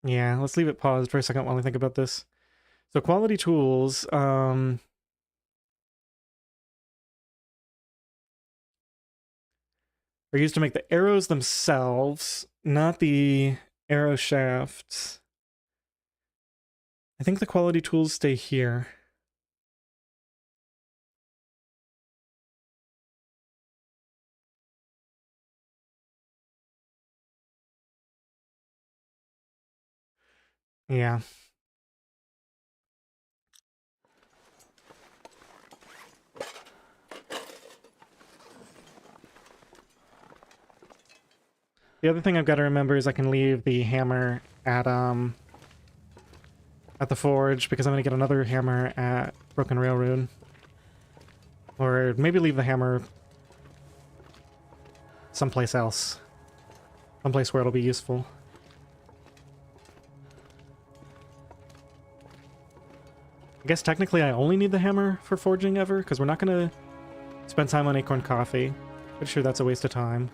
Yeah, let's leave it paused for a second while I think about this. So quality tools, are used to make the arrows themselves, not the arrow shafts. I think the quality tools stay here. Yeah. The other thing I've got to remember is I can leave the hammer at the forge, because I'm going to get another hammer at Broken Railroad. Or maybe leave the hammer someplace else. Someplace where it'll be useful. I guess technically I only need the hammer for forging ever, because we're not going to spend time on Acorn Coffee. Pretty sure that's a waste of time.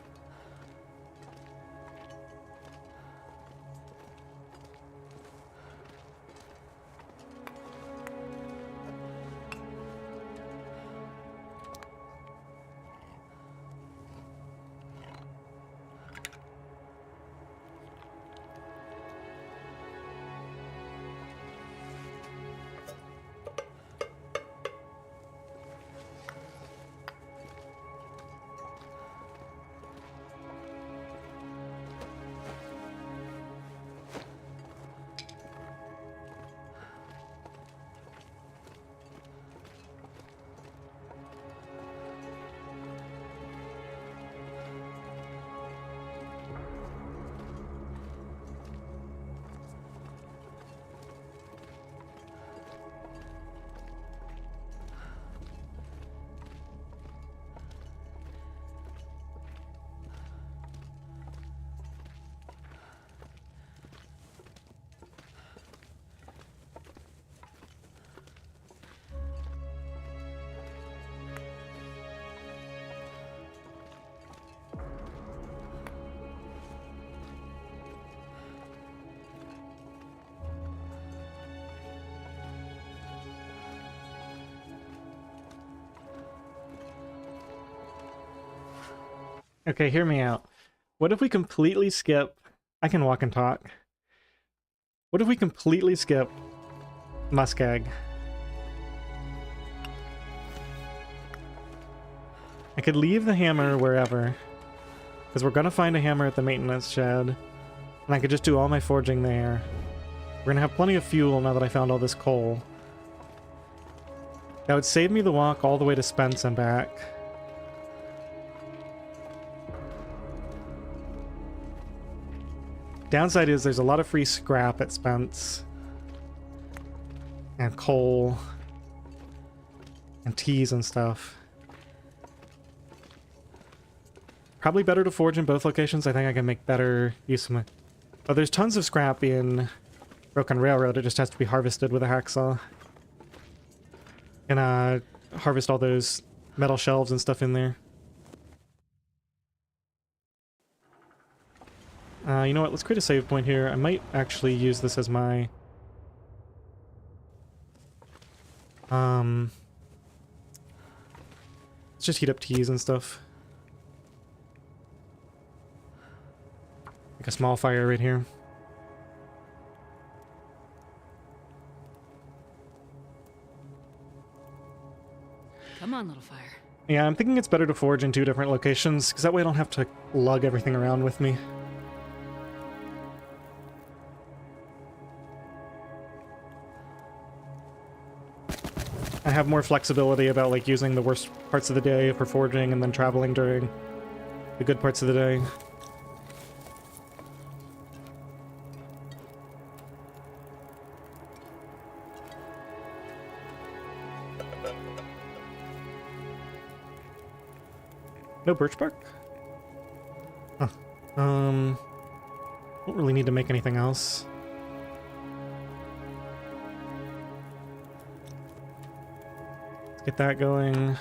Okay, hear me out. What if we completely skip... I can walk and talk. What if we completely skip Muskeg? I could leave the hammer wherever, because we're going to find a hammer at the maintenance shed, and I could just do all my forging there. We're going to have plenty of fuel now that I found all this coal. That would save me the walk all the way to Spence and back. Downside is there's a lot of free scrap at Spence. And coal. And teas and stuff. Probably better to forge in both locations. I think I can make better use of my... Oh, there's tons of scrap in Broken Railroad. It just has to be harvested with a hacksaw. And harvest all those metal shelves and stuff in there. You know what? Let's create a save point here. I might actually use this as my... Let's just heat up teas and stuff. Like a small fire right here. Come on, little fire. Yeah, I'm thinking it's better to forge in 2 different locations, because that way I don't have to lug everything around with me. I have more flexibility about like using the worst parts of the day for forging and then traveling during the good parts of the day. No birch bark? Huh. Don't really need to make anything else. Get that going.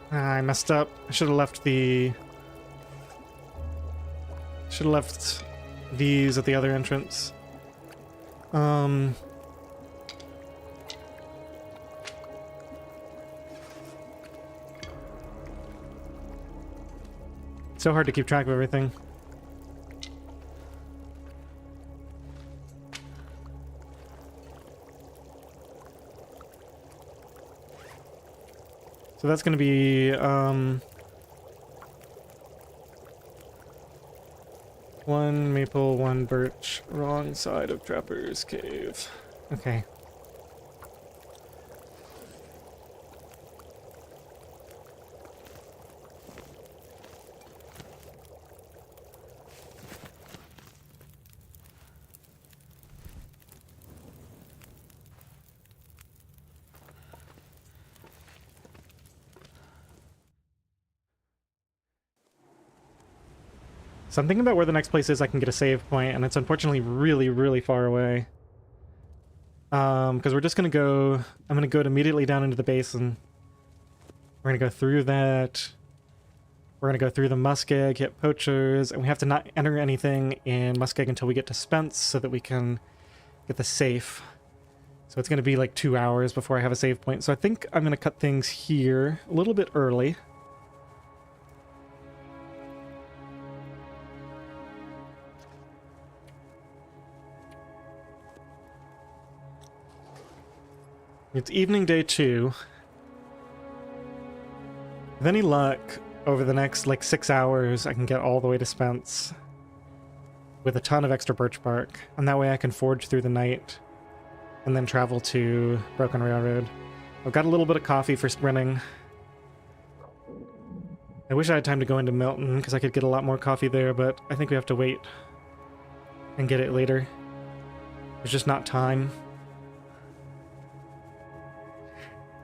I messed up. I should have left the... Should have left these at the other entrance. It's so hard to keep track of everything. So that's going to be, one maple, one birch, wrong side of Trapper's Cave. Okay. So I'm thinking about where the next place is I can get a save point, and it's unfortunately really, really far away. Because we're just gonna go... I'm gonna go immediately down into the basin. We're gonna go through that. We're gonna go through the muskeg, hit poachers, and we have to not enter anything in muskeg until we get to Spence so that we can get the safe. So it's gonna be like 2 hours before I have a save point. So I think I'm gonna cut things here a little bit early. It's evening day 2. With any luck, over the next, like, 6 hours, I can get all the way to Spence with a ton of extra birch bark, and that way I can forge through the night and then travel to Broken Railroad. I've got a little bit of coffee for sprinting. I wish I had time to go into Milton, because I could get a lot more coffee there, but I think we have to wait and get it later. There's just not time.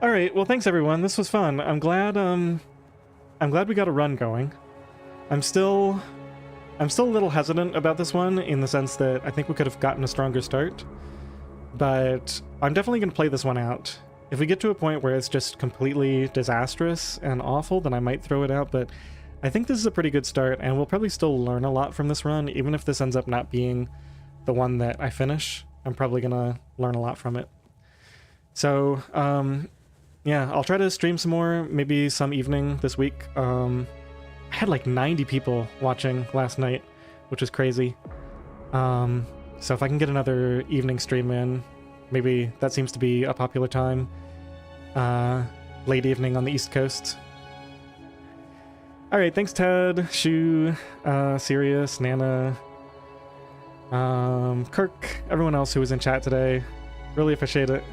Alright, well thanks everyone, this was fun. I'm glad we got a run going. I'm still a little hesitant about this one in the sense that I think we could have gotten a stronger start. But I'm definitely going to play this one out. If we get to a point where it's just completely disastrous and awful, then I might throw it out, but I think this is a pretty good start, and we'll probably still learn a lot from this run, even if this ends up not being the one that I finish. I'm probably going to learn a lot from it. So, yeah, I'll try to stream some more, maybe some evening this week. I had like 90 people watching last night, which was crazy. So if I can get another evening stream in, maybe that seems to be a popular time. Late evening on the East Coast. Alright, thanks Ted, Shu, Sirius, Nana, Kirk, everyone else who was in chat today. Really appreciate it.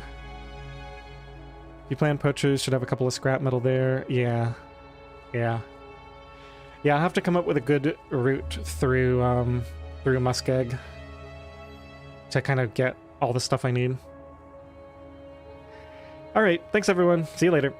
You plan poachers, should have a couple of scrap metal there. Yeah. Yeah, I'll have to come up with a good route through, through Muskeg to kind of get all the stuff I need. Alright, thanks everyone. See you later.